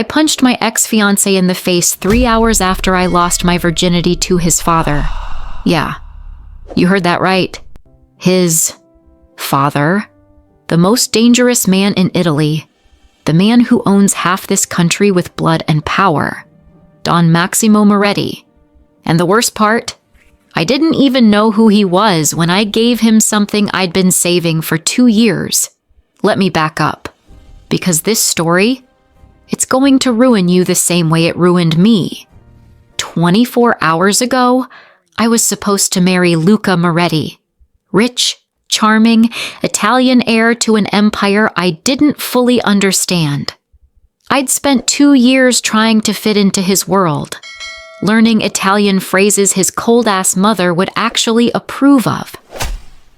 I punched my ex-fiancé in the face 3 hours after I lost my virginity to his father. Yeah, you heard that right. His father. The most dangerous man in Italy. The man who owns half this country with blood and power. Don Maximo Moretti. And the worst part? I didn't even know who he was when I gave him something I'd been saving for 2 years. Let me back up. Because this story, it's going to ruin you the same way it ruined me. 24 hours ago, I was supposed to marry Luca Moretti. Rich, charming, Italian heir to an empire I didn't fully understand. I'd spent 2 years trying to fit into his world, learning Italian phrases his cold-ass mother would actually approve of.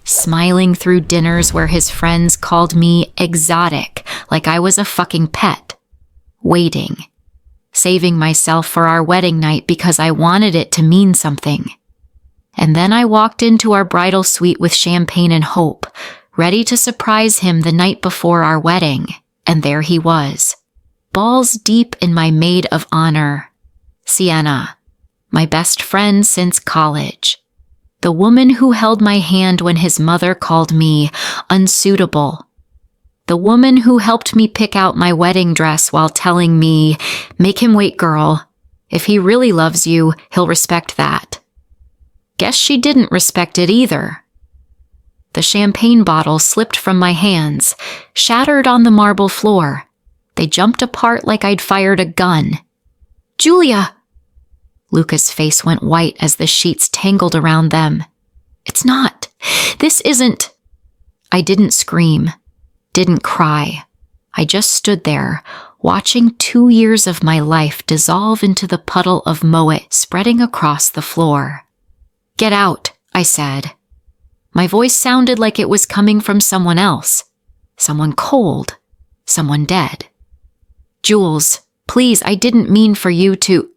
Smiling through dinners where his friends called me exotic, like I was a fucking pet. Waiting. Saving myself for our wedding night because I wanted it to mean something. And then I walked into our bridal suite with champagne and hope, ready to surprise him the night before our wedding. And there he was. Balls deep in my maid of honor. Sienna, my best friend since college. The woman who held my hand when his mother called me unsuitable. The woman who helped me pick out my wedding dress while telling me, "Make him wait, girl. If he really loves you, he'll respect that." Guess she didn't respect it either. The champagne bottle slipped from my hands, shattered on the marble floor. They jumped apart like I'd fired a gun. "Julia!" Luca's face went white as the sheets tangled around them. "It's not. This isn't." I didn't scream, didn't cry. I just stood there, watching 2 years of my life dissolve into the puddle of Moet spreading across the floor. "Get out," I said. My voice sounded like it was coming from someone else. Someone cold. Someone dead. "Jules, please, I didn't mean for you to..."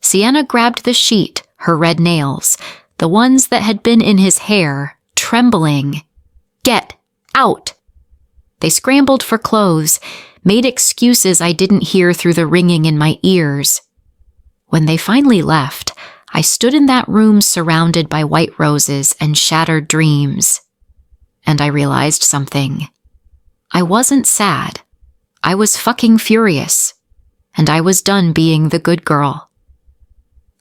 Sienna grabbed the sheet, her red nails, the ones that had been in his hair, trembling. "Get out!" They scrambled for clothes, made excuses I didn't hear through the ringing in my ears. When they finally left, I stood in that room surrounded by white roses and shattered dreams. And I realized something. I wasn't sad. I was fucking furious. And I was done being the good girl.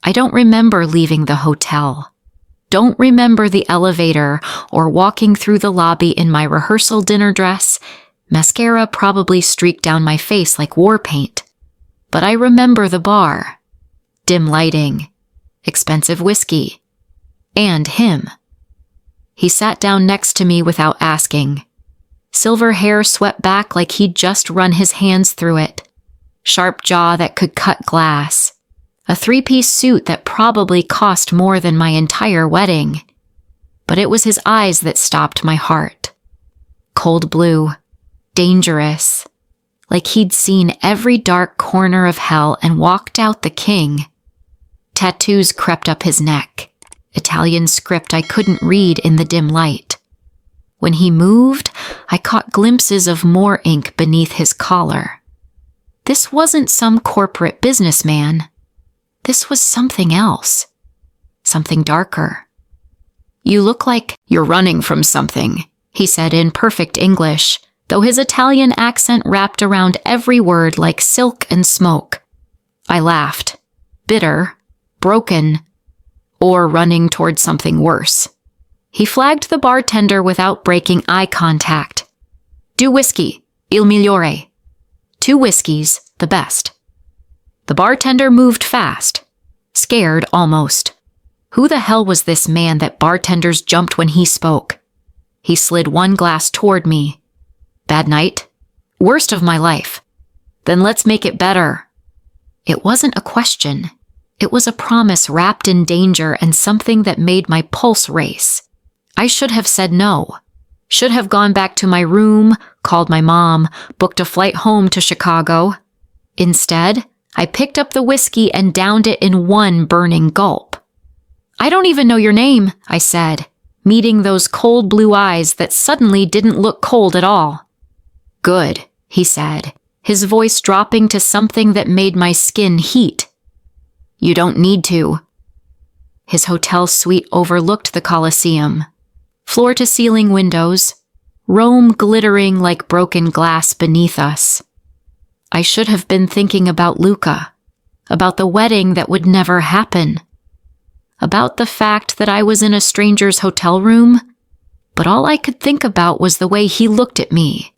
I don't remember leaving the hotel. Don't remember the elevator or walking through the lobby in my rehearsal dinner dress. Mascara probably streaked down my face like war paint. But I remember the bar. Dim lighting. Expensive whiskey. And him. He sat down next to me without asking. Silver hair swept back like he'd just run his hands through it. Sharp jaw that could cut glass. A 3-piece suit that probably cost more than my entire wedding. But it was his eyes that stopped my heart. Cold blue. Dangerous. Like he'd seen every dark corner of hell and walked out the king. Tattoos crept up his neck. Italian script I couldn't read in the dim light. When he moved, I caught glimpses of more ink beneath his collar. This wasn't some corporate businessman. This was something else. Something darker. "You look like you're running from something," he said in perfect English, though his Italian accent wrapped around every word like silk and smoke. I laughed. Bitter. Broken. Or running toward something worse. He flagged the bartender without breaking eye contact. "Do whiskey. Il migliore." 2 whiskeys, the best. The bartender moved fast. Scared, almost. Who the hell was this man that bartenders jumped when he spoke? He slid 1 glass toward me. "Bad night?" "Worst of my life." "Then let's make it better." It wasn't a question. It was a promise wrapped in danger and something that made my pulse race. I should have said no. Should have gone back to my room, called my mom, booked a flight home to Chicago. Instead, I picked up the whiskey and downed it in 1 burning gulp. "I don't even know your name," I said, meeting those cold blue eyes that suddenly didn't look cold at all. "Good," he said, his voice dropping to something that made my skin heat. "You don't need to." His hotel suite overlooked the Colosseum. Floor-to-ceiling windows, Rome glittering like broken glass beneath us. I should have been thinking about Luca, about the wedding that would never happen, about the fact that I was in a stranger's hotel room, but all I could think about was the way he looked at me,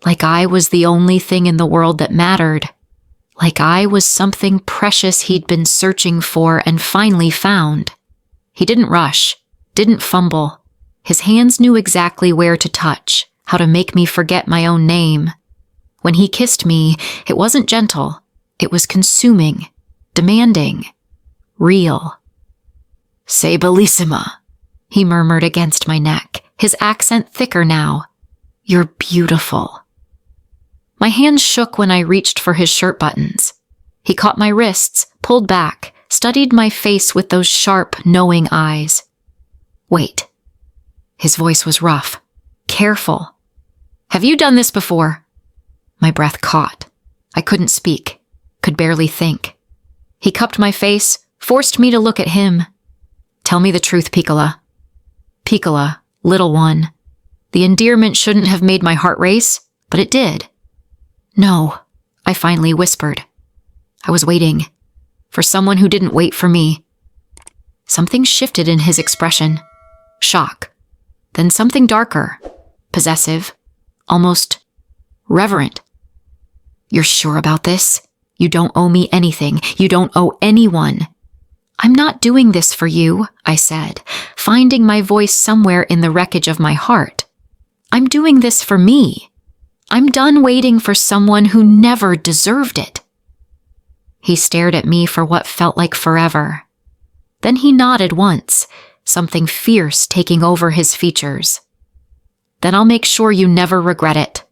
like I was the only thing in the world that mattered, like I was something precious he'd been searching for and finally found. He didn't rush, didn't fumble. His hands knew exactly where to touch, how to make me forget my own name. When he kissed me, it wasn't gentle. It was consuming, demanding, real. "Sei bellissima," he murmured against my neck, his accent thicker now. "You're beautiful." My hands shook when I reached for his shirt buttons. He caught my wrists, pulled back, studied my face with those sharp, knowing eyes. "Wait." His voice was rough, careful. "Have you done this before?" My breath caught. I couldn't speak, could barely think. He cupped my face, forced me to look at him. "Tell me the truth, Piccola." Piccola, little one. The endearment shouldn't have made my heart race, but it did. "No," I finally whispered. I was waiting. For someone who didn't wait for me. Something shifted in his expression. Shock. Then something darker. Possessive. Almost reverent. "You're sure about this? You don't owe me anything. You don't owe anyone." "I'm not doing this for you," I said, finding my voice somewhere in the wreckage of my heart. "I'm doing this for me. I'm done waiting for someone who never deserved it." He stared at me for what felt like forever. Then he nodded once, something fierce taking over his features. "Then I'll make sure you never regret it."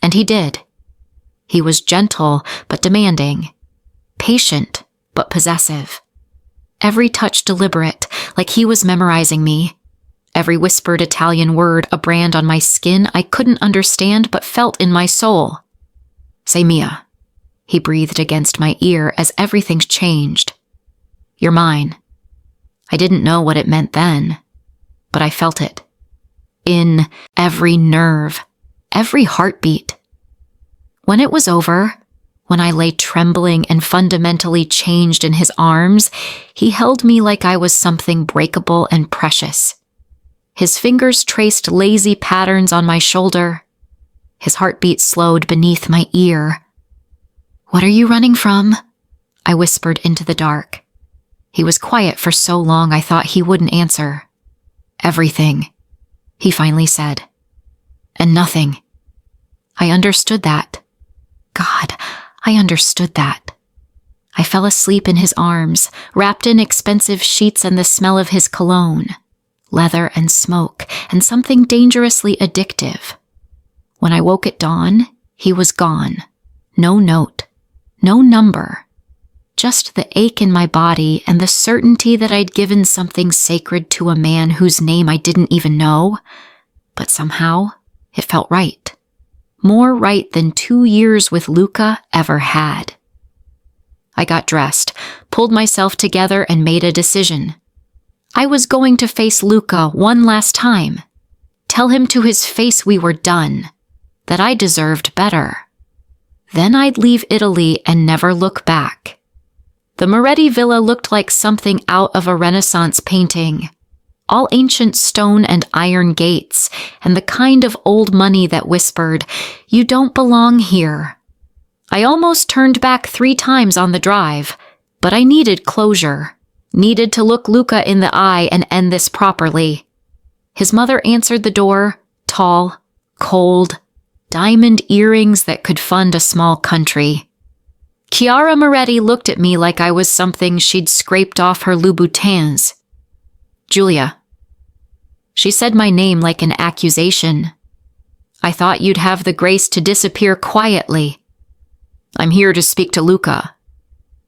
And he did. He was gentle but demanding, patient but possessive. Every touch deliberate, like he was memorizing me. Every whispered Italian word a brand on my skin I couldn't understand but felt in my soul. "Sei mia," he breathed against my ear as everything changed. "You're mine." I didn't know what it meant then, but I felt it. In every nerve, every heartbeat. When it was over, when I lay trembling and fundamentally changed in his arms, he held me like I was something breakable and precious. His fingers traced lazy patterns on my shoulder. His heartbeat slowed beneath my ear. "What are you running from?" I whispered into the dark. He was quiet for so long I thought he wouldn't answer. "Everything," he finally said. "And nothing." I understood that. God, I understood that. I fell asleep in his arms, wrapped in expensive sheets and the smell of his cologne, leather and smoke, and something dangerously addictive. When I woke at dawn, he was gone. No note, no number. Just the ache in my body and the certainty that I'd given something sacred to a man whose name I didn't even know, but somehow it felt right. More right than 2 years with Luca ever had. I got dressed, pulled myself together, and made a decision. I was going to face Luca one last time. Tell him to his face we were done, that I deserved better. Then I'd leave Italy and never look back. The Moretti villa looked like something out of a Renaissance painting. All ancient stone and iron gates, and the kind of old money that whispered, "You don't belong here." I almost turned back 3 times on the drive, but I needed closure, needed to look Luca in the eye and end this properly. His mother answered the door, tall, cold, diamond earrings that could fund a small country. Chiara Moretti looked at me like I was something she'd scraped off her Louboutins. "Julia." She said my name like an accusation. "I thought you'd have the grace to disappear quietly." "I'm here to speak to Luca."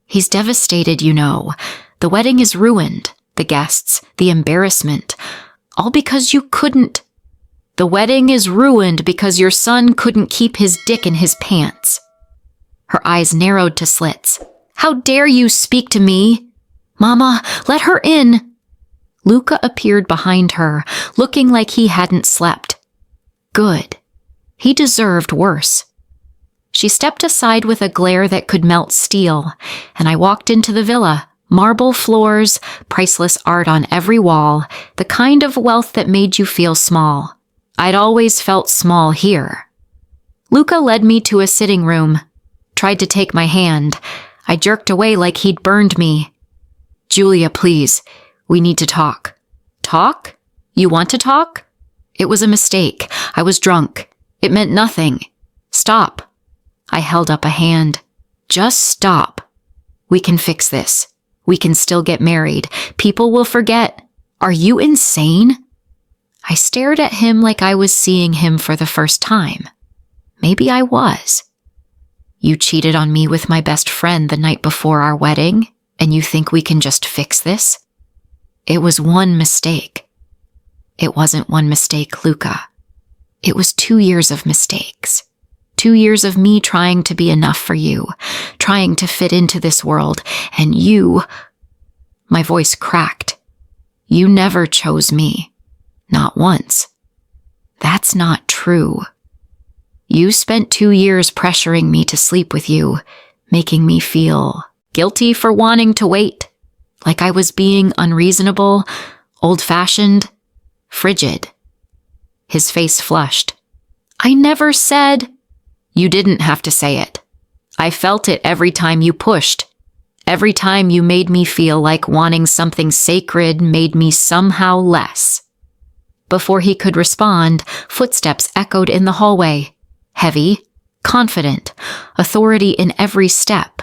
"He's devastated, you know. The wedding is ruined, the guests, the embarrassment. All because you couldn't." The wedding is ruined because your son couldn't keep his dick in his pants." Her eyes narrowed to slits. "How dare you speak to me? Mama, let her in." Luca appeared behind her, looking like he hadn't slept. Good. He deserved worse. She stepped aside with a glare that could melt steel, and I walked into the villa. Marble floors, priceless art on every wall, the kind of wealth that made you feel small. I'd always felt small here. Luca led me to a sitting room, tried to take my hand. I jerked away like he'd burned me. "Julia, please, we need to talk." "Talk? You want to talk?" "It was a mistake. I was drunk. It meant nothing. Stop." I held up a hand. "Just stop. We can fix this. We can still get married. People will forget. Are you insane?" I stared at him like I was seeing him for the first time. Maybe I was. "You cheated on me with my best friend the night before our wedding, and you think we can just fix this?" "It was one mistake." "It wasn't one mistake, Luca. It was 2 years of mistakes. 2 years of me trying to be enough for you, trying to fit into this world, and you..." My voice cracked. "You never chose me. Not once." "That's not true. You spent 2 years pressuring me to sleep with you, making me feel guilty for wanting to wait, like I was being unreasonable, old-fashioned, frigid." His face flushed. "I never said..." "You didn't have to say it. I felt it every time you pushed. Every time you made me feel like wanting something sacred made me somehow less." Before he could respond, footsteps echoed in the hallway. Heavy, confident, authority in every step.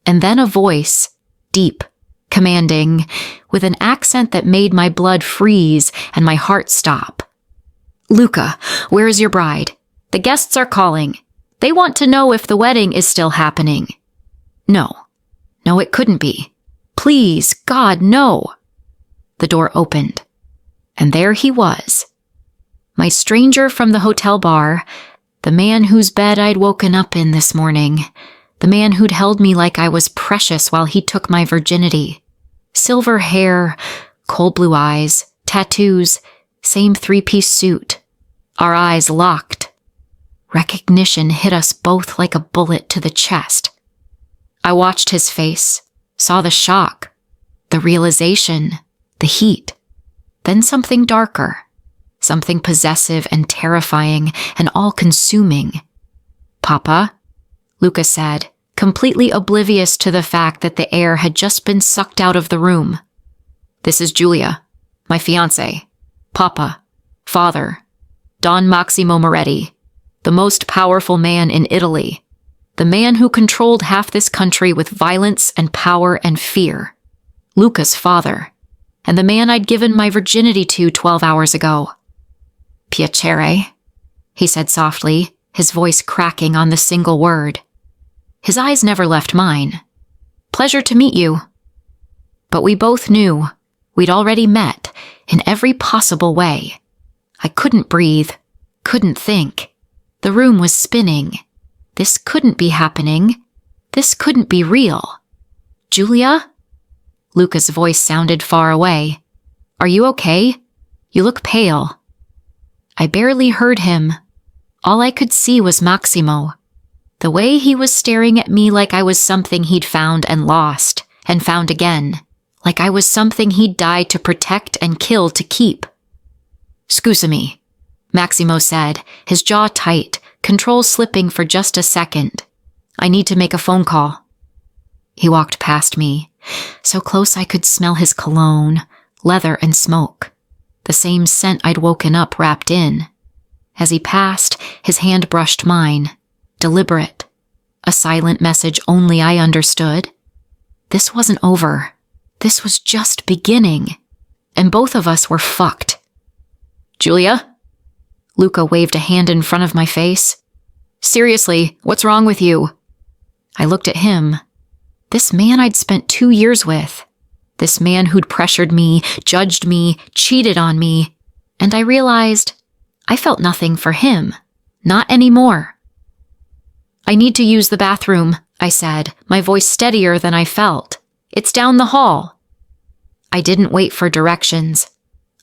And then a voice, deep, commanding, with an accent that made my blood freeze and my heart stop. "Luca, where is your bride? The guests are calling. They want to know if the wedding is still happening." "No. No, it couldn't be. Please, God, no." The door opened. And there he was. My stranger from the hotel bar, the man whose bed I'd woken up in this morning, the man who'd held me like I was precious while he took my virginity. Silver hair, cold blue eyes, tattoos, same 3-piece suit. Our eyes locked. Recognition hit us both like a bullet to the chest. I watched his face, saw the shock, the realization, the heat. Then something darker, something possessive and terrifying and all-consuming. "Papa," Luca said, completely oblivious to the fact that the air had just been sucked out of the room. "This is Julia, my fiancé, Papa, father, Don Maximo Moretti, the most powerful man in Italy, the man who controlled half this country with violence and power and fear, Luca's father, and the man I'd given my virginity to 12 hours ago." "Piacere," he said softly, his voice cracking on the single word. His eyes never left mine. "Pleasure to meet you." But we both knew we'd already met in every possible way. I couldn't breathe, couldn't think. The room was spinning. This couldn't be happening. This couldn't be real. "Julia?" Luca's voice sounded far away. "Are you okay? You look pale." I barely heard him. All I could see was Maximo. The way he was staring at me like I was something he'd found and lost, and found again. Like I was something he'd died to protect and kill to keep. "Scusami," Maximo said, his jaw tight, control slipping for just a second. "I need to make a phone call." He walked past me, so close I could smell his cologne, leather and smoke, the same scent I'd woken up wrapped in. As he passed, his hand brushed mine, deliberate, a silent message only I understood. This wasn't over. This was just beginning, and both of us were fucked. "Julia?" Luca waved a hand in front of my face. "Seriously, what's wrong with you?" I looked at him. This man I'd spent 2 years with. This man who'd pressured me, judged me, cheated on me. And I realized I felt nothing for him. Not anymore. "I need to use the bathroom," I said, my voice steadier than I felt. "It's down the hall." I didn't wait for directions.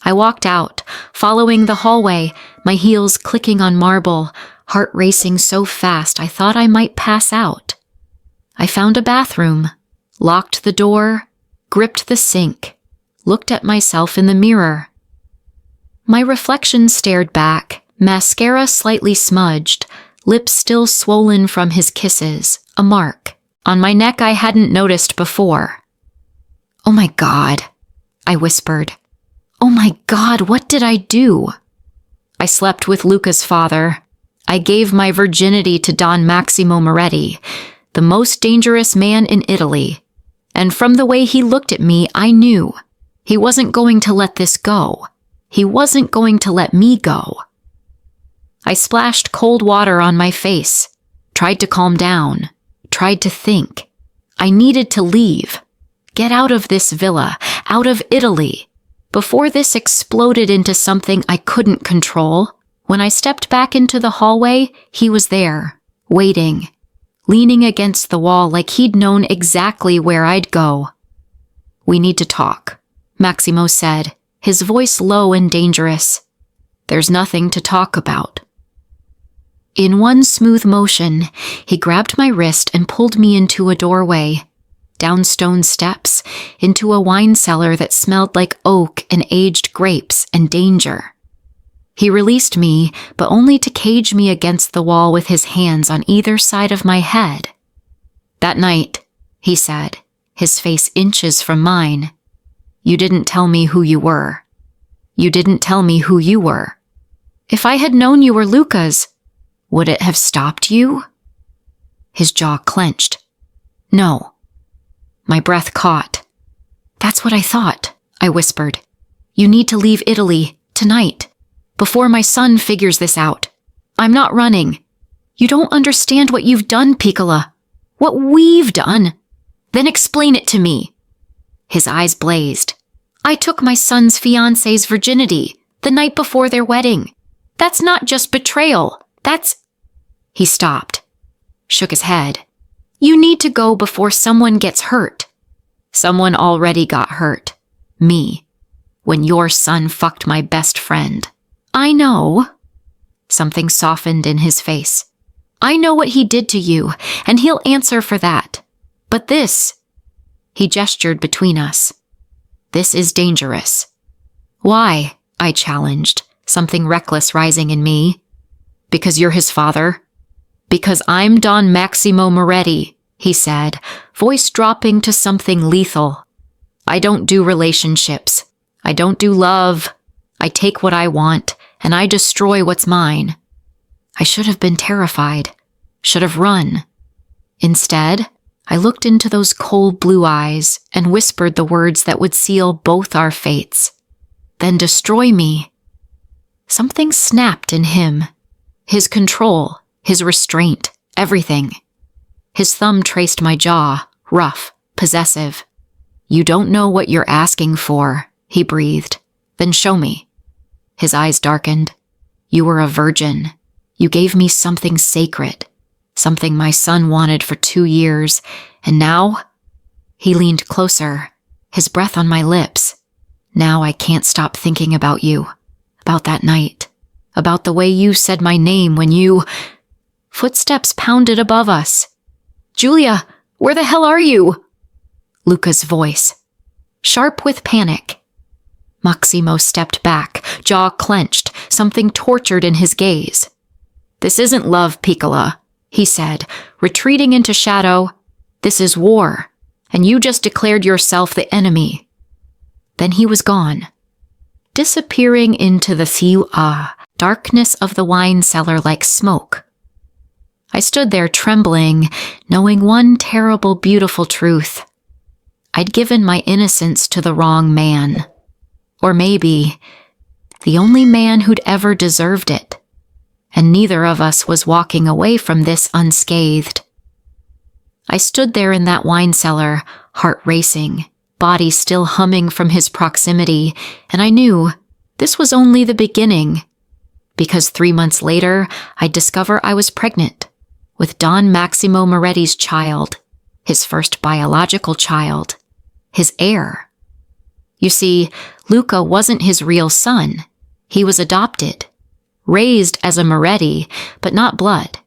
I walked out, following the hallway, my heels clicking on marble, heart racing so fast I thought I might pass out. I found a bathroom, locked the door, gripped the sink, looked at myself in the mirror. My reflection stared back, mascara slightly smudged, lips still swollen from his kisses, a mark on my neck I hadn't noticed before. "Oh my God," I whispered. "Oh my God, what did I do?" I slept with Luca's father. I gave my virginity to Don Maximo Moretti, the most dangerous man in Italy. And from the way he looked at me, I knew he wasn't going to let this go. He wasn't going to let me go. I splashed cold water on my face, tried to calm down, tried to think. I needed to leave. Get out of this villa, out of Italy, before this exploded into something I couldn't control. When I stepped back into the hallway, he was there, waiting, leaning against the wall like he'd known exactly where I'd go. "We need to talk," Maximo said, his voice low and dangerous. "There's nothing to talk about." In one smooth motion, he grabbed my wrist and pulled me into a doorway, down stone steps, into a wine cellar that smelled like oak and aged grapes and danger. He released me, but only to cage me against the wall with his hands on either side of my head. "That night," he said, his face inches from mine, "you didn't tell me who you were. You didn't tell me who you were. If I had known you were Luca's, would it have stopped you?" His jaw clenched. "No." My breath caught. "That's what I thought," I whispered. "You need to leave Italy, tonight, before my son figures this out. I'm not running. You don't understand what you've done, Piccola. What we've done. Then explain it to me." His eyes blazed. "I took my son's fiancé's virginity the night before their wedding. That's not just betrayal. That's—" He stopped, shook his head. "You need to go before someone gets hurt. Someone already got hurt. Me. When your son fucked my best friend. I know." Something softened in his face. "I know what he did to you, and he'll answer for that. But this—" He gestured between us. "This is dangerous." "Why?" I challenged, something reckless rising in me. "Because you're his father." "Because I'm Don Maximo Moretti," he said, voice dropping to something lethal. "I don't do relationships. I don't do love. I take what I want, and I destroy what's mine." I should have been terrified, should have run. Instead, I looked into those cold blue eyes and whispered the words that would seal both our fates. "Then destroy me." Something snapped in him. His control, his restraint, everything. His thumb traced my jaw, rough, possessive. "You don't know what you're asking for," he breathed. "Then show me." His eyes darkened. "You were a virgin. You gave me something sacred, something my son wanted for 2 years, and now—" He leaned closer, his breath on my lips. "Now I can't stop thinking about you, about that night, about the way you said my name when you—" Footsteps pounded above us. "Julia, where the hell are you?" Luca's voice, sharp with panic. Maximo stepped back, jaw clenched, something tortured in his gaze. "This isn't love, Piccola," he said, retreating into shadow. "This is war, and you just declared yourself the enemy." Then he was gone, disappearing into the darkness of the wine cellar like smoke. I stood there trembling, knowing one terrible, beautiful truth. I'd given my innocence to the wrong man. Or maybe the only man who'd ever deserved it. And neither of us was walking away from this unscathed. I stood there in that wine cellar, heart racing, body still humming from his proximity, and I knew this was only the beginning. because 3 months later, I'd discover I was pregnant with Don Maximo Moretti's child, his first biological child, his heir. You see, Luca wasn't his real son. He was adopted, raised as a Moretti, but not blood.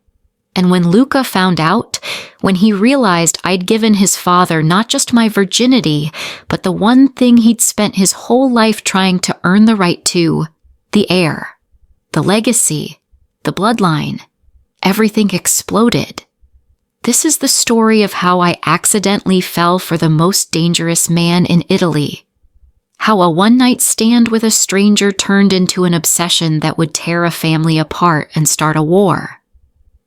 And when Luca found out, when he realized I'd given his father not just my virginity, but the one thing he'd spent his whole life trying to earn the right to, the heir, the legacy, the bloodline, everything exploded. This is the story of how I accidentally fell for the most dangerous man in Italy. How a one-night stand with a stranger turned into an obsession that would tear a family apart and start a war.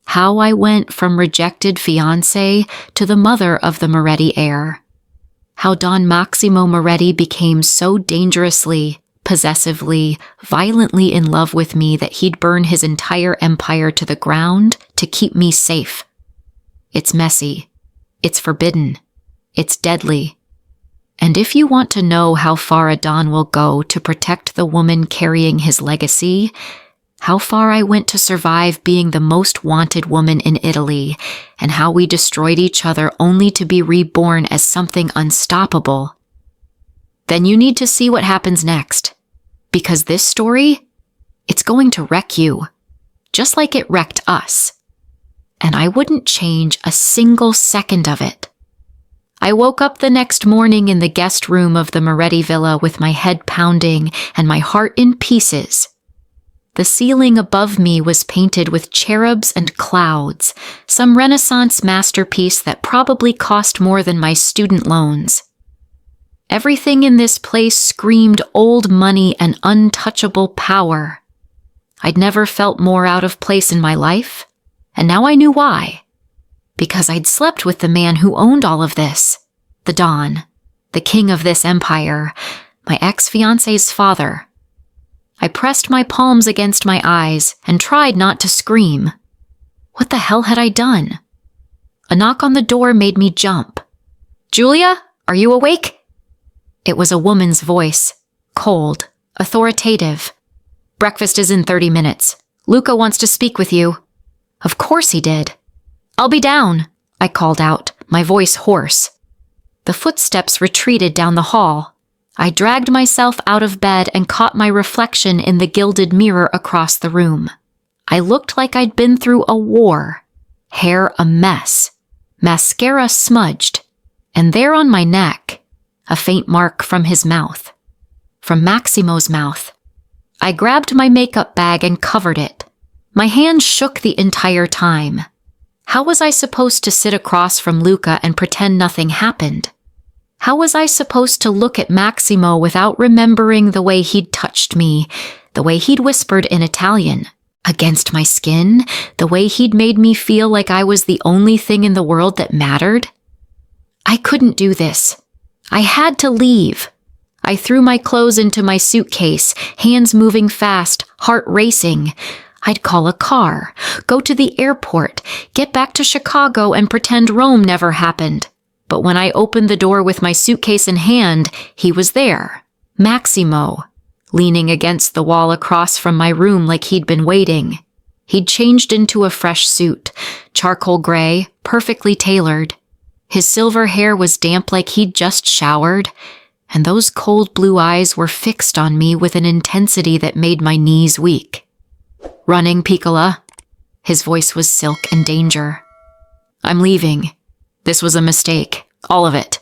How I went from rejected fiancé to the mother of the Moretti heir. How Don Maximo Moretti became so dangerously, possessively, violently in love with me that he'd burn his entire empire to the ground to keep me safe. It's messy. It's forbidden. It's deadly. And if you want to know how far a Don will go to protect the woman carrying his legacy, how far I went to survive being the most wanted woman in Italy, and how we destroyed each other only to be reborn as something unstoppable, then you need to see what happens next. Because this story, it's going to wreck you, just like it wrecked us. And I wouldn't change a single second of it. I woke up the next morning in the guest room of the Moretti villa with my head pounding and my heart in pieces. The ceiling above me was painted with cherubs and clouds, some Renaissance masterpiece that probably cost more than my student loans. Everything in this place screamed old money and untouchable power. I'd never felt more out of place in my life, and now I knew why. Because I'd slept with the man who owned all of this, the Don, the king of this empire, my ex-fiancé's father. I pressed my palms against my eyes and tried not to scream. What the hell had I done? A knock on the door made me jump. "Julia, are you awake?" It was a woman's voice, cold, authoritative. "Breakfast is in 30 minutes. Luca wants to speak with you." Of course he did. "I'll be down," I called out, my voice hoarse. The footsteps retreated down the hall. I dragged myself out of bed and caught my reflection in the gilded mirror across the room. I looked like I'd been through a war. Hair a mess. Mascara smudged. And there on my neck, a faint mark from his mouth. From Maximo's mouth. I grabbed my makeup bag and covered it. My hand shook the entire time. How was I supposed to sit across from Luca and pretend nothing happened? How was I supposed to look at Maximo without remembering the way he'd touched me, the way he'd whispered in Italian, against my skin, the way he'd made me feel like I was the only thing in the world that mattered? I couldn't do this. I had to leave. I threw my clothes into my suitcase, hands moving fast, heart racing. I'd call a car, go to the airport, get back to Chicago and pretend Rome never happened. But when I opened the door with my suitcase in hand, he was there, Maximo, leaning against the wall across from my room like he'd been waiting. He'd changed into a fresh suit, charcoal gray, perfectly tailored. His silver hair was damp like he'd just showered, and those cold blue eyes were fixed on me with an intensity that made my knees weak. "Running, Piccola." His voice was silk and danger. "I'm leaving. This was a mistake. All of it."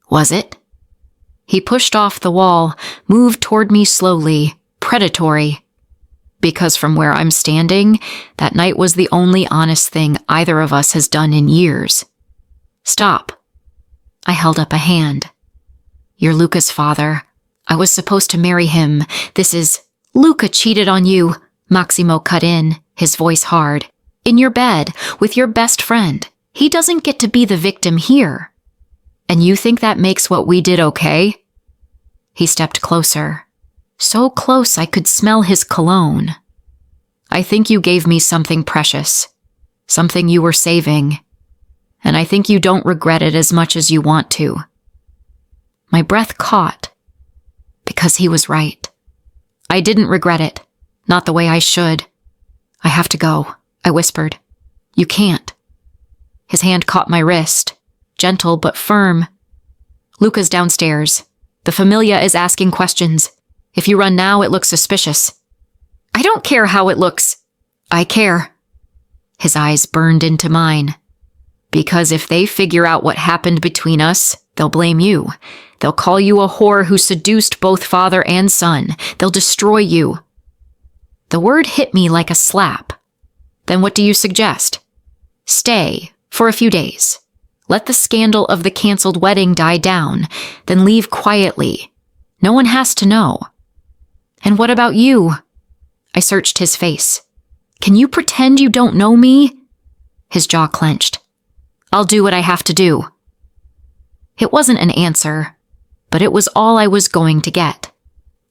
"Was it?" He pushed off the wall, moved toward me slowly, predatory. Because from where I'm standing, that night was the only honest thing either of us has done in years. "Stop." I held up a hand. "You're Luca's father. I was supposed to marry him. This is—" "Luca cheated on you," Maximo cut in, his voice hard. "In your bed, with your best friend. He doesn't get to be the victim here. And you think that makes what we did okay?" He stepped closer. So close I could smell his cologne. "I think you gave me something precious. Something you were saving. And I think you don't regret it as much as you want to." My breath caught. Because he was right. I didn't regret it. Not the way I should. I have to go, I whispered. You can't. His hand caught my wrist, gentle but firm. Luca's downstairs. The familia is asking questions. If you run now, it looks suspicious. I don't care how it looks. I care. His eyes burned into mine. Because if they figure out what happened between us, they'll blame you. They'll call you a whore who seduced both father and son. They'll destroy you. The word hit me like a slap. Then what do you suggest? Stay for a few days. Let the scandal of the canceled wedding die down, then leave quietly. No one has to know. And what about you? I searched his face. Can you pretend you don't know me? His jaw clenched. I'll do what I have to do. It wasn't an answer, but it was all I was going to get.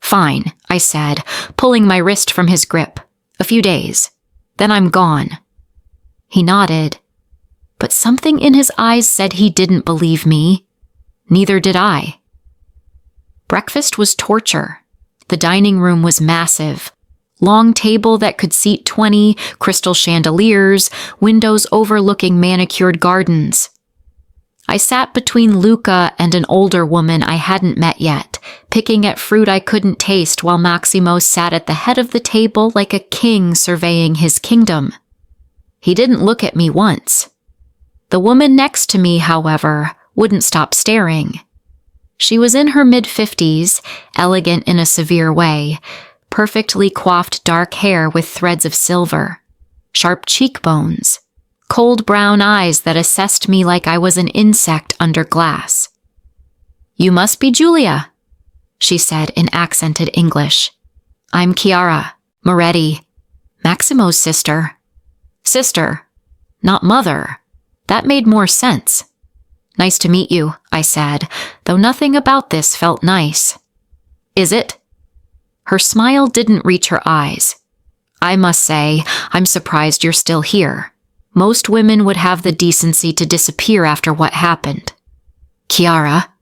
Fine, I said, pulling my wrist from his grip. A few days. Then I'm gone. He nodded, but something in his eyes said he didn't believe me. Neither did I. Breakfast was torture. The dining room was massive. Long table that could seat 20, crystal chandeliers, windows overlooking manicured gardens. I sat between Luca and an older woman I hadn't met yet, picking at fruit I couldn't taste while Maximo sat at the head of the table like a king surveying his kingdom. He didn't look at me once. The woman next to me, however, wouldn't stop staring. She was in her mid-50s, elegant in a severe way, perfectly coiffed dark hair with threads of silver, sharp cheekbones, cold brown eyes that assessed me like I was an insect under glass. You must be Julia, she said in accented English. I'm Chiara, Moretti, Maximo's sister. Sister, not mother. That made more sense. Nice to meet you, I said, though nothing about this felt nice. Is it? Her smile didn't reach her eyes. I must say, I'm surprised you're still here. Most women would have the decency to disappear after what happened. Chiara,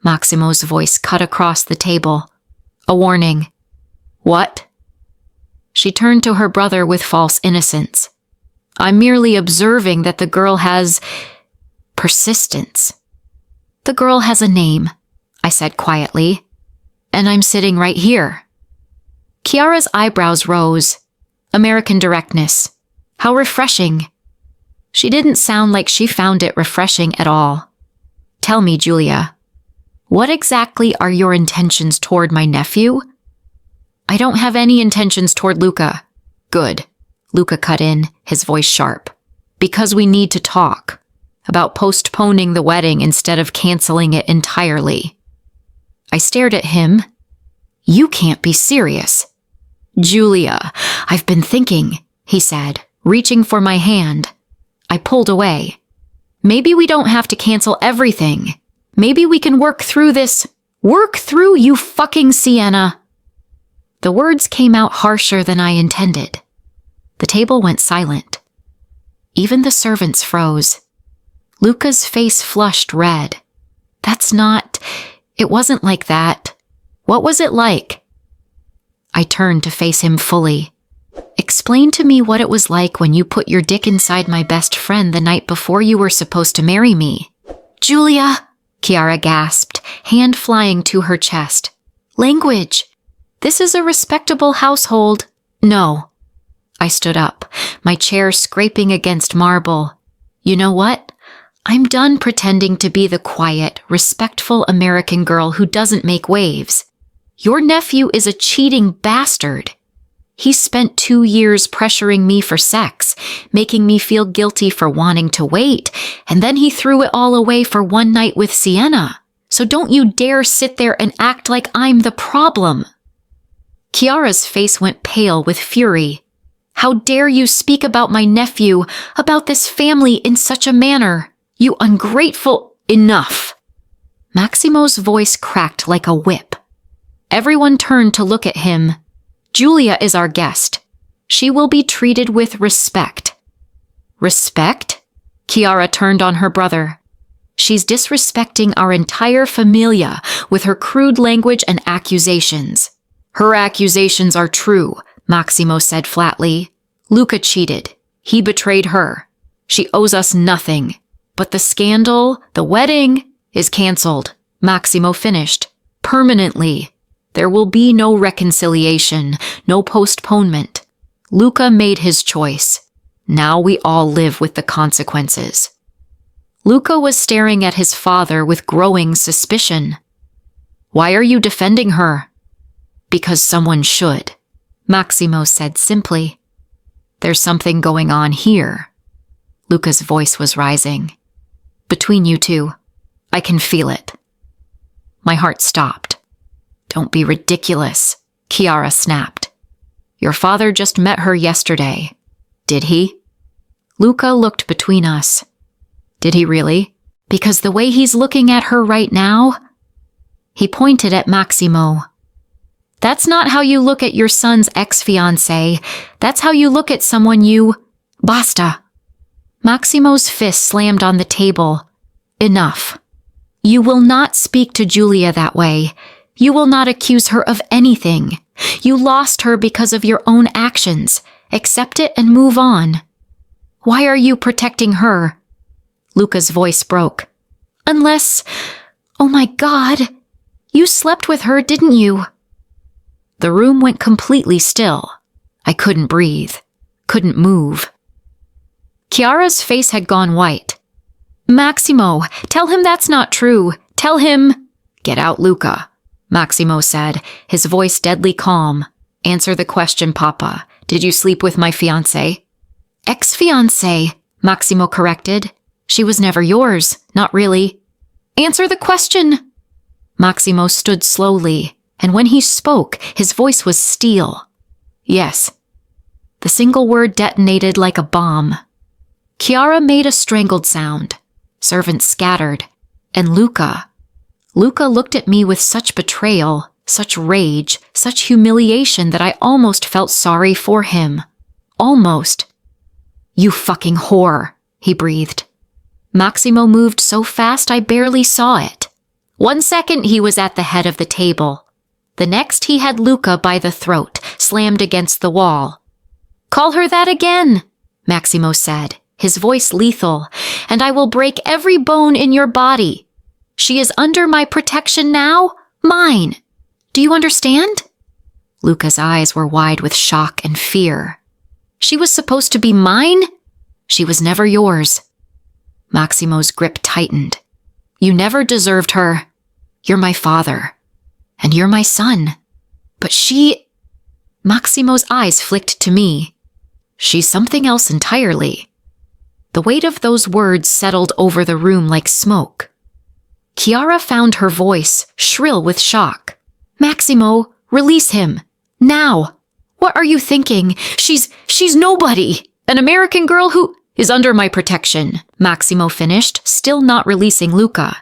Maximo's voice cut across the table. A warning. What? She turned to her brother with false innocence. I'm merely observing that the girl has persistence. The girl has a name, I said quietly, and I'm sitting right here. Chiara's eyebrows rose. American directness. How refreshing. She didn't sound like she found it refreshing at all. Tell me, Julia, what exactly are your intentions toward my nephew? I don't have any intentions toward Luca. Good. Luca cut in, his voice sharp. Because we need to talk. About postponing the wedding instead of canceling it entirely. I stared at him. You can't be serious. Julia, I've been thinking, he said, reaching for my hand. I pulled away. Maybe we don't have to cancel everything. Maybe we can work through this. Work through, you fucking Sienna. The words came out harsher than I intended. The table went silent. Even the servants froze. Luca's face flushed red. It wasn't like that. What was it like? I turned to face him fully. Explain to me what it was like when you put your dick inside my best friend the night before you were supposed to marry me. Julia, Chiara gasped, hand flying to her chest. Language. This is a respectable household. No. I stood up, my chair scraping against marble. You know what? I'm done pretending to be the quiet, respectful American girl who doesn't make waves. Your nephew is a cheating bastard. He spent 2 years pressuring me for sex, making me feel guilty for wanting to wait, and then he threw it all away for one night with Sienna. So don't you dare sit there and act like I'm the problem. Chiara's face went pale with fury. How dare you speak about my nephew, about this family in such a manner? You ungrateful— Enough! Maximo's voice cracked like a whip. Everyone turned to look at him. Julia is our guest. She will be treated with respect. Respect? Chiara turned on her brother. She's disrespecting our entire familia with her crude language and accusations. Her accusations are true, Maximo said flatly. Luca cheated. He betrayed her. She owes us nothing. But the scandal, the wedding, is canceled. Maximo finished. Permanently. There will be no reconciliation, no postponement. Luca made his choice. Now we all live with the consequences. Luca was staring at his father with growing suspicion. Why are you defending her? Because someone should, Maximo said simply. There's something going on here. Luca's voice was rising. Between you two, I can feel it. My heart stopped. Don't be ridiculous, Chiara snapped. Your father just met her yesterday. Did he? Luca looked between us. Did he really? Because the way he's looking at her right now... He pointed at Maximo. That's not how you look at your son's ex-fiancé. That's how you look at someone you... Basta. Maximo's fist slammed on the table. Enough. You will not speak to Giulia that way. You will not accuse her of anything. You lost her because of your own actions. Accept it and move on. Why are you protecting her? Luca's voice broke. Unless... Oh my God. You slept with her, didn't you? The room went completely still. I couldn't breathe. Couldn't move. Chiara's face had gone white. Maximo, tell him that's not true. Tell him... Get out, Luca, Maximo said, his voice deadly calm. Answer the question, Papa. Did you sleep with my fiancé? Ex-fiancé, Maximo corrected. She was never yours, not really. Answer the question. Maximo stood slowly, and when he spoke, his voice was steel. Yes. The single word detonated like a bomb. Chiara made a strangled sound. Servants scattered. And Luca looked at me with such betrayal, such rage, such humiliation that I almost felt sorry for him. Almost. You fucking whore, he breathed. Maximo moved so fast I barely saw it. 1 second he was at the head of the table. The next he had Luca by the throat, slammed against the wall. Call her that again, Maximo said, his voice lethal, and I will break every bone in your body. She is under my protection now, mine. Do you understand? Luca's eyes were wide with shock and fear. She was supposed to be mine? She was never yours. Maximo's grip tightened. You never deserved her. You're my father. And you're my son. But she... Maximo's eyes flicked to me. She's something else entirely. The weight of those words settled over the room like smoke. Chiara found her voice, shrill with shock. Maximo, release him. Now. What are you thinking? She's nobody. An American girl who is under my protection, Maximo finished, still not releasing Luca.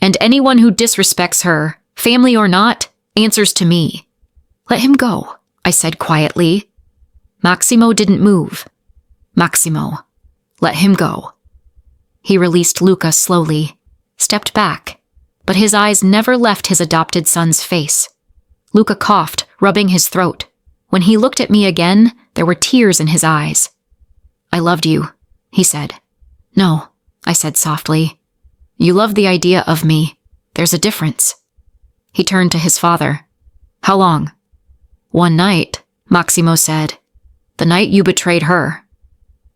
And anyone who disrespects her, family or not, answers to me. Let him go, I said quietly. Maximo didn't move. Maximo, let him go. He released Luca slowly, stepped back, but his eyes never left his adopted son's face. Luca coughed, rubbing his throat. When he looked at me again, there were tears in his eyes. I loved you, he said. No, I said softly. You love the idea of me. There's a difference. He turned to his father. How long? 1 night, Maximo said. The night you betrayed her.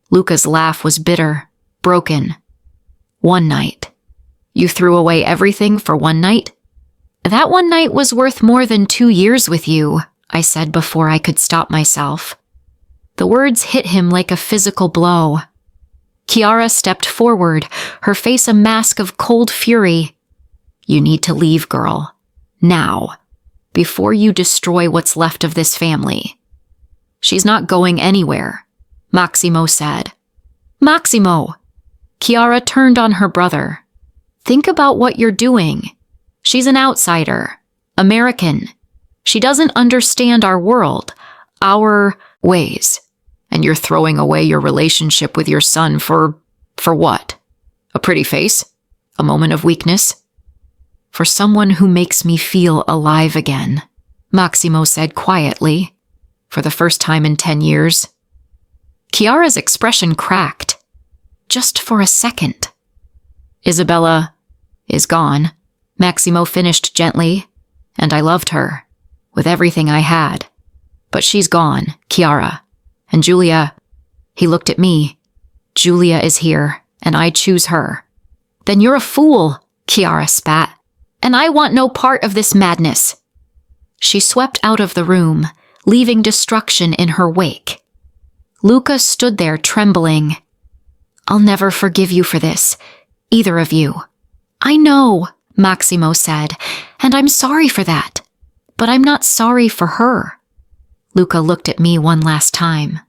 Luca's laugh was bitter, broken. 1 night. You threw away everything for 1 night? That 1 night was worth more than 2 years with you, I said before I could stop myself. The words hit him like a physical blow. Chiara stepped forward, her face a mask of cold fury. You need to leave, girl. Now. Before you destroy what's left of this family. She's not going anywhere, Maximo said. Maximo! Chiara turned on her brother. Think about what you're doing. She's an outsider. American. She doesn't understand our world, our ways. And you're throwing away your relationship with your son for what? A pretty face? A moment of weakness? For someone who makes me feel alive again, Maximo said quietly. for the first time in 10 years. Chiara's expression cracked, just for a second. Isabella is gone, Maximo finished gently, and I loved her, with everything I had. But she's gone, Chiara. And Julia, he looked at me. Julia is here, and I choose her. Then you're a fool, Chiara spat, and I want no part of this madness. She swept out of the room, leaving destruction in her wake. Luca stood there trembling. I'll never forgive you for this, either of you. I know, Maximo said, and I'm sorry for that. But I'm not sorry for her. Luca looked at me one last time.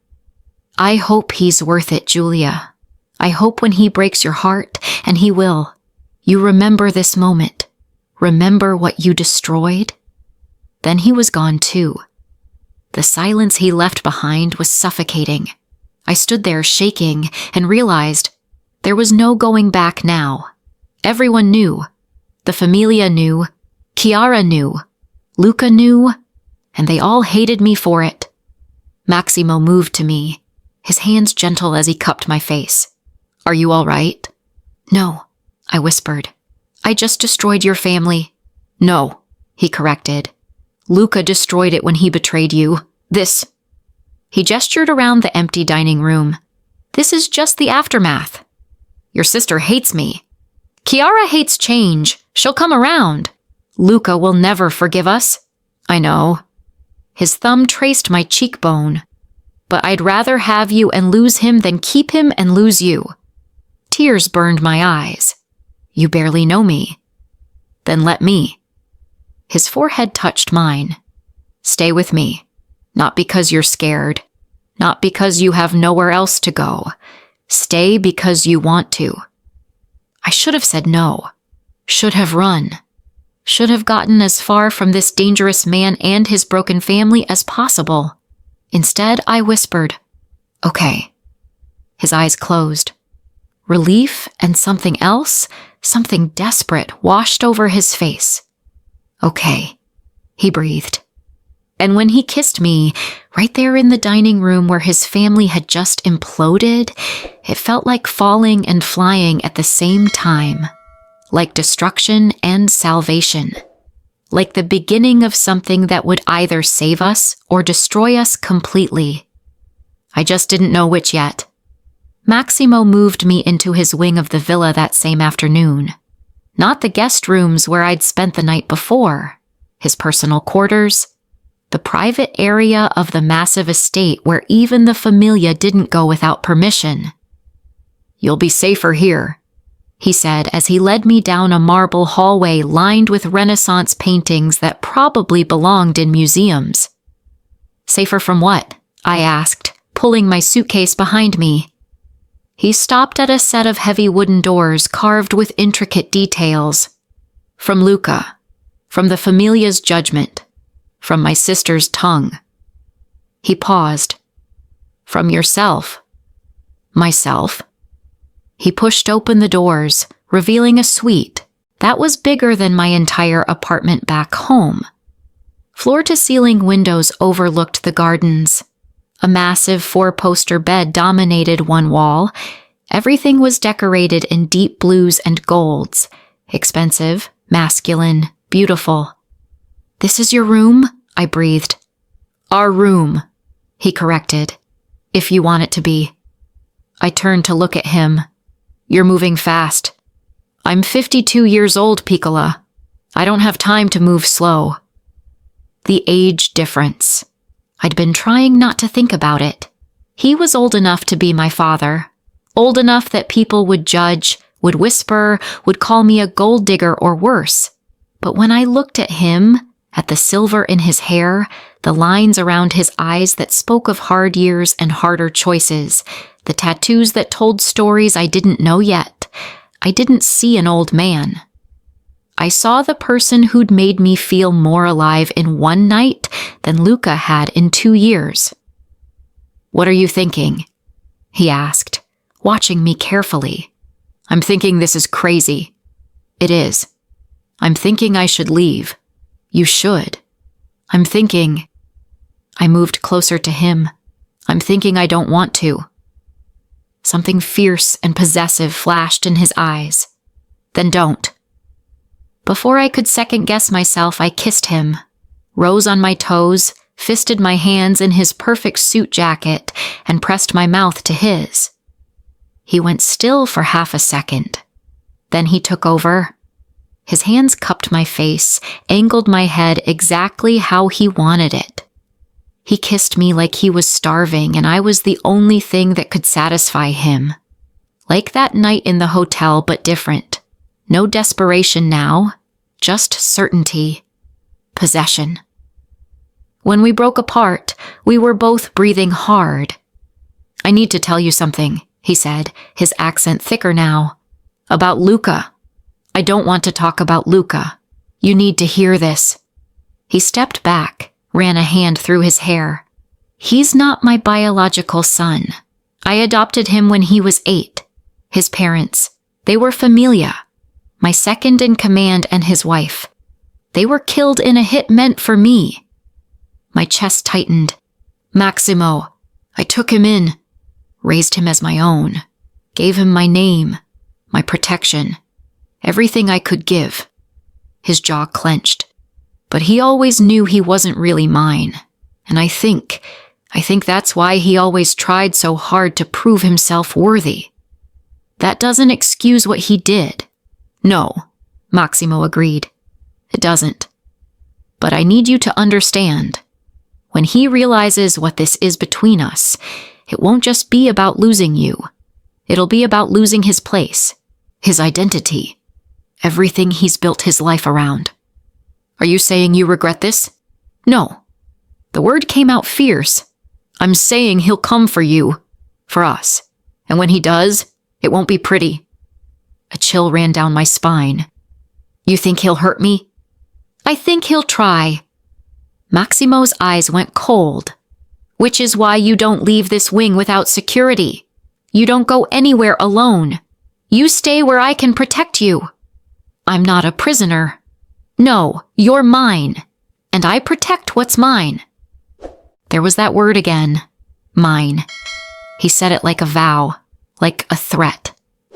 I hope he's worth it, Julia. I hope when he breaks your heart, and he will, you remember this moment. Remember what you destroyed? Then he was gone too. The silence he left behind was suffocating. I stood there shaking and realized there was no going back now. Everyone knew. The familia knew. Chiara knew. Luca knew. And they all hated me for it. Maximo moved to me, his hands gentle as he cupped my face. Are you all right? No, I whispered. I just destroyed your family. No, he corrected. Luca destroyed it when he betrayed you. He gestured around the empty dining room. This is just the aftermath. Your sister hates me. Chiara hates change. She'll come around. Luca will never forgive us. I know. His thumb traced my cheekbone. But I'd rather have you and lose him than keep him and lose you. Tears burned my eyes. You barely know me. Then let me. His forehead touched mine. Stay with me. Not because you're scared. Not because you have nowhere else to go. Stay because you want to. I should have said no. Should have run. Should have gotten as far from this dangerous man and his broken family as possible. Instead, I whispered, okay. His eyes closed. Relief and something else, something desperate, washed over his face. Okay, he breathed. And when he kissed me, right there in the dining room where his family had just imploded, it felt like falling and flying at the same time. Like destruction and salvation. Like the beginning of something that would either save us or destroy us completely. I just didn't know which yet. Maximo moved me into his wing of the villa that same afternoon. Not the guest rooms where I'd spent the night before. His personal quarters. The private area of the massive estate where even the familia didn't go without permission. You'll be safer here, he said as he led me down a marble hallway lined with Renaissance paintings that probably belonged in museums. Safer from what? I asked, pulling my suitcase behind me. He stopped at a set of heavy wooden doors carved with intricate details. From Luca. From the familia's judgment. From my sister's tongue. He paused. From yourself. Myself. He pushed open the doors, revealing a suite that was bigger than my entire apartment back home. Floor-to-ceiling windows overlooked the gardens. A massive 4-poster bed dominated one wall. Everything was decorated in deep blues and golds. Expensive, masculine, beautiful. This is your room? I breathed. Our room, he corrected. If you want it to be. I turned to look at him. You're moving fast. I'm 52 years old, Piccola. I don't have time to move slow. The age difference. I'd been trying not to think about it. He was old enough to be my father. Old enough that people would judge, would whisper, would call me a gold digger or worse. But when I looked at him, at the silver in his hair, the lines around his eyes that spoke of hard years and harder choices, the tattoos that told stories I didn't know yet, I didn't see an old man. I saw the person who'd made me feel more alive in one night than Luca had in 2 years. What are you thinking? He asked, watching me carefully. I'm thinking this is crazy. It is. I'm thinking I should leave. You should. I'm thinking... I moved closer to him. I'm thinking I don't want to. Something fierce and possessive flashed in his eyes. Then don't. Before I could second-guess myself, I kissed him, rose on my toes, fisted my hands in his perfect suit jacket, and pressed my mouth to his. He went still for half a second. Then he took over. His hands cupped my face, angled my head exactly how he wanted it. He kissed me like he was starving, and I was the only thing that could satisfy him. Like that night in the hotel, but different. No desperation now, just certainty. Possession. When we broke apart, we were both breathing hard. I need to tell you something, he said, his accent thicker now. About Luca. I don't want to talk about Luca. You need to hear this. He stepped back, ran a hand through his hair. He's not my biological son. I adopted him when he was 8. His parents, they were familia. My second in command and his wife. They were killed in a hit meant for me. My chest tightened. Maximo. I took him in, raised him as my own, gave him my name, my protection, everything I could give. His jaw clenched. But he always knew he wasn't really mine. And I think that's why he always tried so hard to prove himself worthy. That doesn't excuse what he did. No, Maximo agreed. It doesn't. But I need you to understand. When he realizes what this is between us, it won't just be about losing you. It'll be about losing his place, his identity, everything he's built his life around. Are you saying you regret this? No. The word came out fierce. I'm saying he'll come for you, for us. And when he does, it won't be pretty. A chill ran down my spine. You think he'll hurt me? I think he'll try. Maximo's eyes went cold. Which is why you don't leave this wing without security. You don't go anywhere alone. You stay where I can protect you. I'm not a prisoner. No, you're mine. And I protect what's mine. There was that word again. Mine. He said it like a vow, like a threat,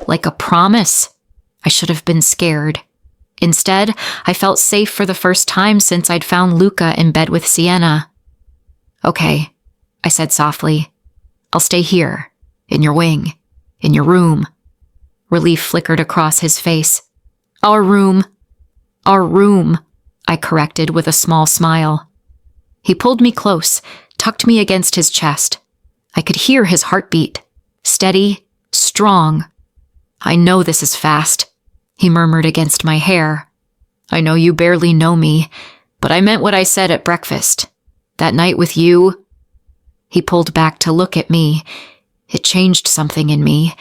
like a promise. I should have been scared. Instead, I felt safe for the first time since I'd found Luca in bed with Sienna. Okay, I said softly. I'll stay here, in your wing, in your room. Relief flickered across his face. Our room, I corrected with a small smile. He pulled me close, tucked me against his chest. I could hear his heartbeat, steady, strong. I know this is fast, he murmured against my hair. I know you barely know me, but I meant what I said at breakfast. That night with you. He pulled back to look at me. It changed something in me,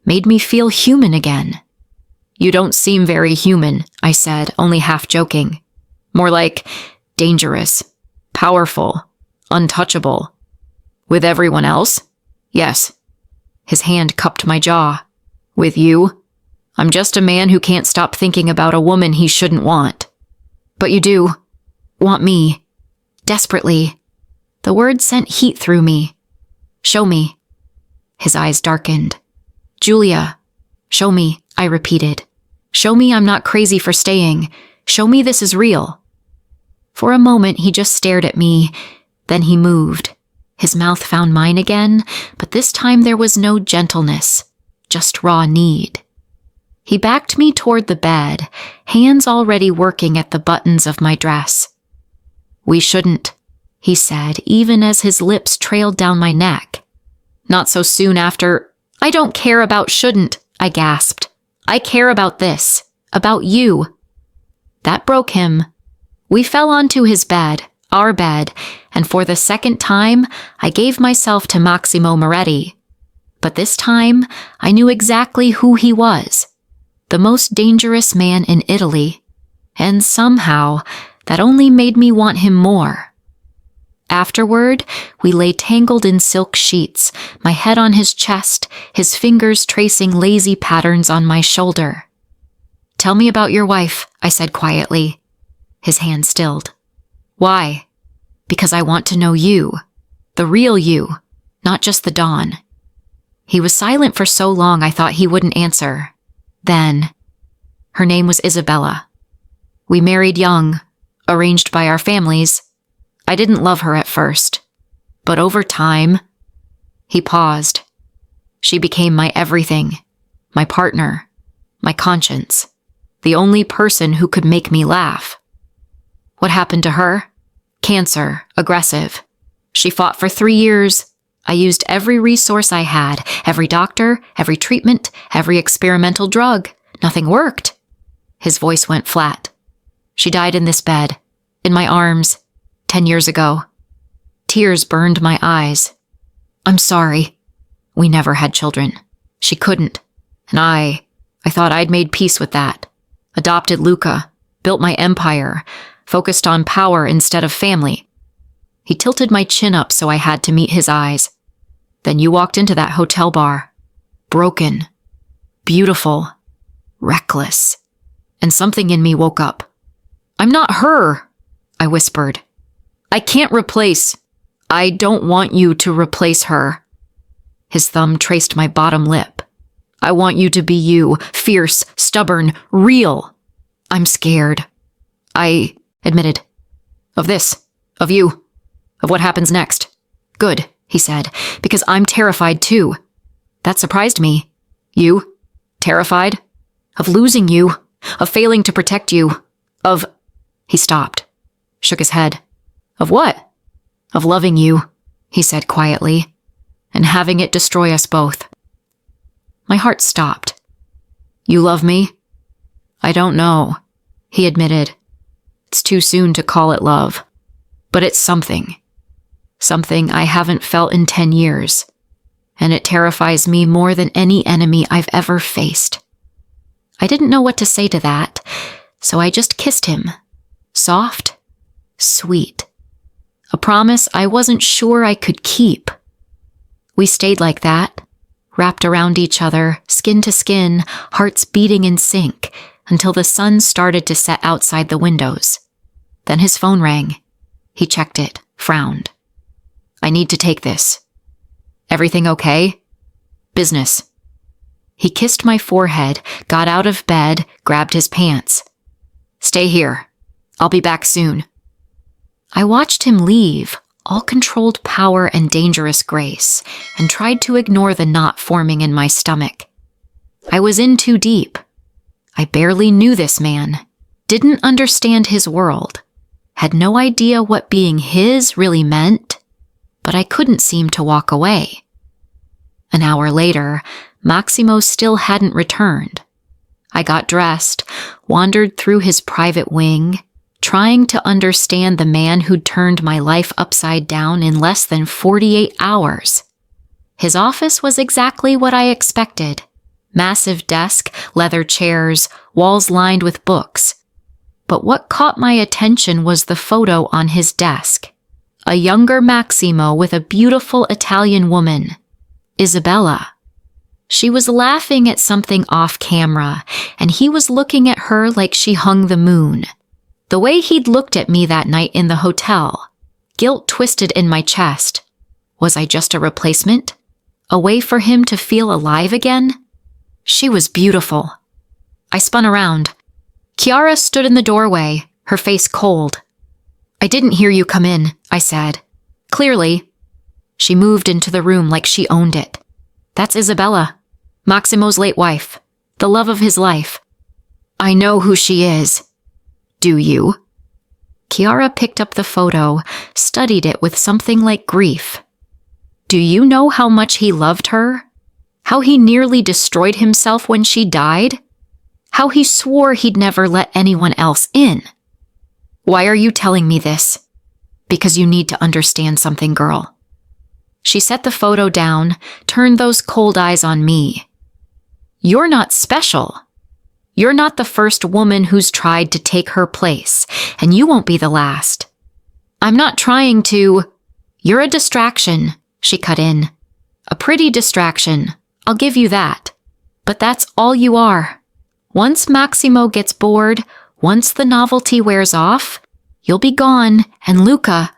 made me feel human again. You don't seem very human, I said, only half joking. More like dangerous, powerful, untouchable. With everyone else? Yes. His hand cupped my jaw. With you? I'm just a man who can't stop thinking about a woman he shouldn't want. But you do. Want me. Desperately. The word sent heat through me. Show me. His eyes darkened. Julia. Show me, I repeated. Show me I'm not crazy for staying. Show me this is real. For a moment, he just stared at me. Then he moved. His mouth found mine again, but this time there was no gentleness, just raw need. He backed me toward the bed, hands already working at the buttons of my dress. We shouldn't, he said, even as his lips trailed down my neck. Not so soon after. I don't care about shouldn't, I gasped. I care about this, about you. That broke him. We fell onto his bed, our bed, and for the second time, I gave myself to Maximo Moretti. But this time, I knew exactly who he was. The most dangerous man in Italy. And somehow, that only made me want him more. Afterward, we lay tangled in silk sheets, my head on his chest, his fingers tracing lazy patterns on my shoulder. Tell me about your wife, I said quietly. His hand stilled. Why? Because I want to know you. The real you, not just the Dawn. He was silent for so long I thought he wouldn't answer. Then, her name was Isabella. We married young, arranged by our families. I didn't love her at first, but over time, he paused. She became my everything, my partner, my conscience, the only person who could make me laugh. What happened to her? Cancer, aggressive. She fought for 3 years. I used every resource I had, every doctor, every treatment, every experimental drug. Nothing worked. His voice went flat. She died in this bed, in my arms, 10 years ago. Tears burned my eyes. I'm sorry. We never had children. She couldn't. And I thought I'd made peace with that. Adopted Luca, built my empire, focused on power instead of family. He tilted my chin up so I had to meet his eyes. Then you walked into that hotel bar. Broken. Beautiful. Reckless. And something in me woke up. I'm not her, I whispered. I can't replace. I don't want you to replace her. His thumb traced my bottom lip. I want you to be you, fierce, stubborn, real. I'm scared. I admitted. Of this. Of you. Of what happens next. Good, he said, because I'm terrified too. That surprised me. You? Terrified? Of losing you. Of failing to protect you. Of... He stopped. Shook his head. Of what? Of loving you, he said quietly, and having it destroy us both. My heart stopped. You love me? I don't know, he admitted. It's too soon to call it love. But it's something. Something I haven't felt in 10 years. And it terrifies me more than any enemy I've ever faced. I didn't know what to say to that, so I just kissed him. Soft, sweet. A promise I wasn't sure I could keep. We stayed like that, wrapped around each other, skin to skin, hearts beating in sync, until the sun started to set outside the windows. Then his phone rang. He checked it, frowned. I need to take this. Everything okay? Business. He kissed my forehead, got out of bed, grabbed his pants. Stay here. I'll be back soon. I watched him leave, all controlled power and dangerous grace, and tried to ignore the knot forming in my stomach. I was in too deep. I barely knew this man, didn't understand his world, had no idea what being his really meant, but I couldn't seem to walk away. An hour later, Maximo still hadn't returned. I got dressed, wandered through his private wing, trying to understand the man who'd turned my life upside down in less than 48 hours. His office was exactly what I expected. Massive desk, leather chairs, walls lined with books. But what caught my attention was the photo on his desk. A younger Maximo with a beautiful Italian woman, Isabella. She was laughing at something off camera, and he was looking at her like she hung the moon. The way he'd looked at me that night in the hotel, guilt twisted in my chest. Was I just a replacement? A way for him to feel alive again? She was beautiful. I spun around. Chiara stood in the doorway, her face cold. I didn't hear you come in, I said. Clearly. She moved into the room like she owned it. That's Isabella, Maximo's late wife, the love of his life. I know who she is. Do you? Chiara picked up the photo, studied it with something like grief. Do you know how much he loved her? How he nearly destroyed himself when she died? How he swore he'd never let anyone else in? Why are you telling me this? Because you need to understand something, girl. She set the photo down, turned those cold eyes on me. You're not special. You're not the first woman who's tried to take her place, and you won't be the last. I'm not trying to... You're a distraction, she cut in. A pretty distraction, I'll give you that. But that's all you are. Once Maximo gets bored, once the novelty wears off, you'll be gone, and Luca...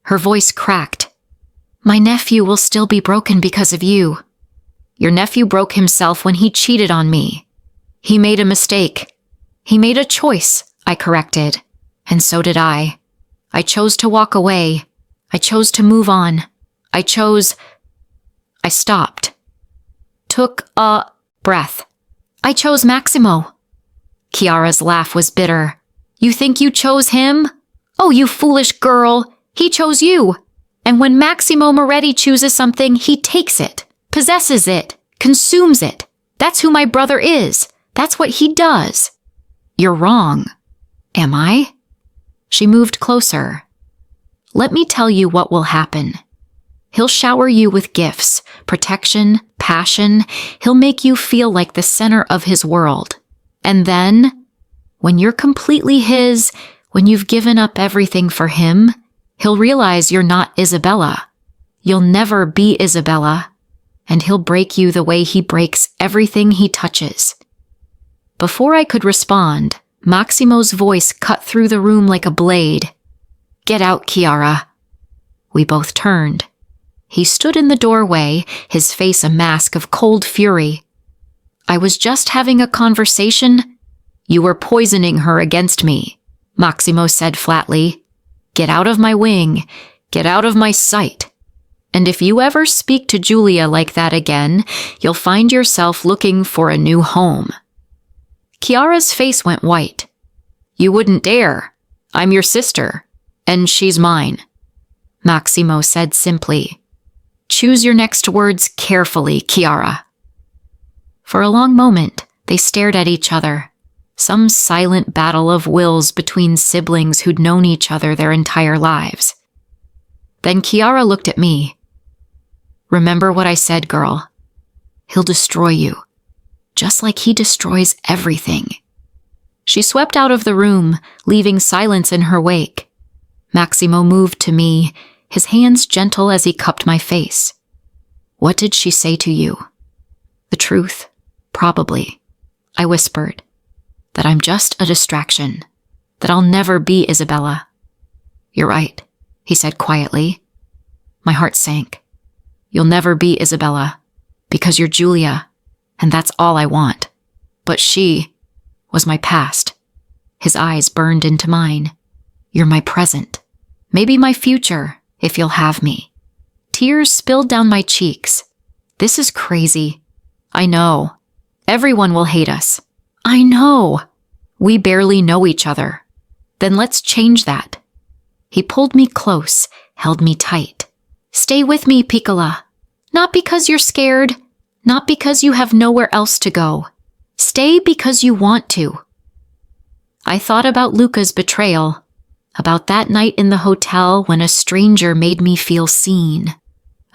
Her voice cracked. My nephew will still be broken because of you. Your nephew broke himself when he cheated on me. He made a mistake. He made a choice, I corrected. And so did I. I chose to walk away. I chose to move on. I stopped. Took a breath. I chose Maximo. Chiara's laugh was bitter. You think you chose him? Oh, you foolish girl. He chose you. And when Maximo Moretti chooses something, he takes it, possesses it, consumes it. That's who my brother is. That's what he does. You're wrong. Am I? She moved closer. Let me tell you what will happen. He'll shower you with gifts, protection, passion. He'll make you feel like the center of his world. And then, when you're completely his, when you've given up everything for him, he'll realize you're not Isabella. You'll never be Isabella. And he'll break you the way he breaks everything he touches. Before I could respond, Maximo's voice cut through the room like a blade. Get out, Chiara. We both turned. He stood in the doorway, his face a mask of cold fury. I was just having a conversation. You were poisoning her against me, Maximo said flatly. Get out of my wing. Get out of my sight. And if you ever speak to Julia like that again, you'll find yourself looking for a new home. Chiara's face went white. You wouldn't dare. I'm your sister, and she's mine. Maximo said simply. Choose your next words carefully, Chiara. For a long moment, they stared at each other. Some silent battle of wills between siblings who'd known each other their entire lives. Then Chiara looked at me. Remember what I said, girl. He'll destroy you, just like he destroys everything. She swept out of the room, leaving silence in her wake. Maximo moved to me, his hands gentle as he cupped my face. What did she say to you? The truth, probably, I whispered. That I'm just a distraction, that I'll never be Isabella. You're right, he said quietly. My heart sank. You'll never be Isabella, because you're Julia, and that's all I want. But she was my past. His eyes burned into mine. You're my present, maybe my future, if you'll have me. Tears spilled down my cheeks. This is crazy. I know. Everyone will hate us. I know. We barely know each other. Then let's change that. He pulled me close, held me tight. Stay with me, Piccola. Not because you're scared, not because you have nowhere else to go. Stay because you want to. I thought about Luca's betrayal, about that night in the hotel when a stranger made me feel seen,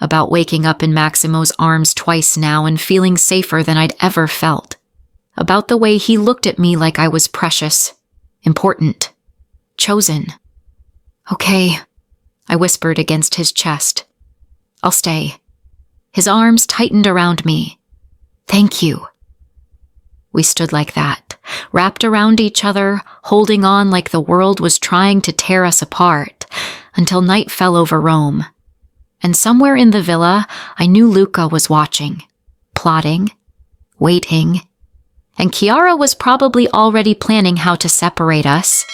about waking up in Maximo's arms twice now and feeling safer than I'd ever felt, about the way he looked at me like I was precious, important, chosen. Okay, I whispered against his chest. I'll stay. His arms tightened around me. Thank you. We stood like that, wrapped around each other, holding on like the world was trying to tear us apart, until night fell over Rome. And somewhere in the villa, I knew Luca was watching, plotting, waiting, and Chiara was probably already planning how to separate us.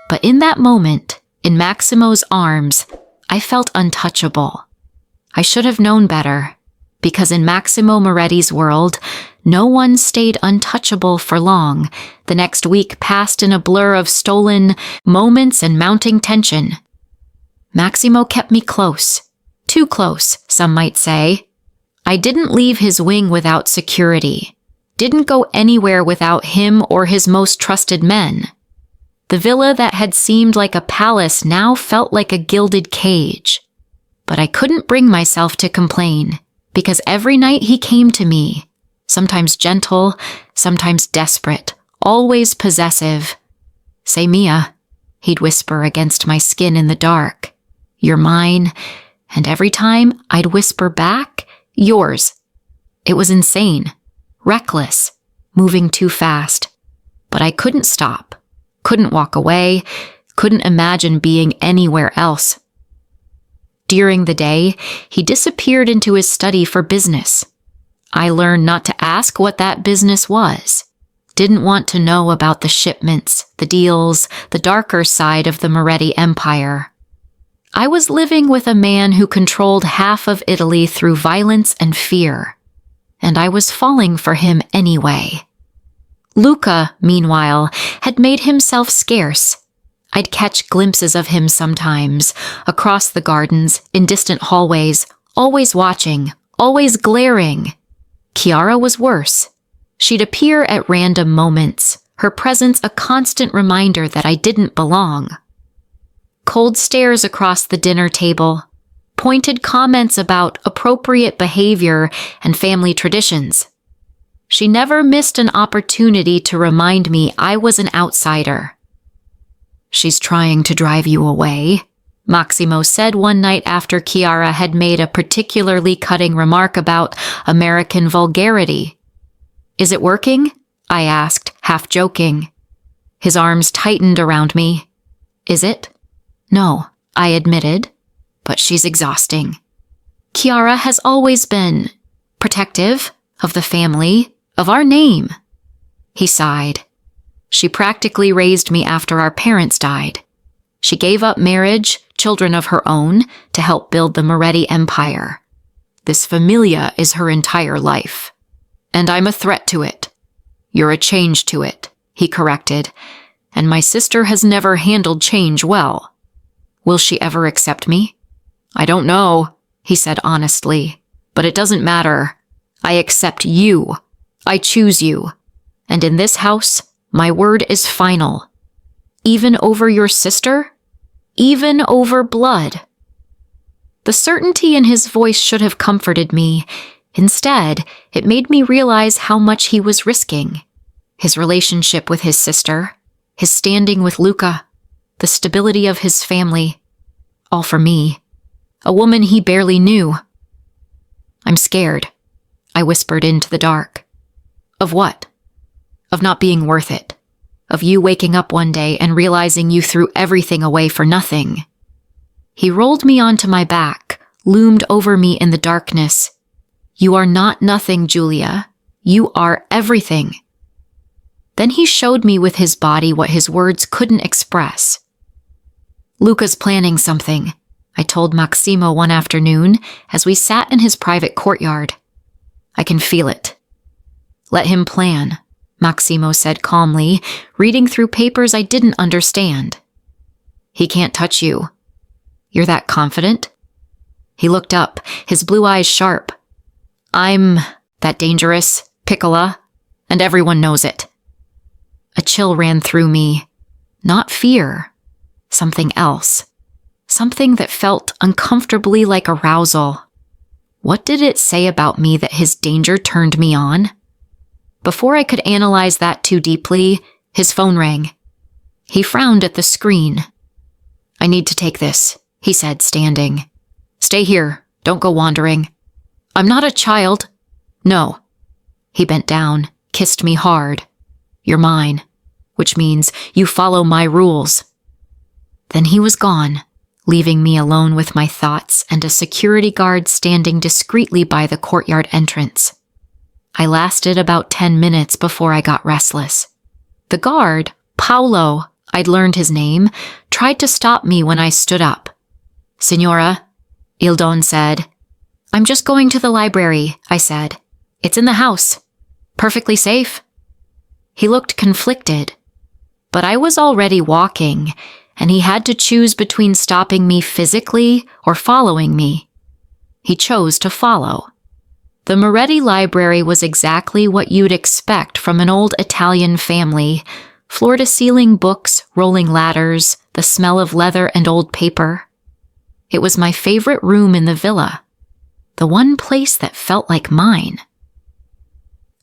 But in that moment, in Maximo's arms, I felt untouchable. I should have known better, because in Maximo Moretti's world, no one stayed untouchable for long. The next week passed in a blur of stolen moments and mounting tension. Maximo kept me close. Too close, some might say. I didn't leave his wing without security. Didn't go anywhere without him or his most trusted men. The villa that had seemed like a palace now felt like a gilded cage. But I couldn't bring myself to complain, because every night he came to me, sometimes gentle, sometimes desperate, always possessive. Say, Mia, he'd whisper against my skin in the dark. You're mine. And every time I'd whisper back, yours. It was insane, reckless, moving too fast. But I couldn't stop, couldn't walk away, couldn't imagine being anywhere else. During the day, he disappeared into his study for business. I learned not to ask what that business was. Didn't want to know about the shipments, the deals, the darker side of the Moretti Empire. I was living with a man who controlled half of Italy through violence and fear, and I was falling for him anyway. Luca, meanwhile, had made himself scarce. I'd catch glimpses of him sometimes, across the gardens, in distant hallways, always watching, always glaring. Chiara was worse. She'd appear at random moments, her presence a constant reminder that I didn't belong. Cold stares across the dinner table, pointed comments about appropriate behavior and family traditions. She never missed an opportunity to remind me I was an outsider. "She's trying to drive you away," Maximo said one night after Chiara had made a particularly cutting remark about American vulgarity. "Is it working?" I asked, half joking. His arms tightened around me. "Is it?" "No," I admitted, "but she's exhausting. Chiara has always been protective of the family, of our name." He sighed. "She practically raised me after our parents died. She gave up marriage, children of her own, to help build the Moretti Empire. This familia is her entire life. And I'm a threat to it. You're a change to it," he corrected, "and my sister has never handled change well. Will she ever accept me?" "I don't know," he said honestly, "but it doesn't matter. I accept you. I choose you. And in this house, my word is final. Even over your sister? Even over blood." The certainty in his voice should have comforted me. Instead, it made me realize how much he was risking. His relationship with his sister, his standing with Luca, the stability of his family. All for me, a woman he barely knew. "I'm scared," I whispered into the dark. "Of what?" "Of not being worth it. Of you waking up one day and realizing you threw everything away for nothing." He rolled me onto my back, loomed over me in the darkness. "You are not nothing, Julia. You are everything." Then he showed me with his body what his words couldn't express. "Luca's planning something," I told Maximo one afternoon as we sat in his private courtyard. "I can feel it." "Let him plan," Maximo said calmly, reading through papers I didn't understand. "He can't touch you." "You're that confident?" He looked up, his blue eyes sharp. "I'm that dangerous, Piccola, and everyone knows it." A chill ran through me. Not fear. Something else. Something that felt uncomfortably like arousal. What did it say about me that his danger turned me on? Before I could analyze that too deeply, his phone rang. He frowned at the screen. "I need to take this," he said, standing. "Stay here. Don't go wandering." "I'm not a child." "No." He bent down, kissed me hard. "You're mine, which means you follow my rules." Then he was gone, leaving me alone with my thoughts and a security guard standing discreetly by the courtyard entrance. I lasted about 10 minutes before I got restless. The guard, Paolo, I'd learned his name, tried to stop me when I stood up. "Signora," Il Don said. "I'm just going to the library," I said. "It's in the house. Perfectly safe." He looked conflicted, but I was already walking, and he had to choose between stopping me physically or following me. He chose to follow. The Moretti Library was exactly what you'd expect from an old Italian family: floor-to-ceiling books, rolling ladders, the smell of leather and old paper. It was my favorite room in the villa, the one place that felt like mine.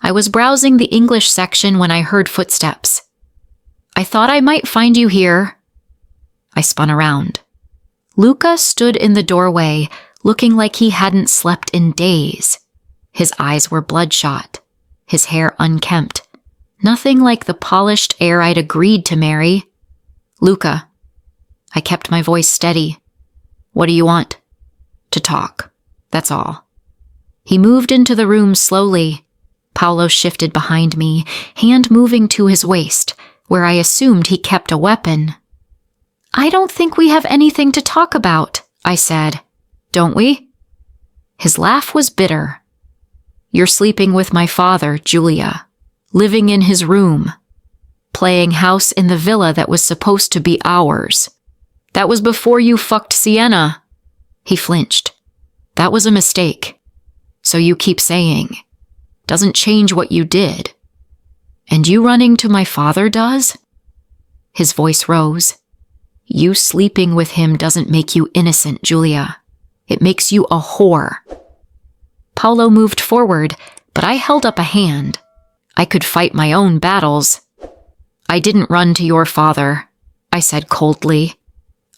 I was browsing the English section when I heard footsteps. "I thought I might find you here." I spun around. Luca stood in the doorway, looking like he hadn't slept in days. His eyes were bloodshot, his hair unkempt. Nothing like the polished heir I'd agreed to marry. "Luca." I kept my voice steady. "What do you want?" To talk. That's all. He moved into the room slowly. Paolo shifted behind me, hand moving to his waist, where I assumed he kept a weapon. I don't think we have anything to talk about, I said. Don't we? His laugh was bitter. You're sleeping with my father, Julia, living in his room, playing house in the villa that was supposed to be ours. That was before you fucked Sienna. He flinched. That was a mistake. So you keep saying. Doesn't change what you did. And you running to my father does? His voice rose. You sleeping with him doesn't make you innocent, Julia. It makes you a whore. Paolo moved forward, but I held up a hand. I could fight my own battles. I didn't run to your father, I said coldly.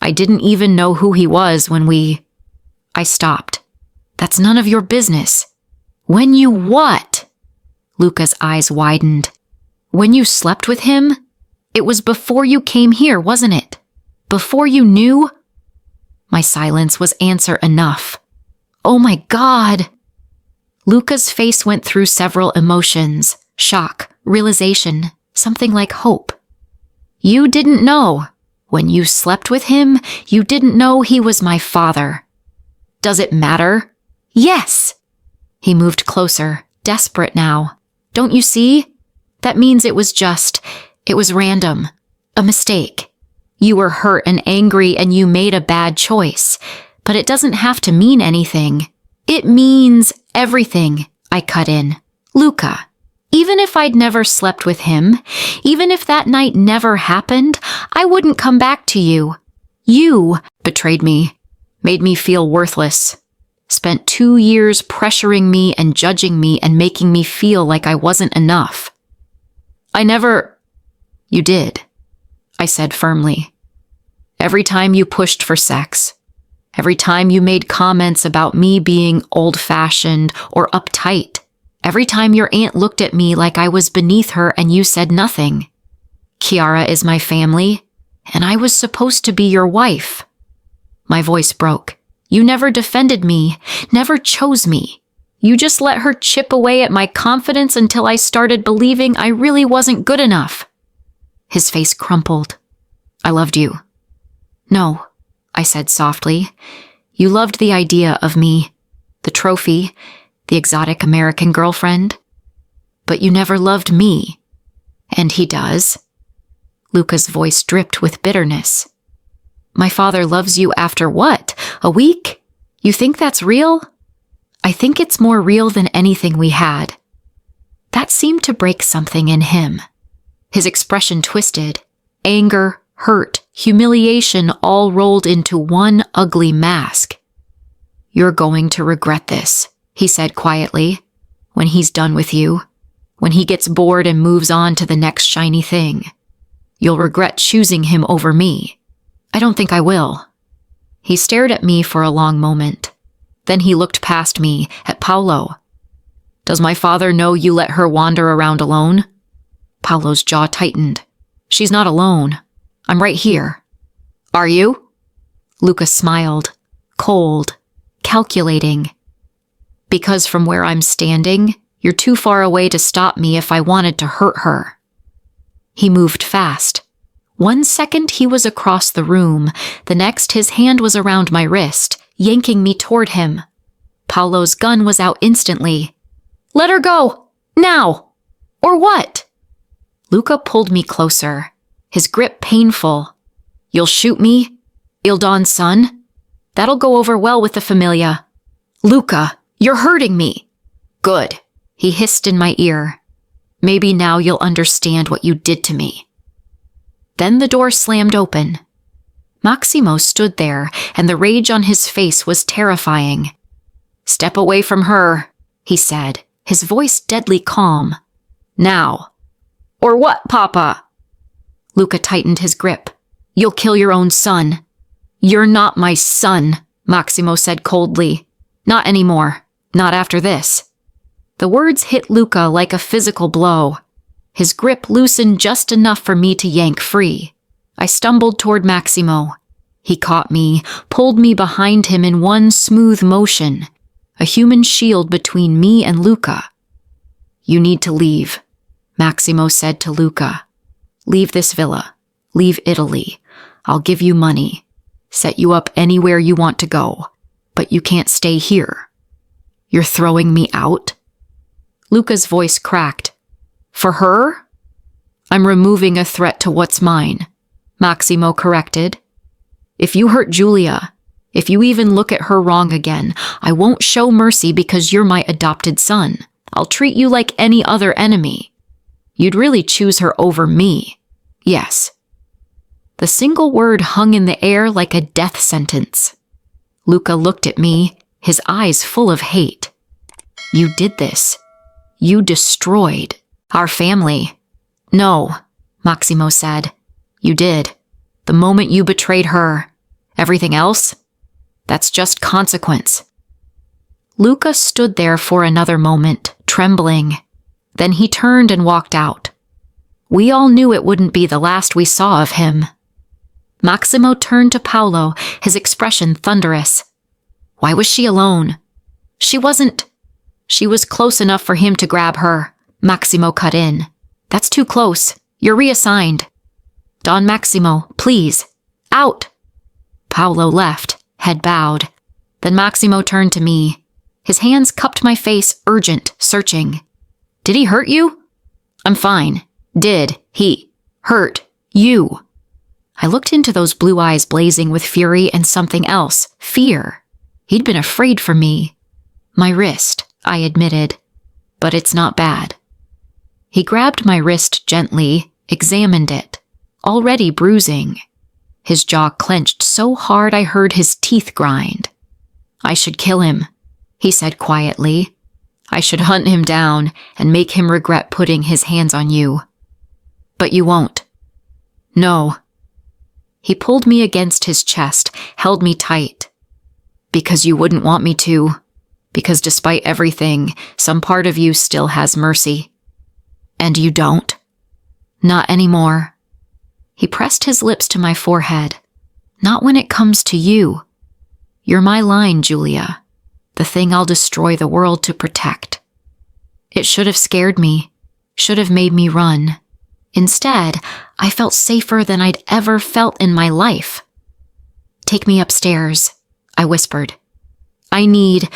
I didn't even know who he was when I stopped. That's none of your business. When you what? Luca's eyes widened. When you slept with him? It was before you came here, wasn't it? Before you knew? My silence was answer enough. Oh my God! Luca's face went through several emotions. Shock, realization, something like hope. You didn't know. When you slept with him, you didn't know he was my father. Does it matter? Yes! He moved closer, desperate now. Don't you see? That means it was random. A mistake. You were hurt and angry and you made a bad choice. But it doesn't have to mean anything. It means everything, I cut in. Luca, even if I'd never slept with him, even if that night never happened, I wouldn't come back to you. You betrayed me, made me feel worthless, spent 2 years pressuring me and judging me and making me feel like I wasn't enough. You did, I said firmly. Every time you pushed for sex, every time you made comments about me being old-fashioned or uptight, every time your aunt looked at me like I was beneath her and you said nothing. Chiara is my family, and I was supposed to be your wife. My voice broke. You never defended me, never chose me. You just let her chip away at my confidence until I started believing I really wasn't good enough. His face crumpled. I loved you. No, I said softly. You loved the idea of me, the trophy, the exotic American girlfriend. But you never loved me. And he does. Luca's voice dripped with bitterness. My father loves you after what? A week? You think that's real? I think it's more real than anything we had. That seemed to break something in him. His expression twisted. Anger, hurt, humiliation all rolled into one ugly mask. You're going to regret this, he said quietly, when he's done with you, when he gets bored and moves on to the next shiny thing. You'll regret choosing him over me. I don't think I will. He stared at me for a long moment. Then he looked past me, at Paolo. Does my father know you let her wander around alone? Paolo's jaw tightened. She's not alone. I'm right here. Are you? Luca smiled, cold, calculating. Because from where I'm standing, you're too far away to stop me if I wanted to hurt her. He moved fast. 1 second he was across the room, the next his hand was around my wrist, yanking me toward him. Paolo's gun was out instantly. Let her go! Now! Or what? Luca pulled me closer, his grip painful. You'll shoot me? Il Don's son? That'll go over well with the familia. Luca, you're hurting me. Good, he hissed in my ear. Maybe now you'll understand what you did to me. Then the door slammed open. Maximo stood there, and the rage on his face was terrifying. Step away from her, he said, his voice deadly calm. Now. Or what, Papa? Luca tightened his grip. You'll kill your own son. You're not my son, Maximo said coldly. Not anymore. Not after this. The words hit Luca like a physical blow. His grip loosened just enough for me to yank free. I stumbled toward Maximo. He caught me, pulled me behind him in one smooth motion, a human shield between me and Luca. "You need to leave," Maximo said to Luca. "Leave this villa. Leave Italy. I'll give you money. Set you up anywhere you want to go. But you can't stay here." "You're throwing me out?" Luca's voice cracked. "For her?" "I'm removing a threat to what's mine," Maximo corrected. "If you hurt Giulia, if you even look at her wrong again, I won't show mercy because you're my adopted son. I'll treat you like any other enemy. You'd really choose her over me. Yes." The single word hung in the air like a death sentence. Luca looked at me, his eyes full of hate. "You did this. You destroyed our family." "No," Maximo said. "You did. The moment you betrayed her. Everything else? That's just consequence." Luca stood there for another moment, trembling. Then he turned and walked out. We all knew it wouldn't be the last we saw of him. Maximo turned to Paolo, his expression thunderous. Why was she alone? She wasn't. She was close enough for him to grab her. Maximo cut in. That's too close. You're reassigned. Don Maximo, please. Out. Paolo left, head bowed. Then Maximo turned to me. His hands cupped my face, urgent, searching. Did he hurt you? I'm fine. Did he hurt you? I looked into those blue eyes blazing with fury and something else, fear. He'd been afraid for me. My wrist, I admitted. But it's not bad. He grabbed my wrist gently, examined it, already bruising. His jaw clenched so hard I heard his teeth grind. I should kill him, he said quietly. I should hunt him down and make him regret putting his hands on you. But you won't. No. He pulled me against his chest, held me tight. Because you wouldn't want me to. Because despite everything, some part of you still has mercy. And you don't? Not anymore. He pressed his lips to my forehead. Not when it comes to you. You're my line, Giulia. The thing I'll destroy the world to protect. It should have scared me. Should have made me run. Instead, I felt safer than I'd ever felt in my life. Take me upstairs, I whispered. I need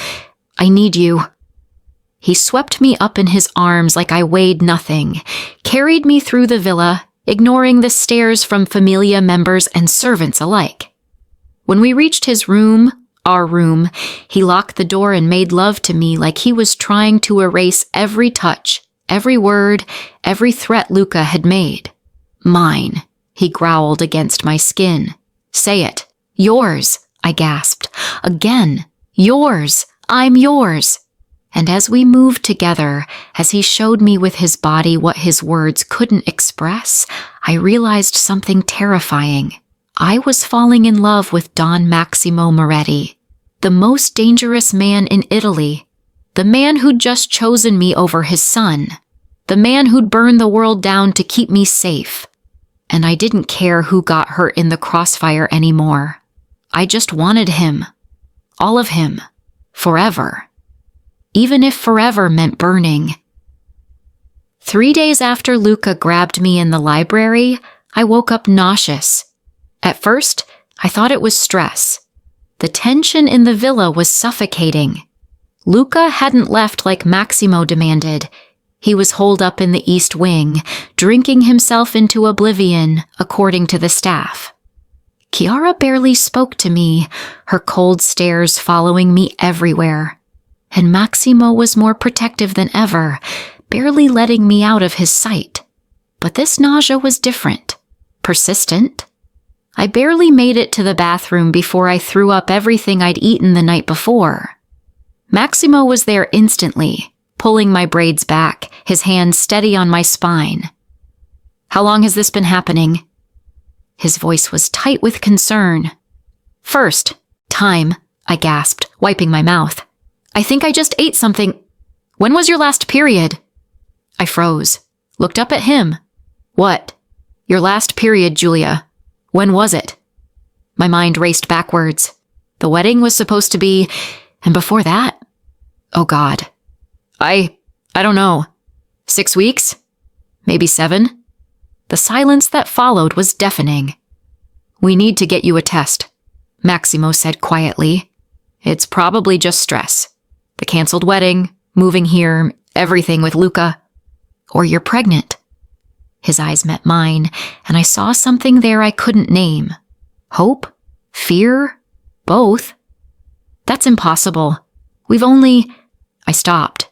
you. He swept me up in his arms like I weighed nothing, carried me through the villa, ignoring the stares from familia members and servants alike. When we reached his room, our room, he locked the door and made love to me like he was trying to erase every touch, every word, every threat Luca had made. Mine, he growled against my skin. Say it. Yours, I gasped. Again. Yours. I'm yours. And as we moved together, as he showed me with his body what his words couldn't express, I realized something terrifying. I was falling in love with Don Maximo Moretti, the most dangerous man in Italy, the man who'd just chosen me over his son, the man who'd burn the world down to keep me safe. And I didn't care who got hurt in the crossfire anymore. I just wanted him. All of him. Forever. Even if forever meant burning. 3 days after Luca grabbed me in the library, I woke up nauseous. At first, I thought it was stress. The tension in the villa was suffocating. Luca hadn't left like Maximo demanded. He was holed up in the East Wing, drinking himself into oblivion, according to the staff. Chiara barely spoke to me, her cold stares following me everywhere. And Maximo was more protective than ever, barely letting me out of his sight. But this nausea was different. Persistent. I barely made it to the bathroom before I threw up everything I'd eaten the night before. Maximo was there instantly, pulling my braids back, his hand steady on my spine. How long has this been happening? His voice was tight with concern. First, time, I gasped, wiping my mouth. I think I just ate something. When was your last period? I froze, looked up at him. What? Your last period, Giulia. When was it? My mind raced backwards. The wedding was supposed to be, and before that? Oh God. I don't know. 6 weeks? Maybe 7? The silence that followed was deafening. We need to get you a test, Maximo said quietly. It's probably just stress. The canceled wedding, moving here, everything with Luca. Or you're pregnant. His eyes met mine, and I saw something there I couldn't name. Hope? Fear? Both? That's impossible. I stopped.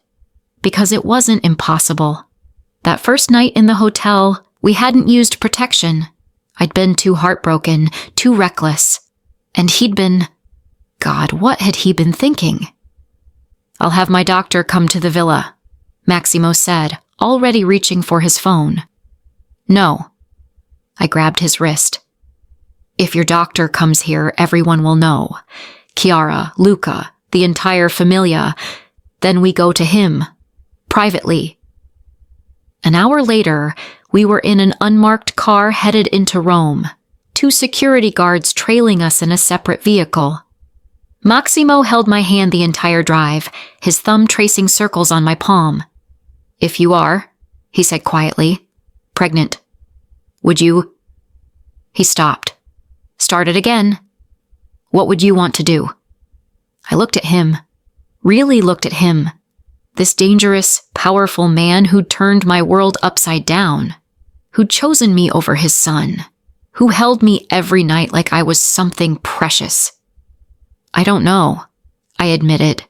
Because it wasn't impossible. That first night in the hotel, we hadn't used protection. I'd been too heartbroken, too reckless. And he'd been... God, what had he been thinking? I'll have my doctor come to the villa, Maximo said, already reaching for his phone. No. I grabbed his wrist. If your doctor comes here, everyone will know. Chiara, Luca, the entire familia. Then we go to him. Privately. An hour later, we were in an unmarked car headed into Rome. 2 security guards trailing us in a separate vehicle. Maximo held my hand the entire drive, his thumb tracing circles on my palm. If you are, he said quietly, pregnant, would you? He stopped. Started again. What would you want to do? I looked at him. Really looked at him. This dangerous, powerful man who'd turned my world upside down. Who'd chosen me over his son. Who held me every night like I was something precious. I don't know, I admitted.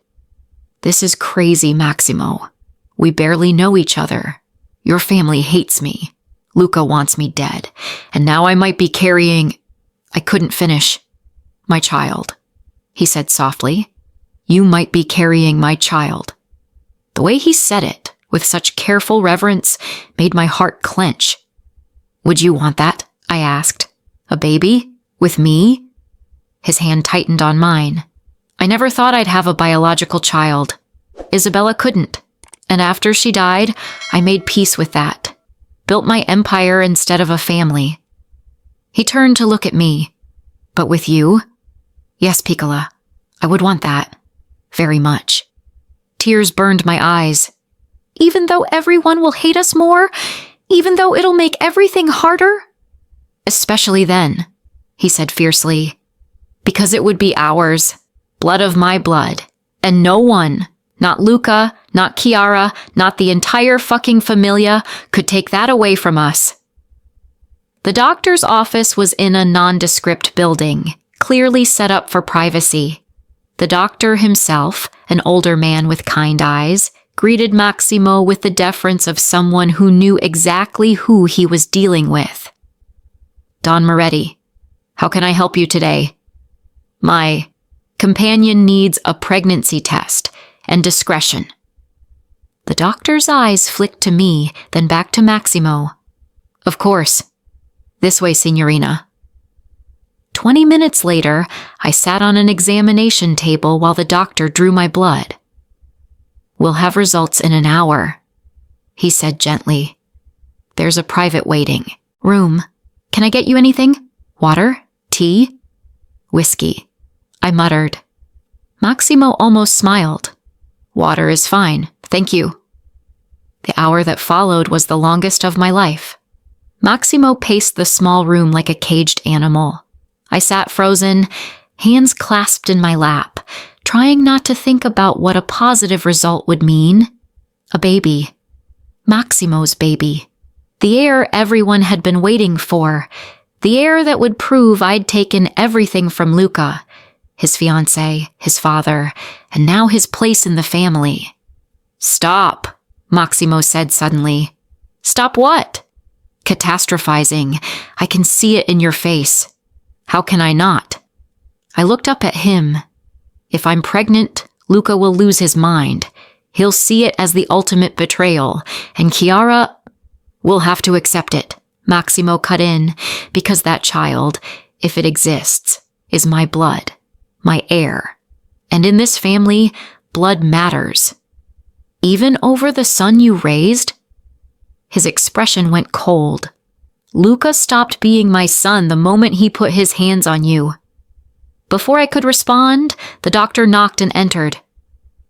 This is crazy, Maximo. We barely know each other. Your family hates me. Luca wants me dead. And now I might be carrying... I couldn't finish. My child, he said softly. You might be carrying my child. The way he said it, with such careful reverence, made my heart clench. Would you want that? I asked. A baby? With me? His hand tightened on mine. I never thought I'd have a biological child. Isabella couldn't. And after she died, I made peace with that. Built my empire instead of a family. He turned to look at me. But with you? Yes, Piccola. I would want that. Very much. Tears burned my eyes. Even though everyone will hate us more? Even though it'll make everything harder? Especially then, he said fiercely. Because it would be ours. Blood of my blood. And no one, not Luca, not Chiara, not the entire fucking familia, could take that away from us. The doctor's office was in a nondescript building, clearly set up for privacy. The doctor himself, an older man with kind eyes, greeted Maximo with the deference of someone who knew exactly who he was dealing with. Don Moretti, how can I help you today? My companion needs a pregnancy test and discretion. The doctor's eyes flicked to me, then back to Maximo. Of course. This way, Signorina. 20 minutes later, I sat on an examination table while the doctor drew my blood. We'll have results in an hour, he said gently. There's a private waiting room. Can I get you anything? Water? Tea? Whiskey, I muttered. Maximo almost smiled. Water is fine, thank you. The hour that followed was the longest of my life. Maximo paced the small room like a caged animal. I sat frozen, hands clasped in my lap, trying not to think about what a positive result would mean. A baby. Maximo's baby. The heir everyone had been waiting for. The heir that would prove I'd taken everything from Luca, his fiancé, his father, and now his place in the family. Stop, Maximo said suddenly. Stop what? Catastrophizing. I can see it in your face. How can I not? I looked up at him. If I'm pregnant, Luca will lose his mind. He'll see it as the ultimate betrayal, and Chiara will have to accept it. Maximo cut in, because that child, if it exists, is my blood, my heir. And in this family, blood matters. Even over the son you raised? His expression went cold. Luca stopped being my son the moment he put his hands on you. Before I could respond, the doctor knocked and entered.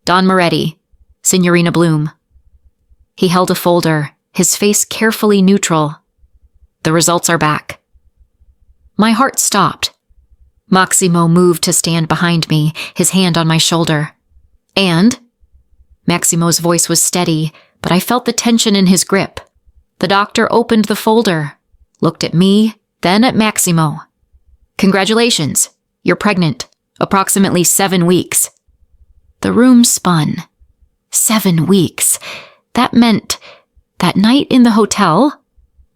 Don Moretti, Signorina Bloom. He held a folder, his face carefully neutral. The results are back. My heart stopped. Maximo moved to stand behind me, his hand on my shoulder. And? Maximo's voice was steady, but I felt the tension in his grip. The doctor opened the folder, looked at me, then at Maximo. Congratulations, you're pregnant. Approximately 7 weeks. The room spun. 7 weeks. That meant that night in the hotel,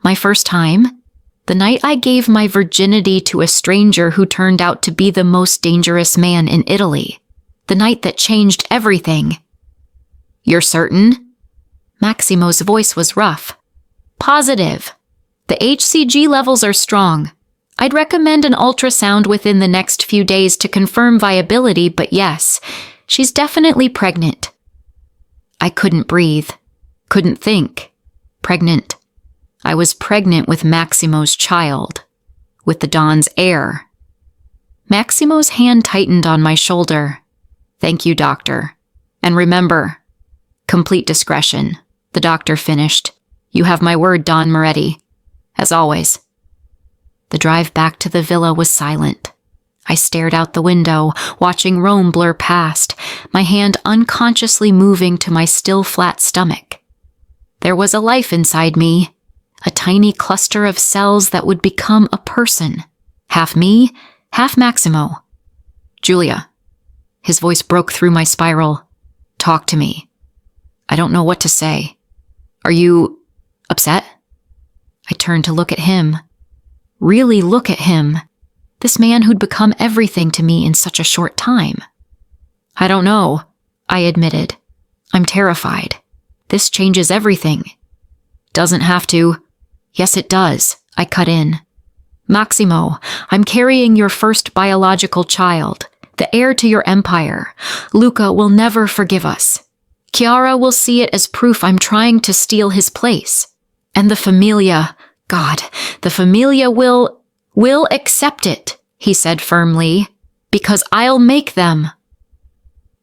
my first time, the night I gave my virginity to a stranger who turned out to be the most dangerous man in Italy. The night that changed everything. You're certain? Maximo's voice was rough. Positive. The HCG levels are strong. I'd recommend an ultrasound within the next few days to confirm viability, but yes, she's definitely pregnant. I couldn't breathe. Couldn't think. Pregnant. I was pregnant with Maximo's child. With the Don's heir. Maximo's hand tightened on my shoulder. Thank you, doctor. And remember, complete discretion. The doctor finished. You have my word, Don Moretti. As always. The drive back to the villa was silent. I stared out the window, watching Rome blur past, my hand unconsciously moving to my still flat stomach. There was a life inside me, a tiny cluster of cells that would become a person. Half me, half Maximo. Julia. His voice broke through my spiral. Talk to me. I don't know what to say. Are you upset? I turned to look at him. Really look at him. This man who'd become everything to me in such a short time. I don't know, I admitted. I'm terrified. This changes everything. Doesn't have to. Yes, it does, I cut in. Maximo, I'm carrying your first biological child, the heir to your empire. Luca will never forgive us. Chiara will see it as proof I'm trying to steal his place. And the familia, God, the familia will accept it, he said firmly, because I'll make them.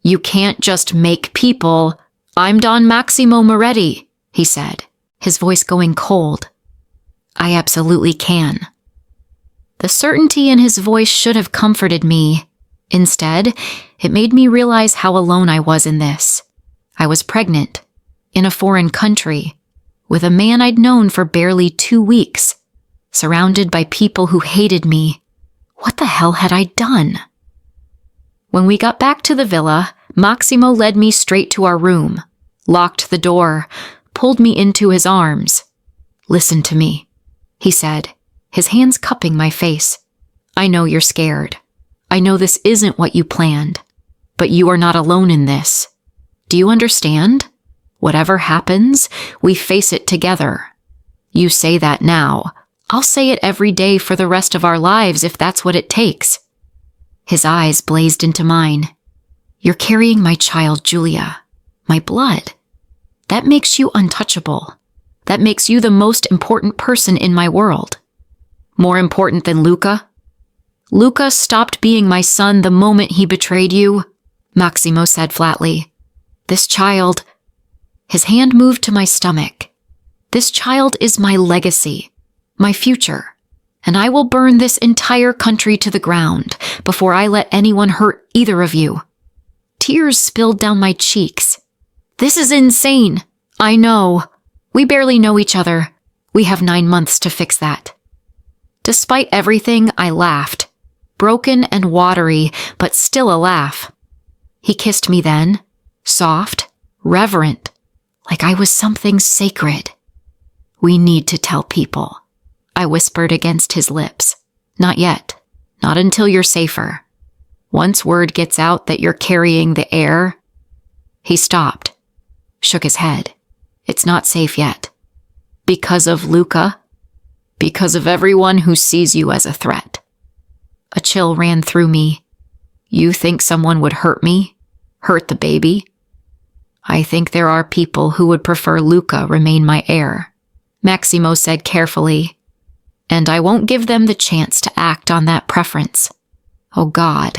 You can't just make people. I'm Don Maximo Moretti, he said, his voice going cold. I absolutely can. The certainty in his voice should have comforted me. Instead, it made me realize how alone I was in this. I was pregnant, in a foreign country, with a man I'd known for barely 2 weeks, surrounded by people who hated me. What the hell had I done? When we got back to the villa, Maximo led me straight to our room, locked the door, pulled me into his arms. Listen to me, he said, his hands cupping my face. I know you're scared. I know this isn't what you planned, but you are not alone in this. Do you understand? Whatever happens, we face it together. You say that now. I'll say it every day for the rest of our lives if that's what it takes. His eyes blazed into mine. You're carrying my child, Julia. My blood. That makes you untouchable. That makes you the most important person in my world. More important than Luca? Luca stopped being my son the moment he betrayed you, Maximo said flatly. This child... His hand moved to my stomach. This child is my legacy, my future, and I will burn this entire country to the ground before I let anyone hurt either of you. Tears spilled down my cheeks. This is insane. I know. We barely know each other. We have 9 months to fix that. Despite everything, I laughed. Broken and watery, but still a laugh. He kissed me then, soft, reverent, like I was something sacred. We need to tell people, I whispered against his lips. Not yet. Not until you're safer. Once word gets out that you're carrying the heir. He stopped, shook his head. It's not safe yet. Because of Luca? Because of everyone who sees you as a threat. A chill ran through me. You think someone would hurt me? Hurt the baby? I think there are people who would prefer Luca remain my heir, Maximo said carefully, and I won't give them the chance to act on that preference. Oh God,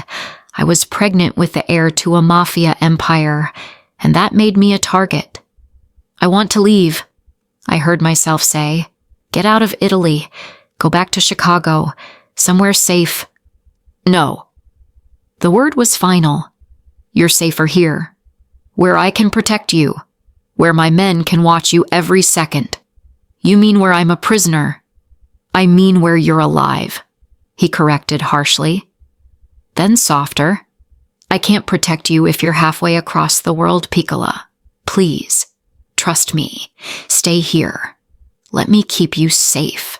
I was pregnant with the heir to a mafia empire, and that made me a target. I want to leave, I heard myself say. Get out of Italy. Go back to Chicago. Somewhere safe. No. The word was final. You're safer here. Where I can protect you. Where my men can watch you every second. You mean where I'm a prisoner? I mean where you're alive, he corrected harshly. Then softer. I can't protect you if you're halfway across the world, Piccola. Please, trust me. Stay here. Let me keep you safe.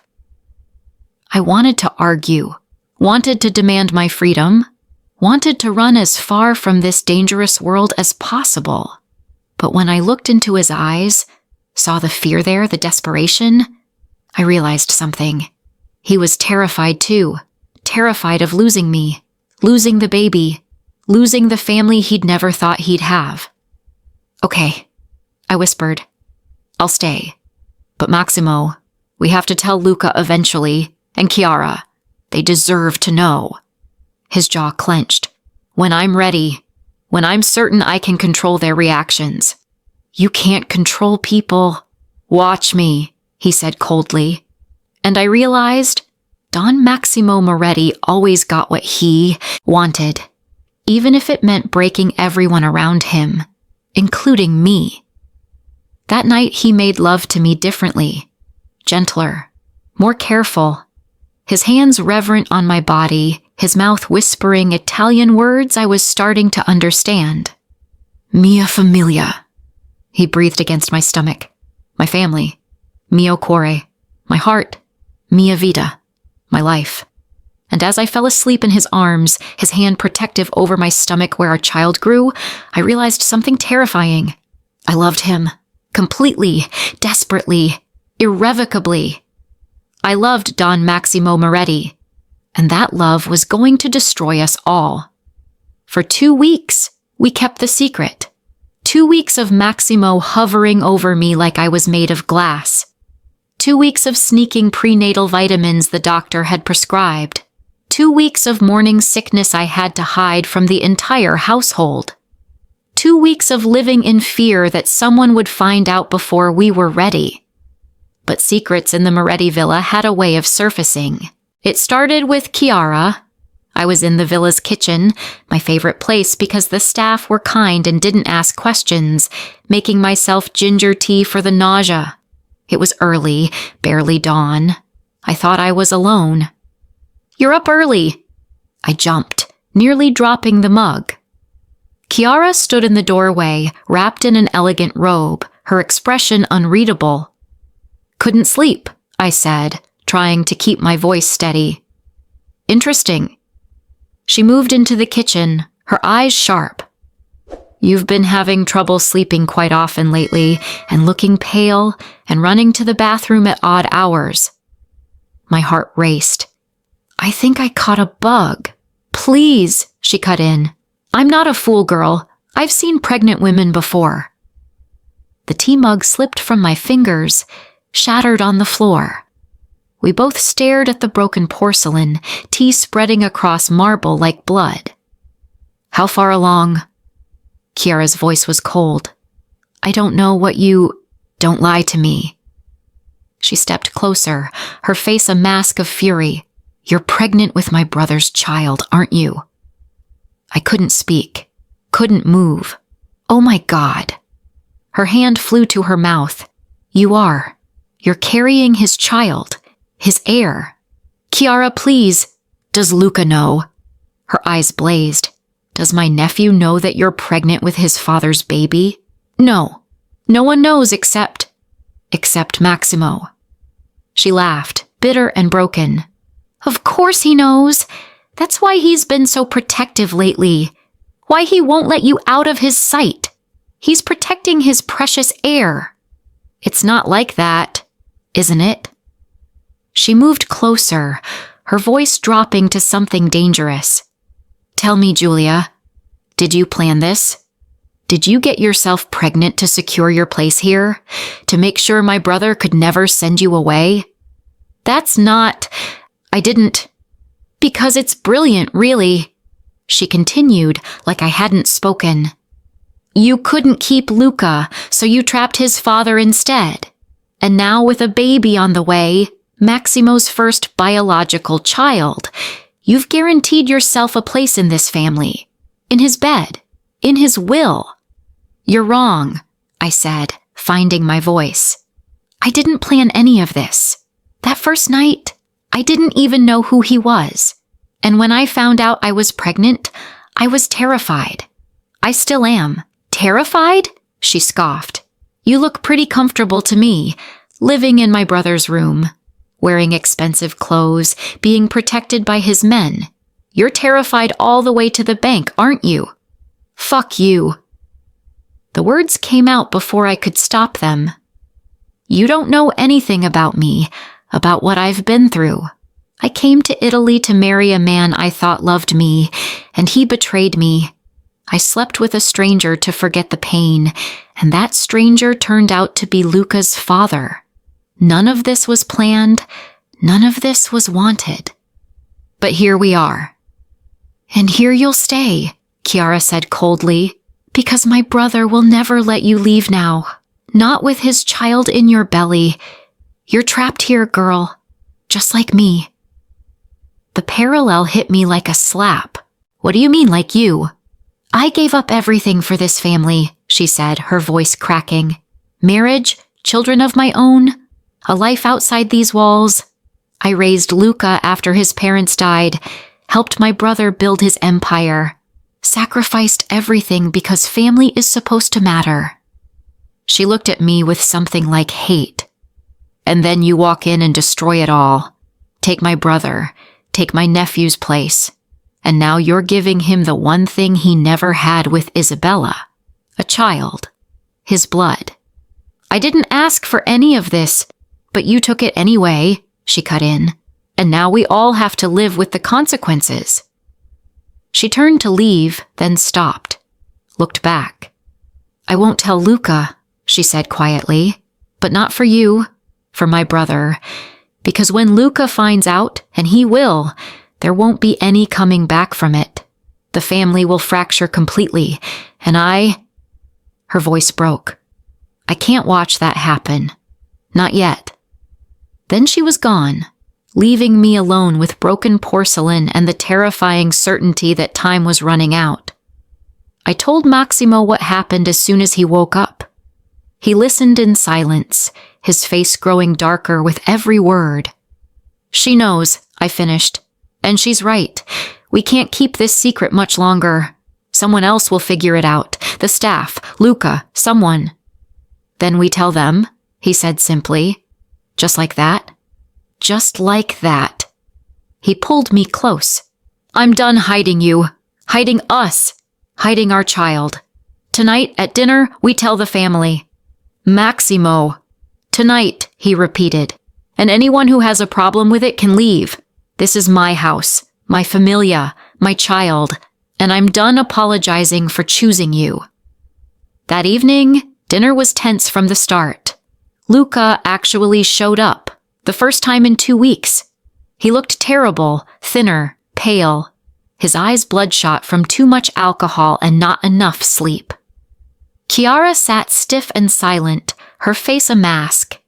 I wanted to argue, wanted to demand my freedom, wanted to run as far from this dangerous world as possible. But when I looked into his eyes, saw the fear there, the desperation, I realized something. He was terrified too, terrified of losing me, losing the baby, losing the family he'd never thought he'd have. Okay, I whispered. I'll stay. But Maximo, we have to tell Luca eventually, and Chiara. They deserve to know. His jaw clenched. When I'm ready, when I'm certain I can control their reactions. You can't control people. Watch me, he said coldly. And I realized Don Maximo Moretti always got what he wanted, even if it meant breaking everyone around him, including me. That night he made love to me differently, gentler, more careful, his hands reverent on my body, his mouth whispering Italian words I was starting to understand. Mia familia, he breathed against my stomach. My family, mio cuore, my heart, mia vita, my life. And as I fell asleep in his arms, his hand protective over my stomach where our child grew, I realized something terrifying. I loved him. Completely, desperately, irrevocably. I loved Don Maximo Moretti, and that love was going to destroy us all. For 2 weeks, we kept the secret. 2 weeks of Maximo hovering over me like I was made of glass. 2 weeks of sneaking prenatal vitamins the doctor had prescribed. 2 weeks of morning sickness I had to hide from the entire household. 2 weeks of living in fear that someone would find out before we were ready. But secrets in the Moretti villa had a way of surfacing. It started with Chiara. I was in the villa's kitchen, my favorite place because the staff were kind and didn't ask questions, making myself ginger tea for the nausea. It was early, barely dawn. I thought I was alone. You're up early. I jumped, nearly dropping the mug. Chiara stood in the doorway, wrapped in an elegant robe, her expression unreadable. Couldn't sleep, I said, trying to keep my voice steady. Interesting. She moved into the kitchen, her eyes sharp. You've been having trouble sleeping quite often lately, and looking pale, and running to the bathroom at odd hours. My heart raced. I think I caught a bug. Please, she cut in. I'm not a fool, girl. I've seen pregnant women before. The tea mug slipped from my fingers, shattered on the floor. We both stared at the broken porcelain, tea spreading across marble like blood. How far along? Chiara's voice was cold. I don't know what you... Don't lie to me. She stepped closer, her face a mask of fury. You're pregnant with my brother's child, aren't you? I couldn't speak, couldn't move. Oh my God. Her hand flew to her mouth. You are. You're carrying his child, his heir. Chiara, please. Does Luca know? Her eyes blazed. Does my nephew know that you're pregnant with his father's baby? No. No one knows except Maximo. She laughed, bitter and broken. Of course he knows. That's why he's been so protective lately. Why he won't let you out of his sight. He's protecting his precious heir. It's not like that, isn't it? She moved closer, her voice dropping to something dangerous. Tell me, Julia, did you plan this? Did you get yourself pregnant to secure your place here? To make sure my brother could never send you away? That's not... I didn't... Because it's brilliant, really. She continued like I hadn't spoken. You couldn't keep Luca, so you trapped his father instead. And now with a baby on the way, Maximo's first biological child, you've guaranteed yourself a place in this family. In his bed. In his will. You're wrong, I said, finding my voice. I didn't plan any of this. That first night, I didn't even know who he was. And when I found out I was pregnant, I was terrified. I still am. Terrified? She scoffed. You look pretty comfortable to me, living in my brother's room, wearing expensive clothes, being protected by his men. You're terrified all the way to the bank, aren't you? Fuck you. The words came out before I could stop them. You don't know anything about me, about what I've been through. I came to Italy to marry a man I thought loved me, and he betrayed me. I slept with a stranger to forget the pain, and that stranger turned out to be Luca's father. None of this was planned. None of this was wanted. But here we are. And here you'll stay, Chiara said coldly, because my brother will never let you leave now. Not with his child in your belly. You're trapped here, girl. Just like me. The parallel hit me like a slap. What do you mean, like you? I gave up everything for this family, she said, her voice cracking. Marriage, children of my own, a life outside these walls. I raised Luca after his parents died, helped my brother build his empire, sacrificed everything because family is supposed to matter. She looked at me with something like hate. And then you walk in and destroy it all. Take my brother, take my nephew's place. And now you're giving him the one thing he never had with Isabella, a child, his blood. I didn't ask for any of this, but you took it anyway, she cut in. And now we all have to live with the consequences. She turned to leave, then stopped, looked back. I won't tell Luca, she said quietly, but not for you, for my brother, because when Luca finds out, and he will, there won't be any coming back from it. The family will fracture completely, and Her voice broke. I can't watch that happen. Not yet. Then she was gone, leaving me alone with broken porcelain and the terrifying certainty that time was running out. I told Maximo what happened as soon as he woke up. He listened in silence, his face growing darker with every word. She knows, I finished. And she's right. We can't keep this secret much longer. Someone else will figure it out. The staff, Luca, someone. Then we tell them, he said simply. Just like that. Just like that. He pulled me close. I'm done hiding you. Hiding us. Hiding our child. Tonight, at dinner, we tell the family. Maximo. Tonight, he repeated. And anyone who has a problem with it can leave. This is my house, my familia, my child, and I'm done apologizing for choosing you. That evening, dinner was tense from the start. Luca actually showed up, the first time in 2 weeks. He looked terrible, thinner, pale, his eyes bloodshot from too much alcohol and not enough sleep. Chiara sat stiff and silent, her face a mask.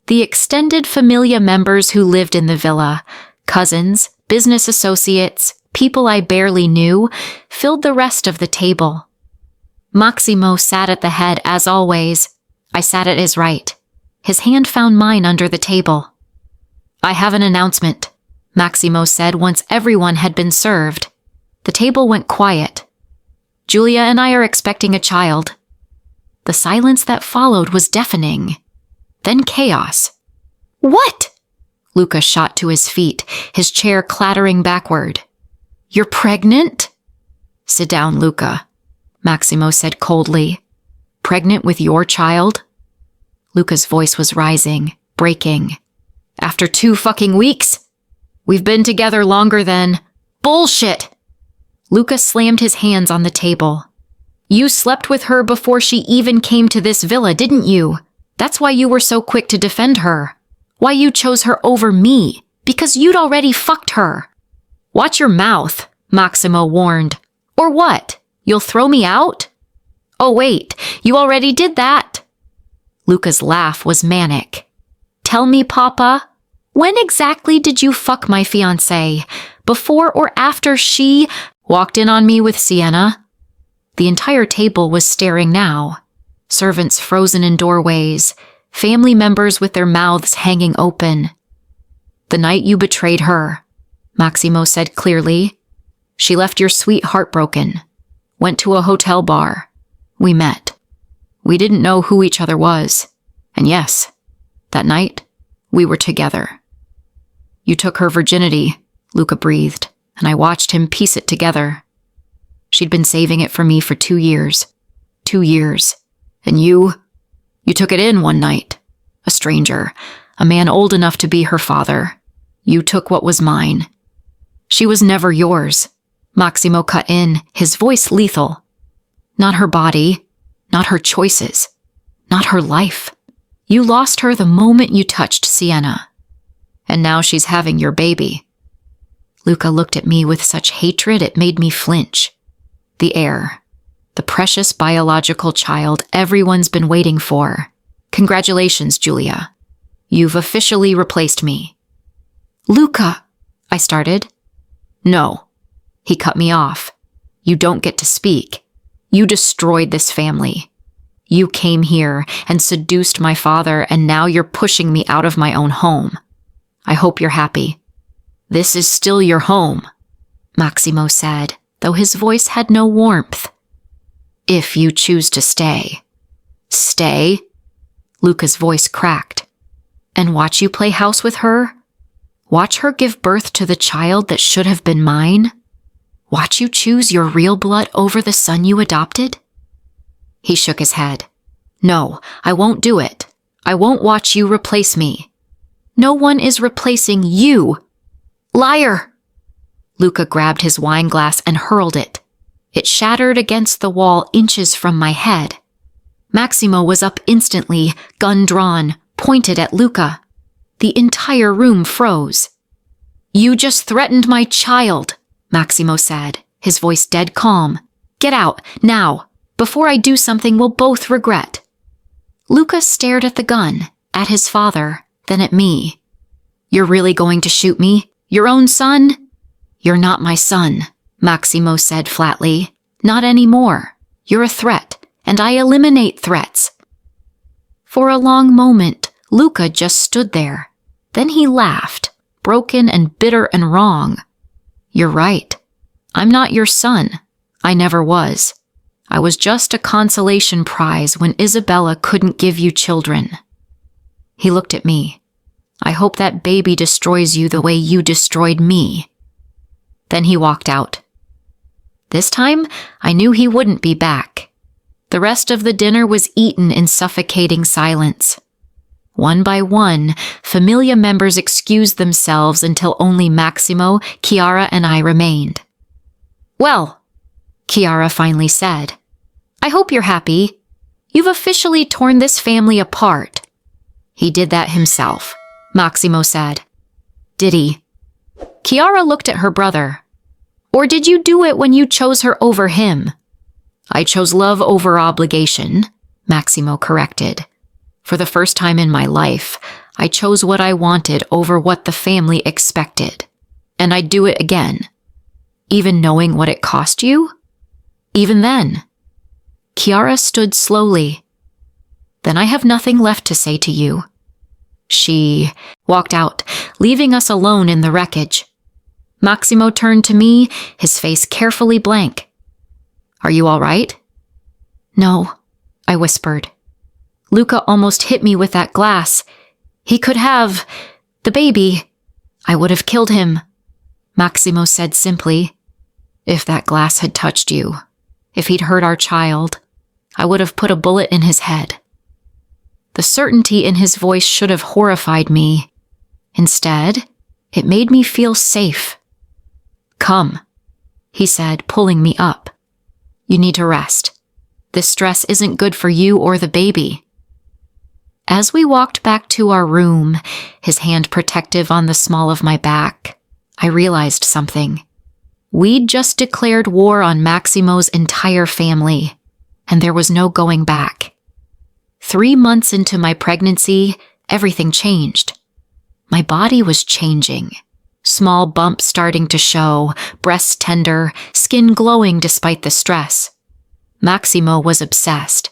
The extended familia members who lived in the villa, cousins, business associates, people I barely knew, filled the rest of the table. Maximo sat at the head as always. I sat at his right. His hand found mine under the table. I have an announcement, Maximo said once everyone had been served. The table went quiet. Julia and I are expecting a child. The silence that followed was deafening. Then chaos. What? Luca shot to his feet, his chair clattering backward. You're pregnant? Sit down, Luca, Maximo said coldly. Pregnant with your child? Luca's voice was rising, breaking. After 2 fucking weeks? We've been together longer than... Bullshit! Luca slammed his hands on the table. You slept with her before she even came to this villa, didn't you? That's why you were so quick to defend her. Why you chose her over me, because you'd already fucked her. Watch your mouth, Maximo warned. Or what? You'll throw me out? Oh wait, you already did that. Luca's laugh was manic. Tell me, Papa, when exactly did you fuck my fiancé? Before or after she walked in on me with Sienna? The entire table was staring now. Servants frozen in doorways, family members with their mouths hanging open. The night you betrayed her, Maximo said clearly. She left your suite heartbroken, went to a hotel bar. We met. We didn't know who each other was. And yes, that night, we were together. You took her virginity, Luca breathed, and I watched him piece it together. She'd been saving it for me for 2 years. 2 years. And you took it in one night. A stranger, a man old enough to be her father. You took what was mine. She was never yours. Maximo cut in, his voice lethal. Not her body, not her choices, not her life. You lost her the moment you touched Sienna. And now she's having your baby. Luca looked at me with such hatred it made me flinch. The heir. The precious biological child everyone's been waiting for. Congratulations, Julia. You've officially replaced me. Luca, I started. No. He cut me off. You don't get to speak. You destroyed this family. You came here and seduced my father, and now you're pushing me out of my own home. I hope you're happy. This is still your home, Maximo said, though his voice had no warmth. If you choose to stay. Stay? Luca's voice cracked. And watch you play house with her? Watch her give birth to the child that should have been mine? Watch you choose your real blood over the son you adopted? He shook his head. No, I won't do it. I won't watch you replace me. No one is replacing you. Liar! Luca grabbed his wine glass and hurled it. It shattered against the wall inches from my head. Maximo was up instantly, gun drawn, pointed at Luca. The entire room froze. You just threatened my child, Maximo said, his voice dead calm. Get out, now, before I do something we'll both regret. Luca stared at the gun, at his father, then at me. You're really going to shoot me? Your own son? You're not my son, Maximo said flatly. Not anymore. You're a threat, and I eliminate threats. For a long moment, Luca just stood there. Then he laughed, broken and bitter and wrong. You're right. I'm not your son. I never was. I was just a consolation prize when Isabella couldn't give you children. He looked at me. I hope that baby destroys you the way you destroyed me. Then he walked out. This time, I knew he wouldn't be back. The rest of the dinner was eaten in suffocating silence. One by one, familia members excused themselves until only Maximo, Chiara, and I remained. Well, Chiara finally said, I hope you're happy. You've officially torn this family apart. He did that himself, Maximo said. Did he? Chiara looked at her brother. Or did you do it when you chose her over him? I chose love over obligation, Maximo corrected. For the first time in my life, I chose what I wanted over what the family expected. And I'd do it again. Even knowing what it cost you? Even then. Chiara stood slowly. Then I have nothing left to say to you. She walked out, leaving us alone in the wreckage. Maximo turned to me, his face carefully blank. Are you all right? No, I whispered. Luca almost hit me with that glass. He could have the baby. I would have killed him, Maximo said simply. If that glass had touched you, if he'd hurt our child, I would have put a bullet in his head. The certainty in his voice should have horrified me. Instead, it made me feel safe. Come, he said, pulling me up. You need to rest. This stress isn't good for you or the baby. As we walked back to our room, his hand protective on the small of my back, I realized something. We'd just declared war on Maximo's entire family, and there was no going back. 3 months into my pregnancy, everything changed. My body was changing. Small bumps starting to show, breasts tender, skin glowing despite the stress. Maximo was obsessed.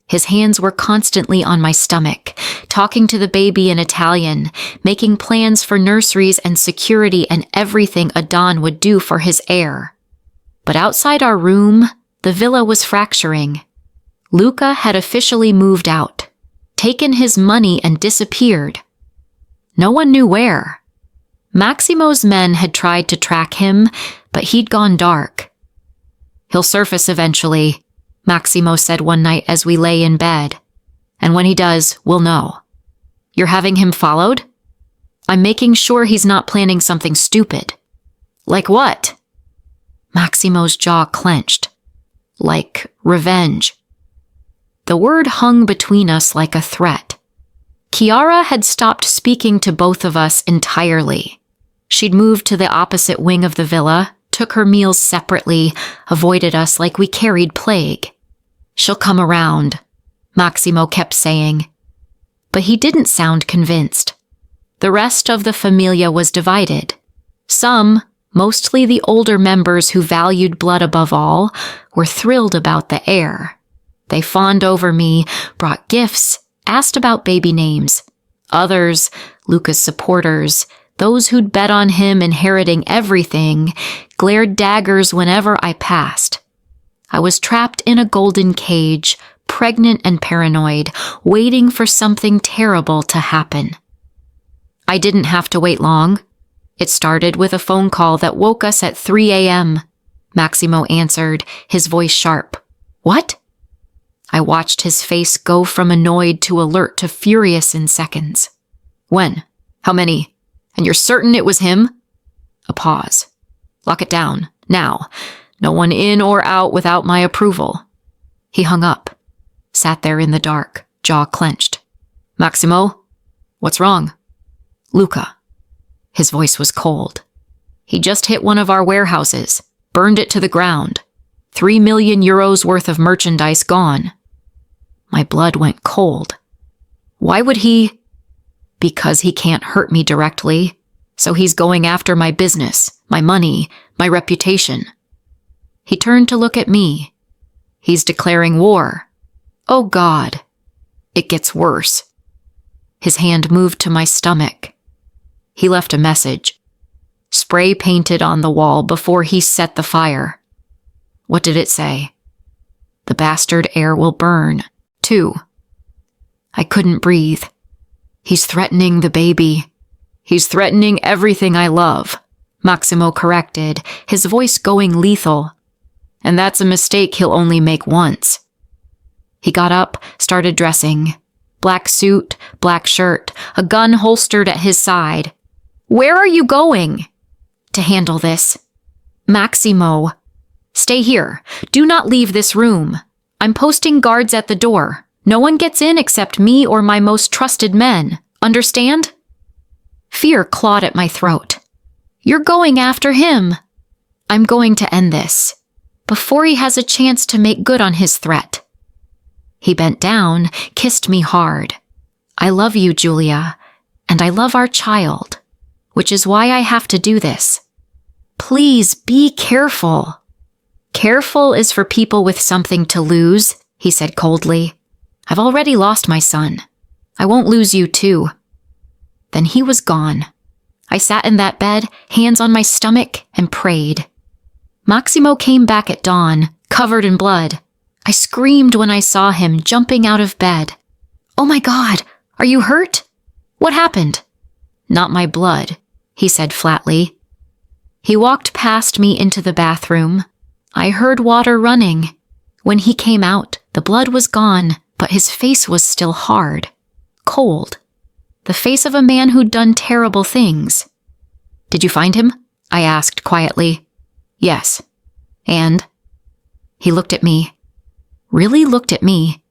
His hands were constantly on my stomach, talking to the baby in Italian, making plans for nurseries and security and everything a Don would do for his heir. But outside our room, the villa was fracturing. Luca had officially moved out, taken his money and disappeared. No one knew where. Maximo's men had tried to track him, but he'd gone dark. "He'll surface eventually," Maximo said one night as we lay in bed. "And when he does, we'll know." "You're having him followed?" "I'm making sure he's not planning something stupid." "Like what?" Maximo's jaw clenched. "Like revenge." The word hung between us like a threat. Chiara had stopped speaking to both of us entirely. She'd moved to the opposite wing of the villa, took her meals separately, avoided us like we carried plague. "She'll come around," Maximo kept saying. But he didn't sound convinced. The rest of the familia was divided. Some, mostly the older members who valued blood above all, were thrilled about the heir. They fawned over me, brought gifts, asked about baby names. Others, Luca's supporters, those who'd bet on him inheriting everything, glared daggers whenever I passed. I was trapped in a golden cage, pregnant and paranoid, waiting for something terrible to happen. I didn't have to wait long. It started with a phone call that woke us at 3 a.m. Maximo answered, his voice sharp. "What?" I watched his face go from annoyed to alert to furious in seconds. "When? How many? And you're certain it was him?" A pause. "Lock it down. Now. No one in or out without my approval." He hung up, sat there in the dark, jaw clenched. "Maximo? What's wrong?" "Luca." His voice was cold. "He just hit one of our warehouses, burned it to the ground. 3 million euros worth of merchandise gone." My blood went cold. "Why would he?" "Because he can't hurt me directly, so he's going after my business, my money, my reputation." He turned to look at me. "He's declaring war." "Oh God." "It gets worse." His hand moved to my stomach. He left a message, spray painted on the wall before he set the fire. What did it say? "The bastard heir will burn, too." I couldn't breathe. "He's threatening the baby. He's threatening everything I love," Maximo corrected, his voice going lethal. "And that's a mistake he'll only make once." He got up, started dressing. Black suit, black shirt, a gun holstered at his side. "Where are you going?" "To handle this." "Maximo." "Stay here. Do not leave this room. I'm posting guards at the door. No one gets in except me or my most trusted men. Understand?" Fear clawed at my throat. "You're going after him." "I'm going to end this, before he has a chance to make good on his threat." He bent down, kissed me hard. "I love you, Julia, and I love our child, which is why I have to do this. Please be careful." "Careful is for people with something to lose," he said coldly. "I've already lost my son. I won't lose you too." Then he was gone. I sat in that bed, hands on my stomach, and prayed. Maximo came back at dawn, covered in blood. I screamed when I saw him jumping out of bed. "Oh my God, are you hurt? What happened?" "Not my blood," he said flatly. He walked past me into the bathroom. I heard water running. When he came out, the blood was gone, but his face was still hard, cold. The face of a man who'd done terrible things. "Did you find him?" I asked quietly. "Yes." "And?" He looked at me. Really looked at me,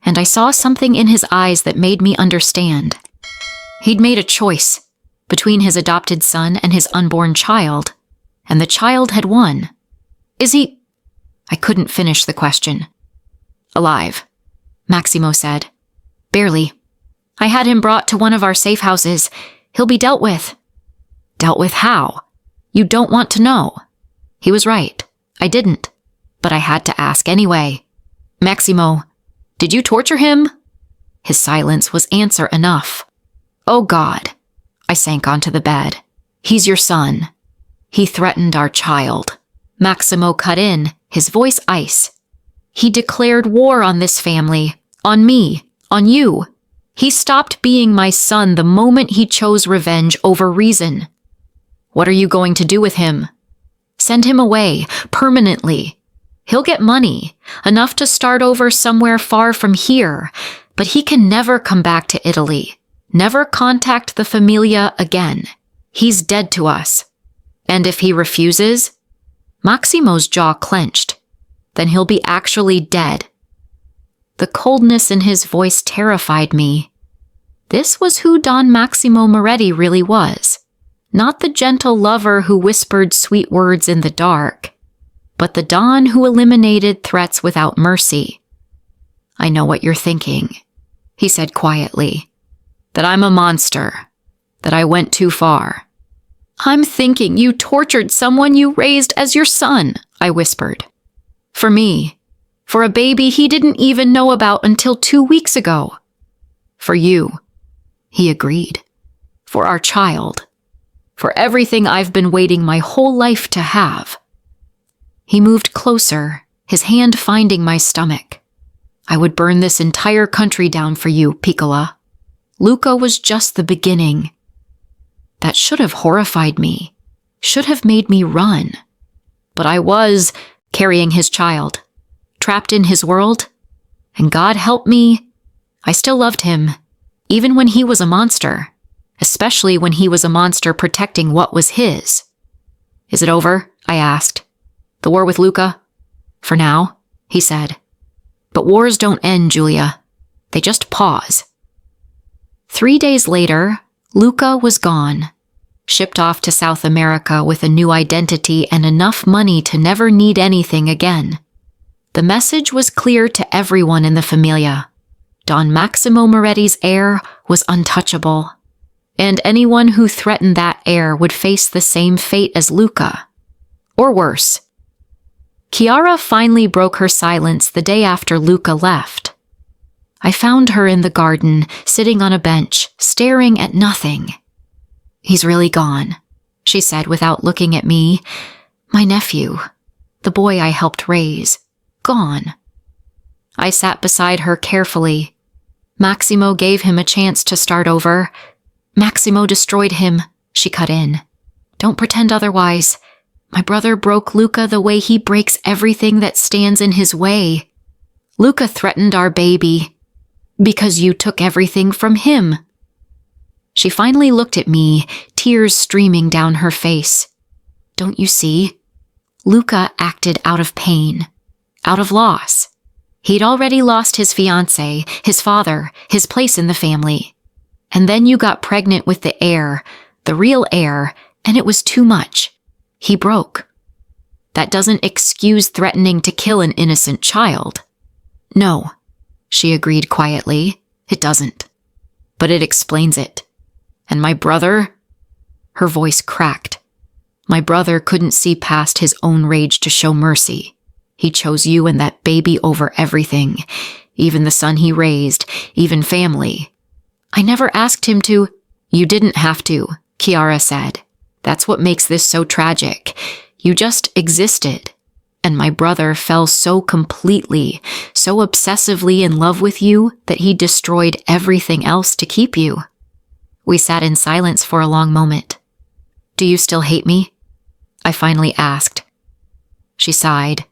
and I saw something in his eyes that made me understand. He'd made a choice. between his adopted son and his unborn child, and the child had won. Is he... I couldn't finish the question. Alive, Maximo said. Barely. I had him brought to one of our safe houses. He'll be dealt with. Dealt with how? You don't want to know. He was right. I didn't. But I had to ask anyway. Maximo, did you torture him? His silence was answer enough. Oh God. I sank onto the bed. He's your son. He threatened our child. Maximo cut in, his voice ice. He declared war on this family, on me, on you. He stopped being my son the moment he chose revenge over reason. What are you going to do with him? Send him away, permanently. He'll get money, enough to start over somewhere far from here, but he can never come back to Italy, never contact the familia again. He's dead to us. And if he refuses? Maximo's jaw clenched. Then he'll be actually dead. The coldness in his voice terrified me. This was who Don Maximo Moretti really was. Not the gentle lover who whispered sweet words in the dark, but the Don who eliminated threats without mercy. I know what you're thinking, he said quietly. That I'm a monster. That I went too far. I'm thinking you tortured someone you raised as your son, I whispered. For me. For a baby he didn't even know about until 2 weeks ago. For you, he agreed. For our child. For everything I've been waiting my whole life to have. He moved closer, his hand finding my stomach. I would burn this entire country down for you, Piccola. Luca was just the beginning. That should have horrified me, should have made me run. But I was carrying his child, trapped in his world, and God help me, I still loved him, even when he was a monster. Especially when he was a monster protecting what was his. Is it over? I asked. The war with Luca? For now, he said. But wars don't end, Julia. They just pause. 3 days later, Luca was gone. Shipped off to South America with a new identity and enough money to never need anything again. The message was clear to everyone in the familia. Don Maximo Moretti's heir was untouchable. And anyone who threatened that heir would face the same fate as Luca. Or worse. Chiara finally broke her silence the day after Luca left. I found her in the garden, sitting on a bench, staring at nothing. He's really gone, she said without looking at me. My nephew, the boy I helped raise, gone. I sat beside her carefully. Maximo gave him a chance to start over. Maximo destroyed him, she cut in. Don't pretend otherwise. My brother broke Luca the way he breaks everything that stands in his way. Luca threatened our baby. Because you took everything from him. She finally looked at me, tears streaming down her face. Don't you see? Luca acted out of pain, out of loss. He'd already lost his fiancé, his father, his place in the family. And then you got pregnant with the heir, the real heir, and it was too much. He broke. That doesn't excuse threatening to kill an innocent child. No, she agreed quietly, it doesn't. But it explains it. And my brother? Her voice cracked. My brother couldn't see past his own rage to show mercy. He chose you and that baby over everything, even the son he raised, even family. I never asked him to. You didn't have to, Chiara said. That's what makes this so tragic. You just existed. And my brother fell so completely, so obsessively in love with you that he destroyed everything else to keep you. We sat in silence for a long moment. Do you still hate me? I finally asked. She sighed,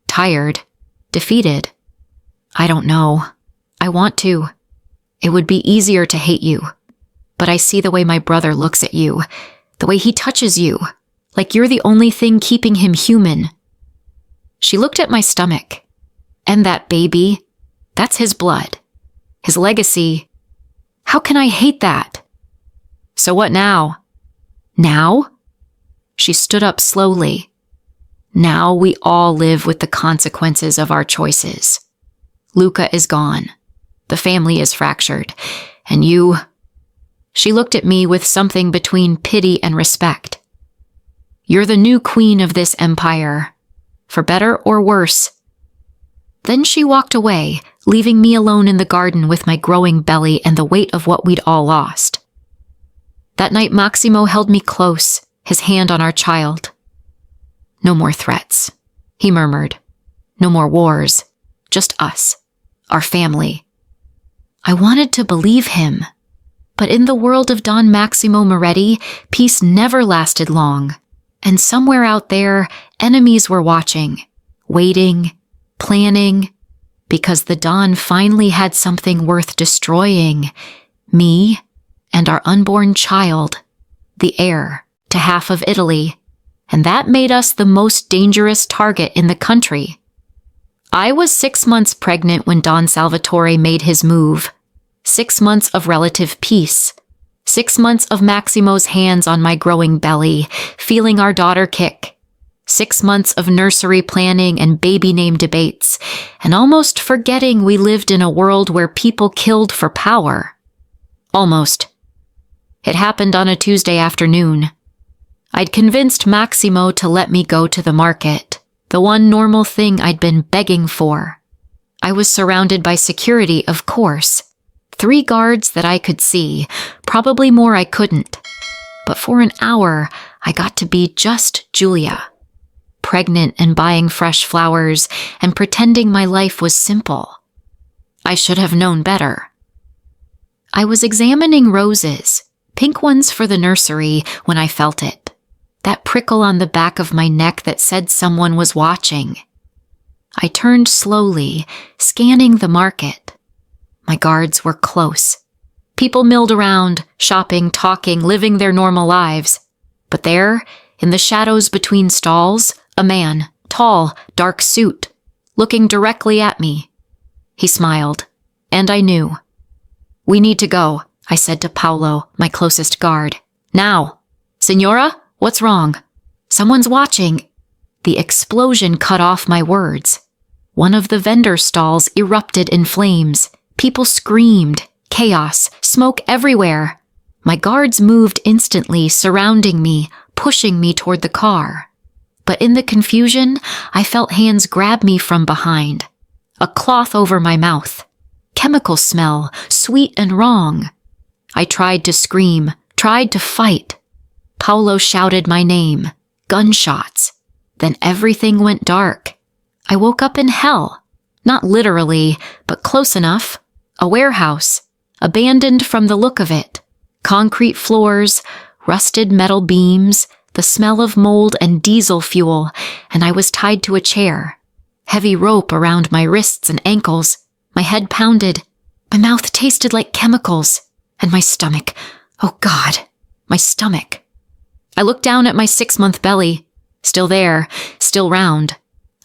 tired, defeated. I don't know. I want to. It would be easier to hate you. But I see the way my brother looks at you, the way he touches you, like you're the only thing keeping him human. She looked at my stomach. And that baby, that's his blood. His legacy. How can I hate that? So what now? Now? She stood up slowly. Now we all live with the consequences of our choices. Luca is gone. The family is fractured. And you... She looked at me with something between pity and respect. You're the new queen of this empire, for better or worse. Then she walked away, leaving me alone in the garden with my growing belly and the weight of what we'd all lost. That night, Maximo held me close, his hand on our child. No more threats, he murmured. No more wars, just us, our family. I wanted to believe him, but in the world of Don Maximo Moretti, peace never lasted long, and somewhere out there, enemies were watching, waiting, planning, because the Don finally had something worth destroying, me and our unborn child, the heir to half of Italy, and that made us the most dangerous target in the country. I was 6 months pregnant when Don Salvatore made his move. 6 months of relative peace. 6 months of Maximo's hands on my growing belly, feeling our daughter kick. 6 months of nursery planning and baby name debates, and almost forgetting we lived in a world where people killed for power. Almost. It happened on a Tuesday afternoon. I'd convinced Maximo to let me go to the market, the one normal thing I'd been begging for. I was surrounded by security, of course. 3 guards that I could see, probably more I couldn't. But for an hour, I got to be just Julia. Pregnant and buying fresh flowers and pretending my life was simple. I should have known better. I was examining roses, pink ones for the nursery, when I felt it. That prickle on the back of my neck that said someone was watching. I turned slowly, scanning the market. My guards were close. People milled around, shopping, talking, living their normal lives. But there, in the shadows between stalls, a man, tall, dark suit, looking directly at me. He smiled, and I knew. "We need to go," I said to Paolo, my closest guard. "Now." "Signora, what's wrong?" "Someone's watching." The explosion cut off my words. One of the vendor stalls erupted in flames. People screamed, chaos, smoke everywhere. My guards moved instantly, surrounding me, pushing me toward the car. But in the confusion, I felt hands grab me from behind. A cloth over my mouth. Chemical smell, sweet and wrong. I tried to scream, tried to fight. Paolo shouted my name. Gunshots. Then everything went dark. I woke up in hell. Not literally, but close enough. A warehouse, abandoned from the look of it. Concrete floors, rusted metal beams, the smell of mold and diesel fuel, and I was tied to a chair. Heavy rope around my wrists and ankles. My head pounded. My mouth tasted like chemicals. And my stomach. Oh God, my stomach. I looked down at my 6-month belly. Still there, still round.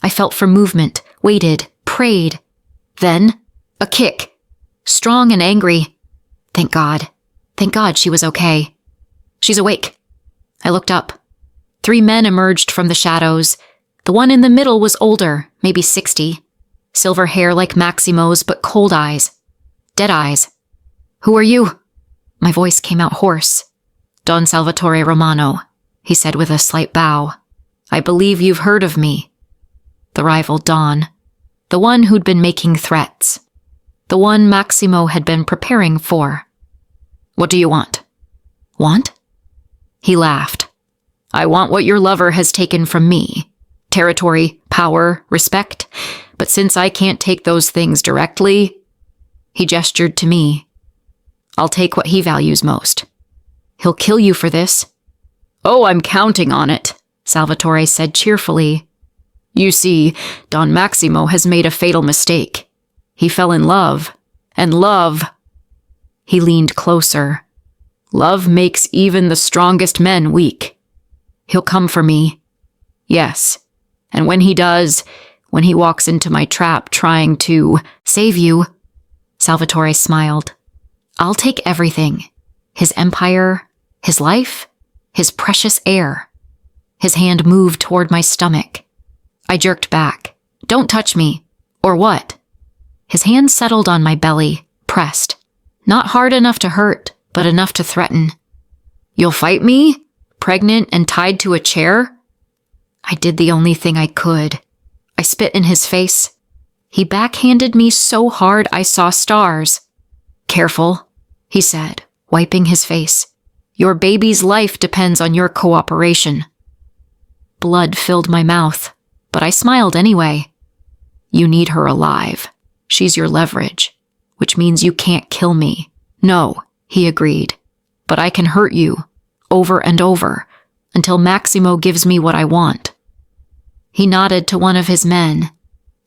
I felt for movement, waited, prayed. Then, a kick. Strong and angry. Thank God. Thank God she was okay. "She's awake." I looked up. 3 men emerged from the shadows. The one in the middle was older, maybe 60. Silver hair like Maximo's, but cold eyes. Dead eyes. "Who are you?" My voice came out hoarse. "Don Salvatore Romano," he said with a slight bow. "I believe you've heard of me." The rival Don. The one who'd been making threats. The one Maximo had been preparing for. "What do you want?" "Want?" He laughed. "I want what your lover has taken from me. Territory, power, respect. But since I can't take those things directly," he gestured to me, "I'll take what he values most." "He'll kill you for this." "Oh, I'm counting on it," Salvatore said cheerfully. "You see, Don Maximo has made a fatal mistake. He fell in love, and love..." He leaned closer. "Love makes even the strongest men weak. He'll come for me. Yes, and when he does, when he walks into my trap trying to save you," Salvatore smiled, "I'll take everything. His empire, his life, his precious air. His hand moved toward my stomach. I jerked back. "Don't touch me." "Or what?" His hand settled on my belly, pressed. Not hard enough to hurt, but enough to threaten. "You'll fight me? Pregnant and tied to a chair?" I did the only thing I could. I spit in his face. He backhanded me so hard I saw stars. "Careful," he said, wiping his face. "Your baby's life depends on your cooperation." Blood filled my mouth, but I smiled anyway. "You need her alive. She's your leverage, which means you can't kill me." "No," he agreed, "but I can hurt you, over and over, until Maximo gives me what I want." He nodded to one of his men.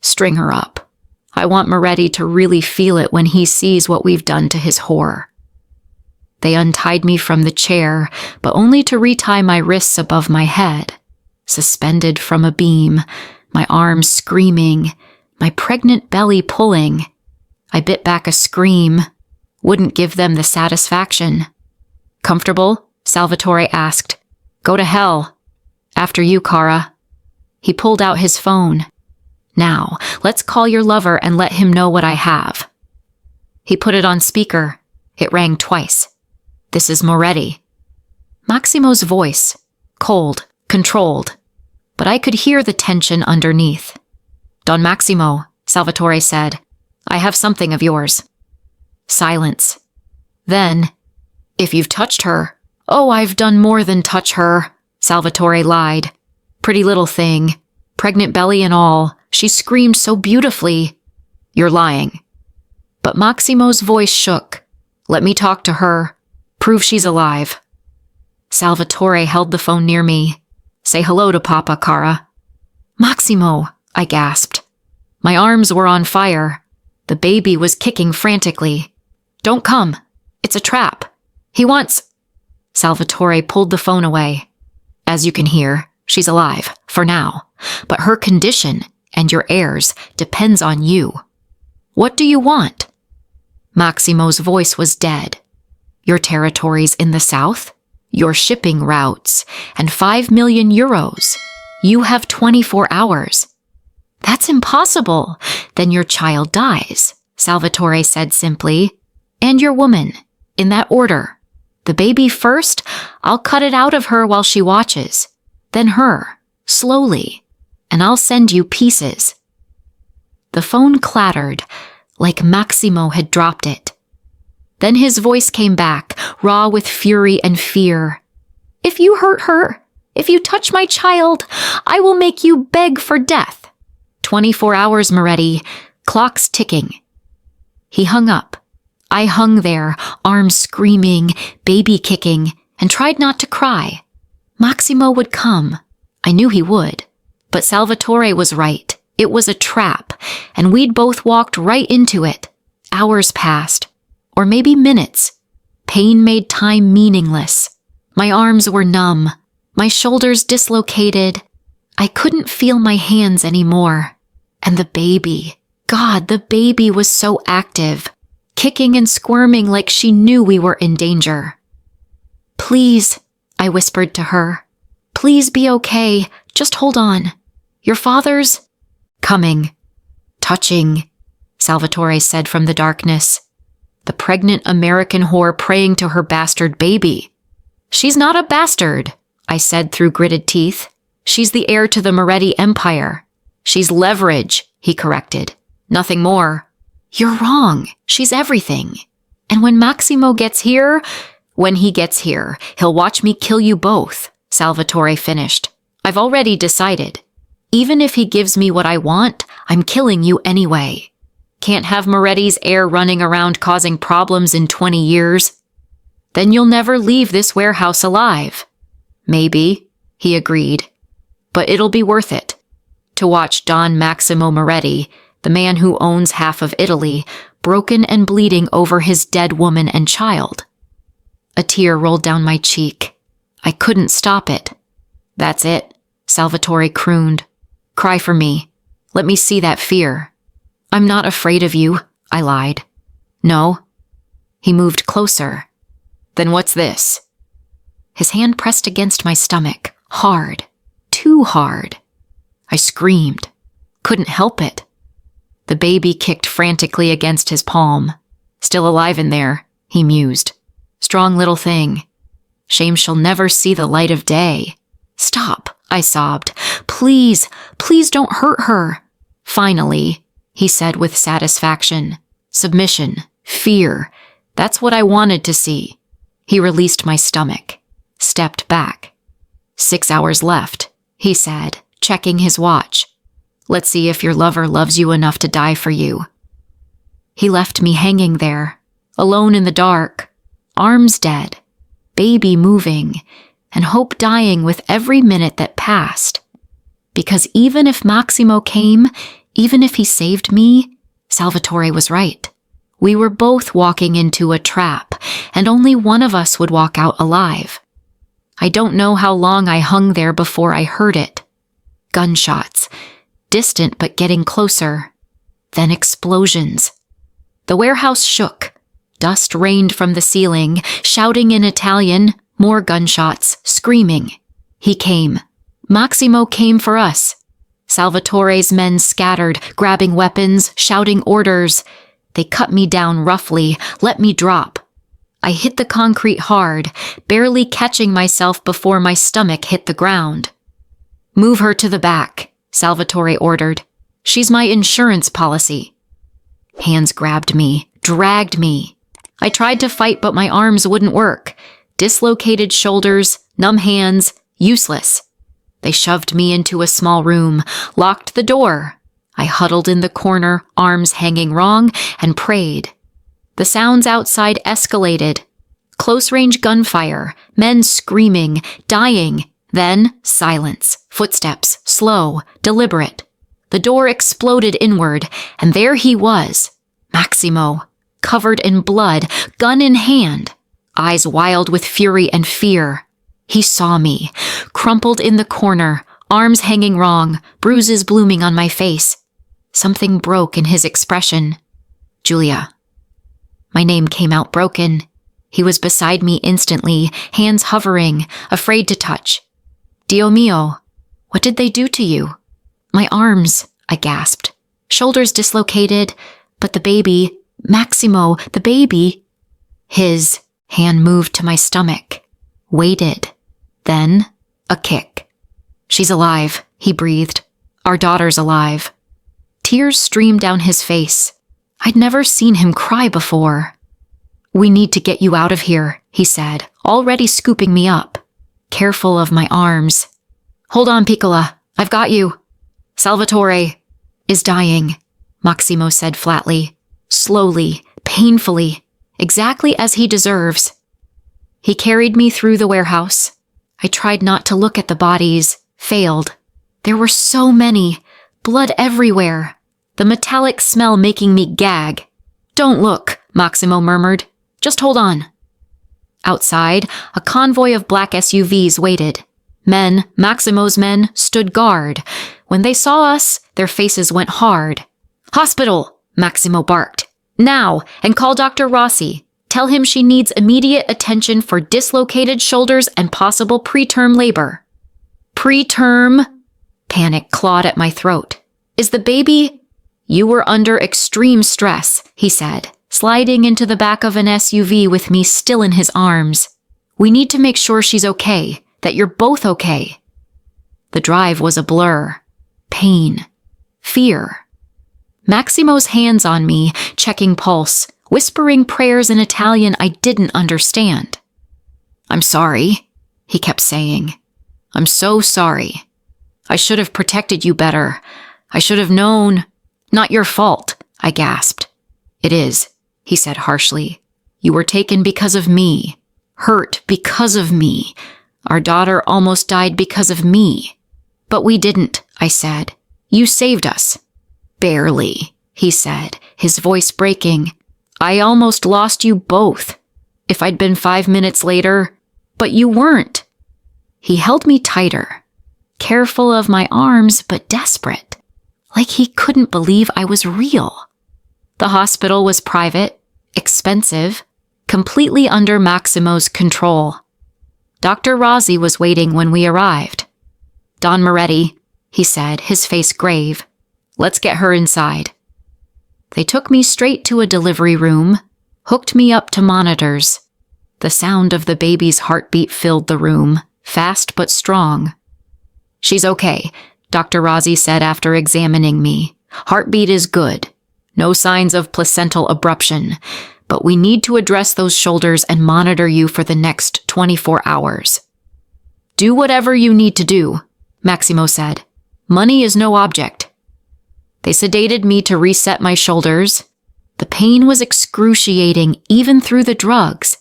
"String her up. I want Moretti to really feel it when he sees what we've done to his whore." They untied me from the chair, but only to retie my wrists above my head, suspended from a beam, my arms screaming, my pregnant belly pulling. I bit back a scream. Wouldn't give them the satisfaction. "Comfortable?" Salvatore asked. "Go to hell. After you, Cara." He pulled out his phone. "Now, let's call your lover and let him know what I have." He put it on speaker. It rang twice. "This is Moretti." Maximo's voice, cold, controlled, but I could hear the tension underneath. "Don Maximo," Salvatore said, "I have something of yours." Silence. Then, "If you've touched her." "Oh, I've done more than touch her," Salvatore lied. "Pretty little thing. Pregnant belly and all. She screamed so beautifully." "You're lying." But Maximo's voice shook. "Let me talk to her. Prove she's alive." Salvatore held the phone near me. "Say hello to Papa, Cara." "Maximo," I gasped. My arms were on fire. The baby was kicking frantically. "Don't come. It's a trap. He wants—" Salvatore pulled the phone away. "As you can hear, she's alive, for now. But her condition, and your heirs, depends on you. What do you want?" Maximo's voice was dead. "Your territories in the south, your shipping routes, and 5 million euros. You have 24 hours. "That's impossible. Then your child dies," Salvatore said simply. "And your woman, in that order. The baby first, I'll cut it out of her while she watches. Then her, slowly, and I'll send you pieces." The phone clattered, like Maximo had dropped it. Then his voice came back, raw with fury and fear. "If you hurt her, if you touch my child, I will make you beg for death. 24 hours, Moretti. Clock's ticking." He hung up. I hung there, arms screaming, baby kicking, and tried not to cry. Maximo would come. I knew he would. But Salvatore was right. It was a trap, and we'd both walked right into it. Hours passed. Or maybe minutes. Pain made time meaningless. My arms were numb. My shoulders dislocated. I couldn't feel my hands anymore. And the baby. God, the baby was so active, kicking and squirming like she knew we were in danger. "Please," I whispered to her. "Please be okay. Just hold on. Your father's—" "Coming. Touching," Salvatore said from the darkness. The pregnant American whore praying to her bastard baby. "She's not a bastard," I said through gritted teeth. "She's the heir to the Moretti Empire. She's leverage," he corrected. "Nothing more." "You're wrong. She's everything. And when Maximo gets here, when he gets here, he'll watch me kill you both," Salvatore finished. "I've already decided. Even if he gives me what I want, I'm killing you anyway. Can't have Moretti's heir running around causing problems in 20 years. Then you'll never leave this warehouse alive." "Maybe," he agreed. "But it'll be worth it. To watch Don Maximo Moretti, the man who owns half of Italy, broken and bleeding over his dead woman and child." A tear rolled down my cheek. I couldn't stop it. "That's it," Salvatore crooned. "Cry for me. Let me see that fear." "I'm not afraid of you," I lied. "No?" He moved closer. "Then what's this?" His hand pressed against my stomach, hard, too hard. I screamed. Couldn't help it. The baby kicked frantically against his palm. Still alive in there, he mused. Strong little thing. Shame she'll never see the light of day. Stop, I sobbed. Please, please don't hurt her. Finally, he said with satisfaction. Submission, fear. That's what I wanted to see. He released my stomach, stepped back. 6 hours left, he said, checking his watch. Let's see if your lover loves you enough to die for you. He left me hanging there, alone in the dark, arms dead, baby moving, and hope dying with every minute that passed. Because even if Maximo came, even if he saved me, Salvatore was right. We were both walking into a trap, and only one of us would walk out alive. I don't know how long I hung there before I heard it. Gunshots, distant but getting closer. Then explosions. The warehouse shook. Dust rained from the ceiling, shouting in Italian, more gunshots, screaming. He came. Maximo came for us. Salvatore's men scattered, grabbing weapons, shouting orders. They cut me down roughly, let me drop. I hit the concrete hard, barely catching myself before my stomach hit the ground. Move her to the back, Salvatore ordered. She's my insurance policy. Hands grabbed me, dragged me. I tried to fight, but my arms wouldn't work. Dislocated shoulders, numb hands, useless. They shoved me into a small room, locked the door. I huddled in the corner, arms hanging wrong, and prayed. The sounds outside escalated. Close-range gunfire, men screaming, dying. Then silence, footsteps, slow, deliberate. The door exploded inward, and there he was, Maximo, covered in blood, gun in hand, eyes wild with fury and fear. He saw me, crumpled in the corner, arms hanging wrong, bruises blooming on my face. Something broke in his expression. Julia. My name came out broken. He was beside me instantly, hands hovering, afraid to touch. Dio mio, what did they do to you? My arms, I gasped. Shoulders dislocated, but the baby, Maximo, the baby. His hand moved to my stomach, waited. Then, a kick. She's alive, he breathed. Our daughter's alive. Tears streamed down his face. I'd never seen him cry before. We need to get you out of here, he said, already scooping me up. Careful of my arms. Hold on, Piccola. I've got you. Salvatore is dying, Maximo said flatly, slowly, painfully, exactly as he deserves. He carried me through the warehouse. I tried not to look at the bodies, failed. There were so many, blood everywhere, the metallic smell making me gag. Don't look, Maximo murmured. Just hold on. Outside, a convoy of black SUVs waited. Men, Maximo's men, stood guard. When they saw us, their faces went hard. Hospital, Maximo barked. Now, and call Dr. Rossi. Tell him she needs immediate attention for dislocated shoulders and possible preterm labor. Preterm? Panic clawed at my throat. Is the baby? You were under extreme stress, he said, sliding into the back of an SUV with me still in his arms. We need to make sure she's okay, that you're both okay. The drive was a blur. Pain. Fear. Maximo's hands on me, checking pulse, whispering prayers in Italian I didn't understand. I'm sorry, he kept saying. I'm so sorry. I should have protected you better. I should have known. Not your fault, I gasped. It is, he said harshly. You were taken because of me. Hurt because of me. Our daughter almost died because of me. But we didn't, I said. You saved us. Barely, he said, his voice breaking. I almost lost you both. If I'd been 5 minutes later, but you weren't. He held me tighter, careful of my arms but desperate, like he couldn't believe I was real. The hospital was private, expensive, completely under Maximo's control. Dr. Rossi was waiting when we arrived. "Don Moretti," he said, his face grave. "Let's get her inside." They took me straight to a delivery room, hooked me up to monitors. The sound of the baby's heartbeat filled the room, fast but strong. "She's okay," Dr. Rossi said after examining me. "Heartbeat is good. No signs of placental abruption, but we need to address those shoulders and monitor you for the next 24 hours. "Do whatever you need to do," Maximo said. "Money is no object." They sedated me to reset my shoulders. The pain was excruciating even through the drugs,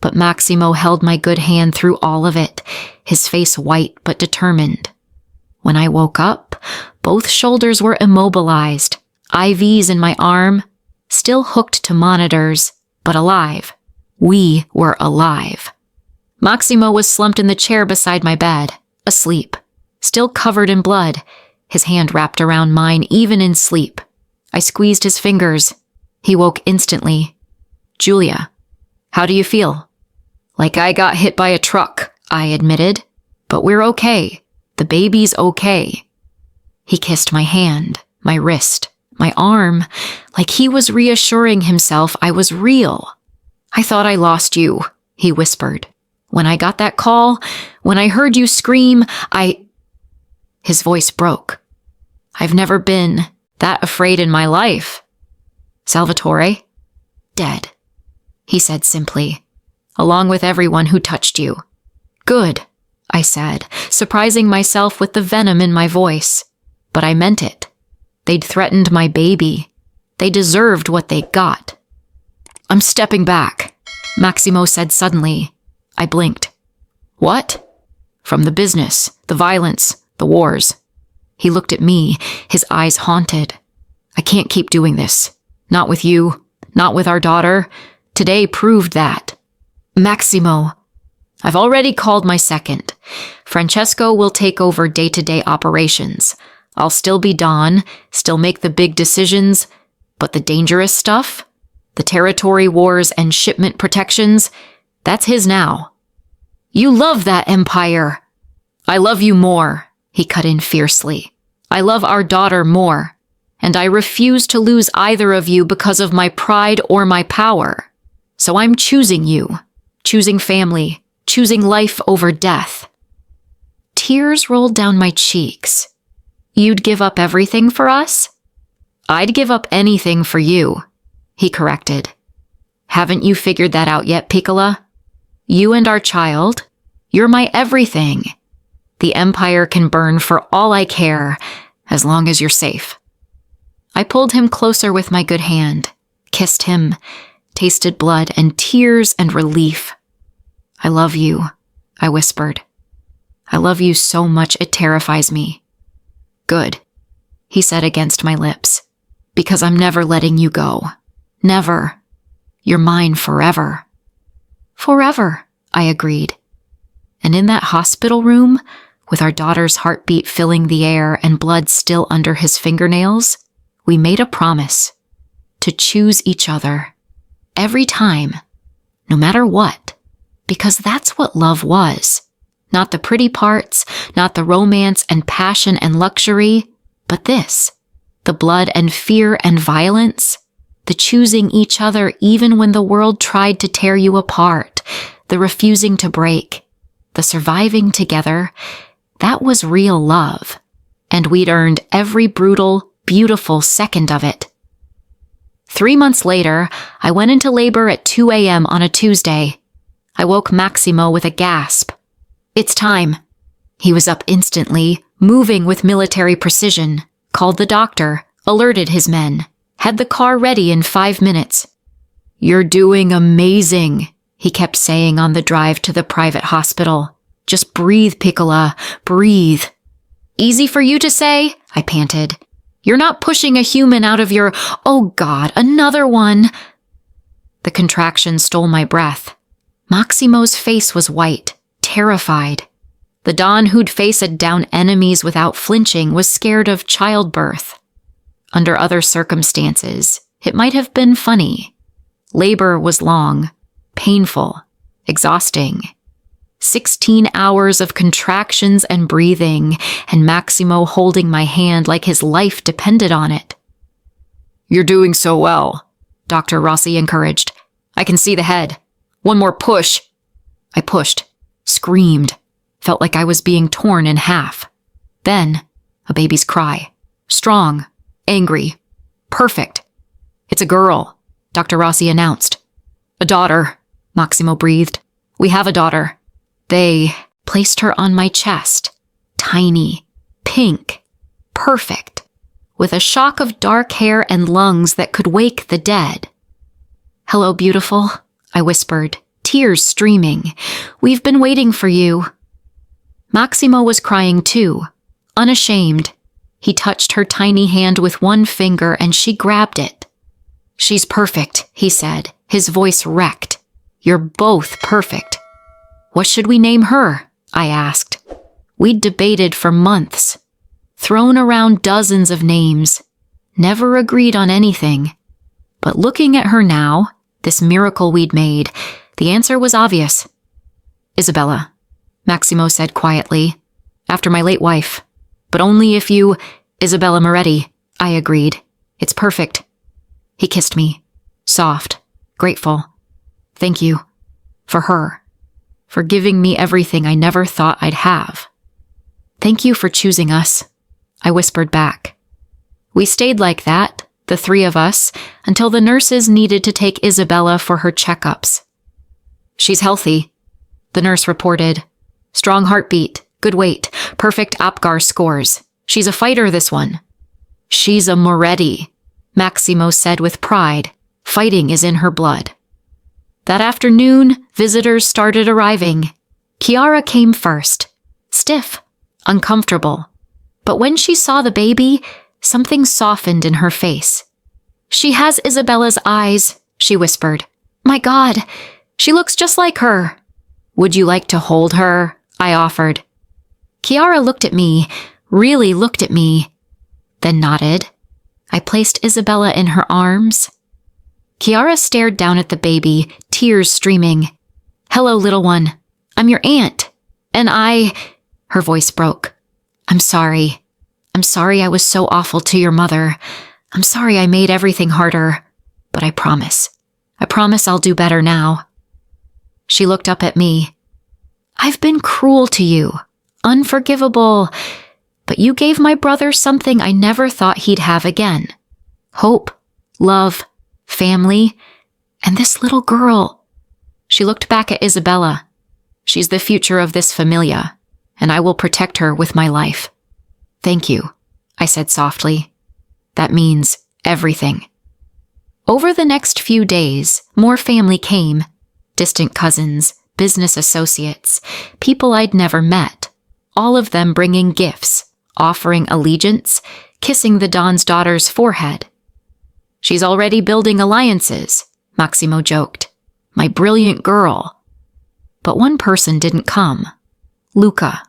but Maximo held my good hand through all of it, his face white but determined. When I woke up, both shoulders were immobilized, IVs in my arm, still hooked to monitors, but alive. We were alive. Maximo was slumped in the chair beside my bed, asleep, still covered in blood, his hand wrapped around mine even in sleep. I squeezed his fingers. He woke instantly. "Julia, how do you feel?" "Like I got hit by a truck," I admitted. "But we're okay. The baby's okay." He kissed my hand, my wrist, my arm, like he was reassuring himself I was real. "I thought I lost you," he whispered. "When I got that call, when I heard you scream, His voice broke. "I've never been that afraid in my life." "Salvatore?" "Dead," he said simply, "along with everyone who touched you." "Good," I said, surprising myself with the venom in my voice. But I meant it. They'd threatened my baby. They deserved what they got. "I'm stepping back," Maximo said suddenly. I blinked. "What?" "From the business, the violence, the wars." He looked at me, his eyes haunted. "I can't keep doing this. Not with you, not with our daughter. Today proved that." "Maximo." "I've already called my second. Francesco will take over day-to-day operations. I'll still be Don, still make the big decisions, but the dangerous stuff, the territory wars and shipment protections, that's his now." "You love that empire." "I love you more," he cut in fiercely. "I love our daughter more, and I refuse to lose either of you because of my pride or my power. So I'm choosing you, choosing family, choosing life over death." Tears rolled down my cheeks. "You'd give up everything for us?" "I'd give up anything for you," he corrected. "Haven't you figured that out yet, Piccola? You and our child, you're my everything. The empire can burn for all I care, as long as you're safe." I pulled him closer with my good hand, kissed him, tasted blood and tears and relief. "I love you," I whispered. "I love you so much it terrifies me." "Good," he said against my lips, "because I'm never letting you go. Never. You're mine forever." "Forever," I agreed. And in that hospital room, with our daughter's heartbeat filling the air and blood still under his fingernails, we made a promise to choose each other every time, no matter what, because that's what love was. Not the pretty parts, not the romance and passion and luxury, but this, the blood and fear and violence, the choosing each other even when the world tried to tear you apart, the refusing to break, the surviving together. That was real love, and we'd earned every brutal, beautiful second of it. 3 months later, I went into labor at 2 a.m. on a Tuesday. I woke Maximo with a gasp. "It's time." He was up instantly, moving with military precision, called the doctor, alerted his men, had the car ready in 5 minutes. "You're doing amazing," he kept saying on the drive to the private hospital. "Just breathe, Piccola, breathe." "Easy for you to say," I panted. "You're not pushing a human out of your, oh God, another one." The contraction stole my breath. Maximo's face was white, terrified. The Don who'd faced down enemies without flinching was scared of childbirth. Under other circumstances, it might have been funny. Labor was long, painful, exhausting. 16 hours of contractions and breathing, and Maximo holding my hand like his life depended on it. "You're doing so well," Dr. Rossi encouraged. "I can see the head. One more push." I pushed, screamed, felt like I was being torn in half. Then, a baby's cry. Strong, angry, perfect. "It's a girl," Dr. Rossi announced. "A daughter," Maximo breathed. "We have a daughter." They placed her on my chest, tiny, pink, perfect, with a shock of dark hair and lungs that could wake the dead. "Hello, beautiful," I whispered, tears streaming. "We've been waiting for you." Maximo was crying too, unashamed. He touched her tiny hand with one finger and she grabbed it. "She's perfect," he said, his voice wrecked. "You're both perfect." "What should we name her?" I asked. We'd debated for months, thrown around dozens of names, never agreed on anything. But looking at her now, this miracle we'd made, the answer was obvious. "Isabella," Maximo said quietly, "after my late wife. But only if you—" "Isabella Moretti," I agreed. "It's perfect." He kissed me, soft, grateful. "Thank you. For her. For giving me everything I never thought I'd have." "Thank you for choosing us," I whispered back. We stayed like that, the three of us, until the nurses needed to take Isabella for her checkups. "She's healthy," the nurse reported. "Strong heartbeat, good weight, perfect APGAR scores. She's a fighter, this one." "She's a Moretti," Maximo said with pride. "Fighting is in her blood." That afternoon, visitors started arriving. Chiara came first, stiff, uncomfortable. But when she saw the baby, something softened in her face. "She has Isabella's eyes," she whispered. "My God, she looks just like her." "Would you like to hold her?" I offered. Chiara looked at me, really looked at me, then nodded. I placed Isabella in her arms. Chiara stared down at the baby, tears streaming. "Hello, little one. I'm your aunt. And Her voice broke. "I'm sorry. I'm sorry I was so awful to your mother. I'm sorry I made everything harder. But I promise I'll do better now." She looked up at me. "I've been cruel to you, unforgivable, but you gave my brother something I never thought he'd have again. Hope, love, family, and this little girl." She looked back at Isabella. "She's the future of this familia, and I will protect her with my life." "Thank you," I said softly. "That means everything." Over the next few days, more family came. Distant cousins, business associates, people I'd never met, all of them bringing gifts, offering allegiance, kissing the Don's daughter's forehead. "She's already building alliances," Maximo joked. "My brilliant girl." But one person didn't come. Luca.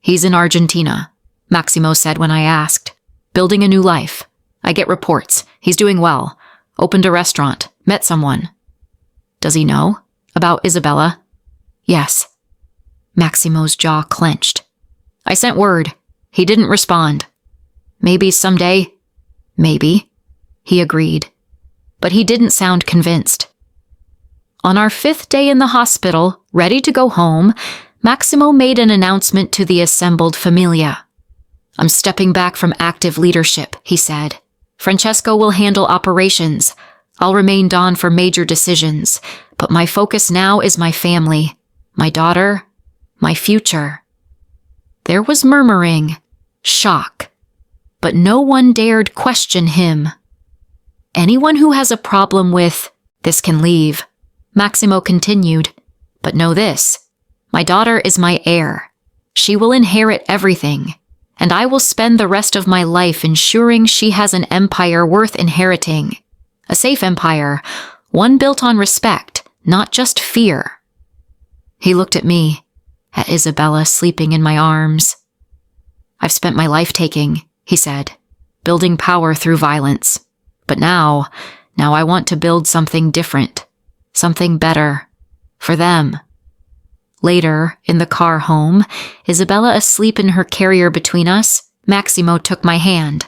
"He's in Argentina," Maximo said when I asked. "Building a new life. I get reports. He's doing well. Opened a restaurant. Met someone." "Does he know about Isabella?" "Yes." Maximo's jaw clenched. "I sent word. He didn't respond." "Maybe someday." "Maybe," he agreed. But he didn't sound convinced. On our 5th day in the hospital, ready to go home, Maximo made an announcement to the assembled familia. "I'm stepping back from active leadership," he said. "Francesco will handle operations. I'll remain Don for major decisions, but my focus now is my family, my daughter, my future." There was murmuring, shock, but no one dared question him. "Anyone who has a problem with this can leave," Maximo continued. "But know this, my daughter is my heir. She will inherit everything, and I will spend the rest of my life ensuring she has an empire worth inheriting. A safe empire, one built on respect, not just fear." He looked at me, at Isabella sleeping in my arms. "I've spent my life taking," he said, "building power through violence. But now I want to build something different, something better, for them." Later, in the car home, Isabella asleep in her carrier between us, Maximo took my hand.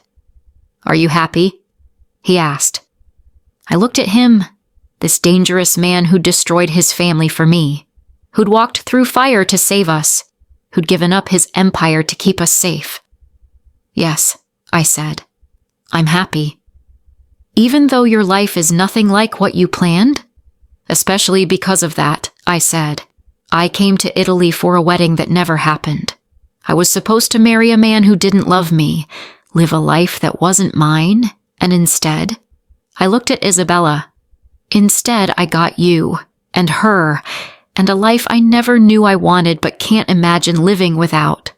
"Are you happy?" he asked. I looked at him, this dangerous man who'd destroyed his family for me, who'd walked through fire to save us, who'd given up his empire to keep us safe. "Yes," I said. "I'm happy." "Even though your life is nothing like what you planned?" "Especially because of that," I said. "I came to Italy for a wedding that never happened. I was supposed to marry a man who didn't love me, live a life that wasn't mine, and instead, I looked at Isabella. Instead, I got you, and her, and a life I never knew I wanted but can't imagine living without."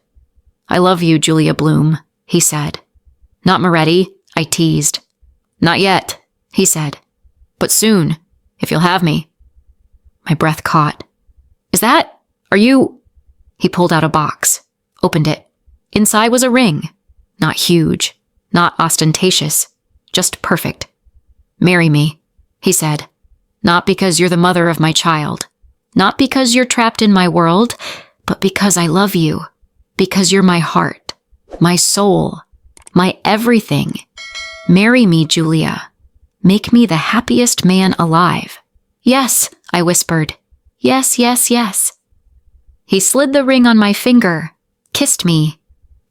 "I love you, Julia Bloom," he said. "Not Moretti," I teased. "Not yet," he said. "But soon, if you'll have me." My breath caught. Are you? He pulled out a box, opened it. Inside was a ring. Not huge, not ostentatious, just perfect. "Marry me," he said. "Not because you're the mother of my child. Not because you're trapped in my world, but because I love you. Because you're my heart, my soul, my everything. Marry me, Julia. Make me the happiest man alive." "Yes," I whispered. "Yes, yes, yes." He slid the ring on my finger, kissed me,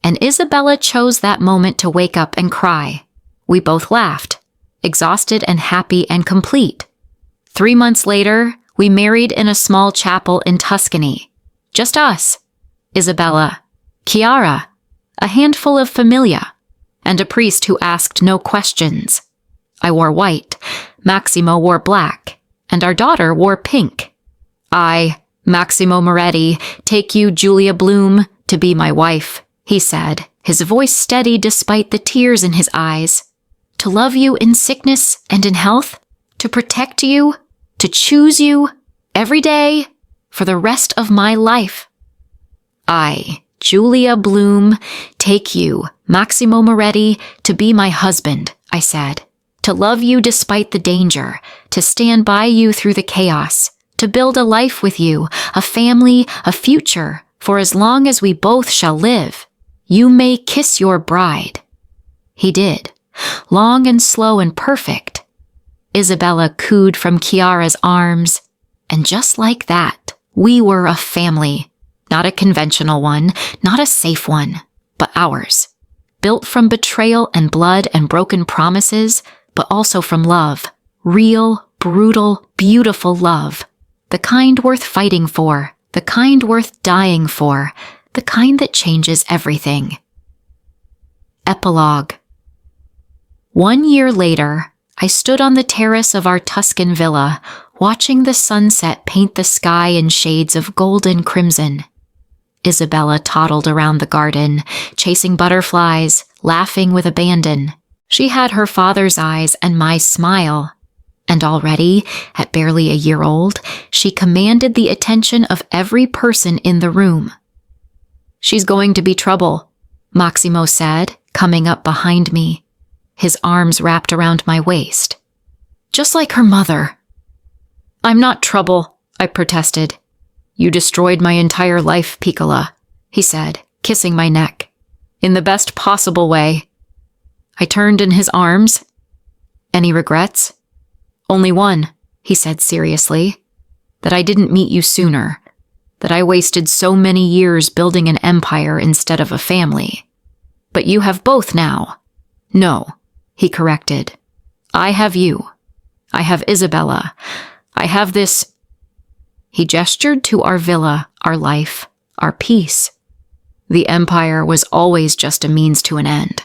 and Isabella chose that moment to wake up and cry. We both laughed, exhausted and happy and complete. 3 months later, we married in a small chapel in Tuscany. Just us, Isabella, Chiara, a handful of familia, and a priest who asked no questions. I wore white, Maximo wore black, and our daughter wore pink. "I, Maximo Moretti, take you, Julia Bloom, to be my wife," he said, his voice steady despite the tears in his eyes. "To love you in sickness and in health, to protect you, to choose you, every day, for the rest of my life. I, Julia Bloom, take you, Maximo Moretti, to be my husband," I said. "To love you despite the danger, to stand by you through the chaos, to build a life with you, a family, a future, for as long as we both shall live. You may kiss your bride." He did, long and slow and perfect. Isabella cooed from Chiara's arms, and just like that, we were a family. Not a conventional one, not a safe one, but ours. Built from betrayal and blood and broken promises, but also from love. Real, brutal, beautiful love. The kind worth fighting for, the kind worth dying for, the kind that changes everything. Epilogue. 1 year later, I stood on the terrace of our Tuscan villa, watching the sunset paint the sky in shades of gold and crimson. Isabella toddled around the garden, chasing butterflies, laughing with abandon. She had her father's eyes and my smile. And already, at barely a year old, she commanded the attention of every person in the room. "She's going to be trouble," Maximo said, coming up behind me, his arms wrapped around my waist. "Just like her mother." "I'm not trouble," I protested. "You destroyed my entire life, Piccola," he said, kissing my neck. "In the best possible way." I turned in his arms. "Any regrets?" "Only one," he said seriously. "That I didn't meet you sooner. That I wasted so many years building an empire instead of a family. But you have both now." "No," he corrected. "I have you. I have Isabella. I have this." He gestured to our villa, our life, our peace. "The empire was always just a means to an end.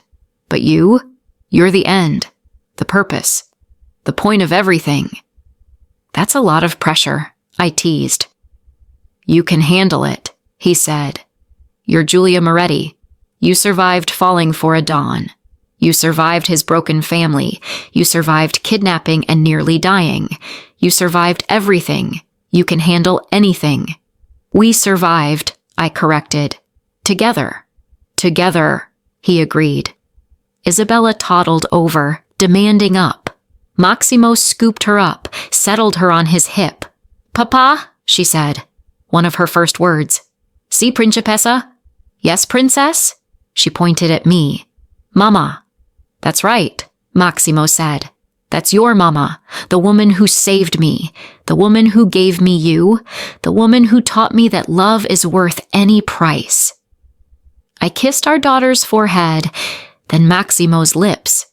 But you're the end, the purpose, the point of everything." "That's a lot of pressure," I teased. "You can handle it," he said. "You're Julia Moretti. You survived falling for a Don. You survived his broken family. You survived kidnapping and nearly dying. You survived everything. You can handle anything." "We survived," I corrected. "Together." "Together," he agreed. Isabella toddled over, demanding up. Maximo scooped her up, settled her on his hip. "Papa," she said. One of her first words. "Si, Principessa?" "Yes, Princess?" She pointed at me. "Mama." "That's right," Maximo said. "That's your mama, the woman who saved me, the woman who gave me you, the woman who taught me that love is worth any price." I kissed our daughter's forehead, then Maximo's lips.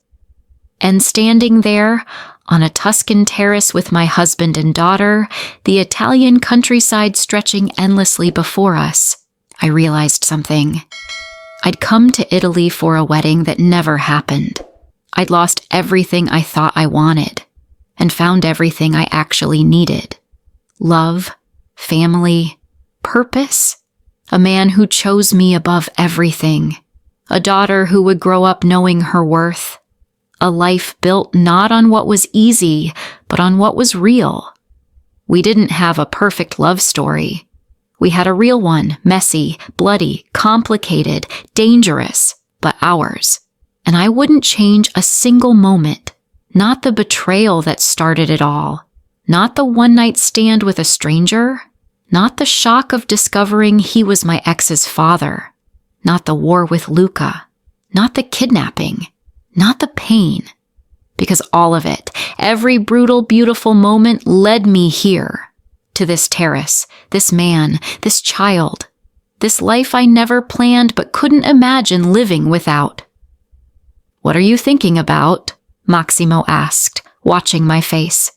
And standing there, on a Tuscan terrace with my husband and daughter, the Italian countryside stretching endlessly before us, I realized something. I'd come to Italy for a wedding that never happened. I'd lost everything I thought I wanted, and found everything I actually needed. Love, family, purpose, a man who chose me above everything, a daughter who would grow up knowing her worth, a life built not on what was easy, but on what was real. We didn't have a perfect love story. We had a real one, messy, bloody, complicated, dangerous, but ours. And I wouldn't change a single moment. Not the betrayal that started it all. Not the one-night stand with a stranger. Not the shock of discovering he was my ex's father. Not the war with Luca. Not the kidnapping. Not the pain. Because all of it, every brutal, beautiful moment led me here. To this terrace, this man, this child. This life I never planned but couldn't imagine living without. "What are you thinking about?" Maximo asked, watching my face.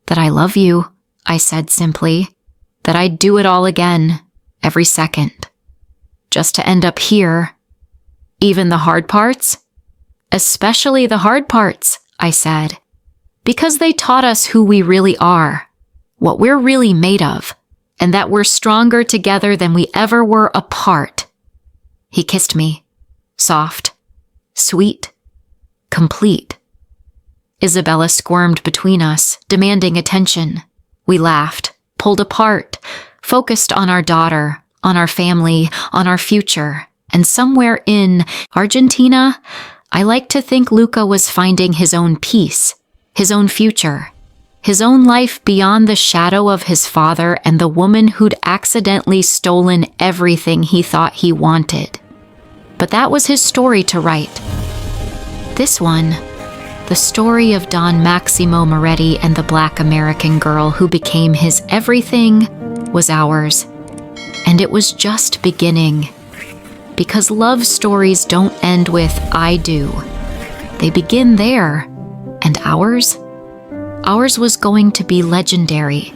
"That I love you," I said simply. "That I'd do it all again, every second. Just to end up here. Even the hard parts?" "Especially the hard parts," I said. "Because they taught us who we really are, what we're really made of, and that we're stronger together than we ever were apart." He kissed me. Soft. Sweet. Complete. Isabella squirmed between us, demanding attention. We laughed, pulled apart, focused on our daughter, on our family, on our future. And somewhere in Argentina, I like to think Luca was finding his own peace, his own future, his own life beyond the shadow of his father and the woman who'd accidentally stolen everything he thought he wanted. But that was his story to write. This one, the story of Don Maximo Moretti and the Black American girl who became his everything, was ours. And it was just beginning. Because love stories don't end with "I do." They begin there. And ours? Ours was going to be legendary.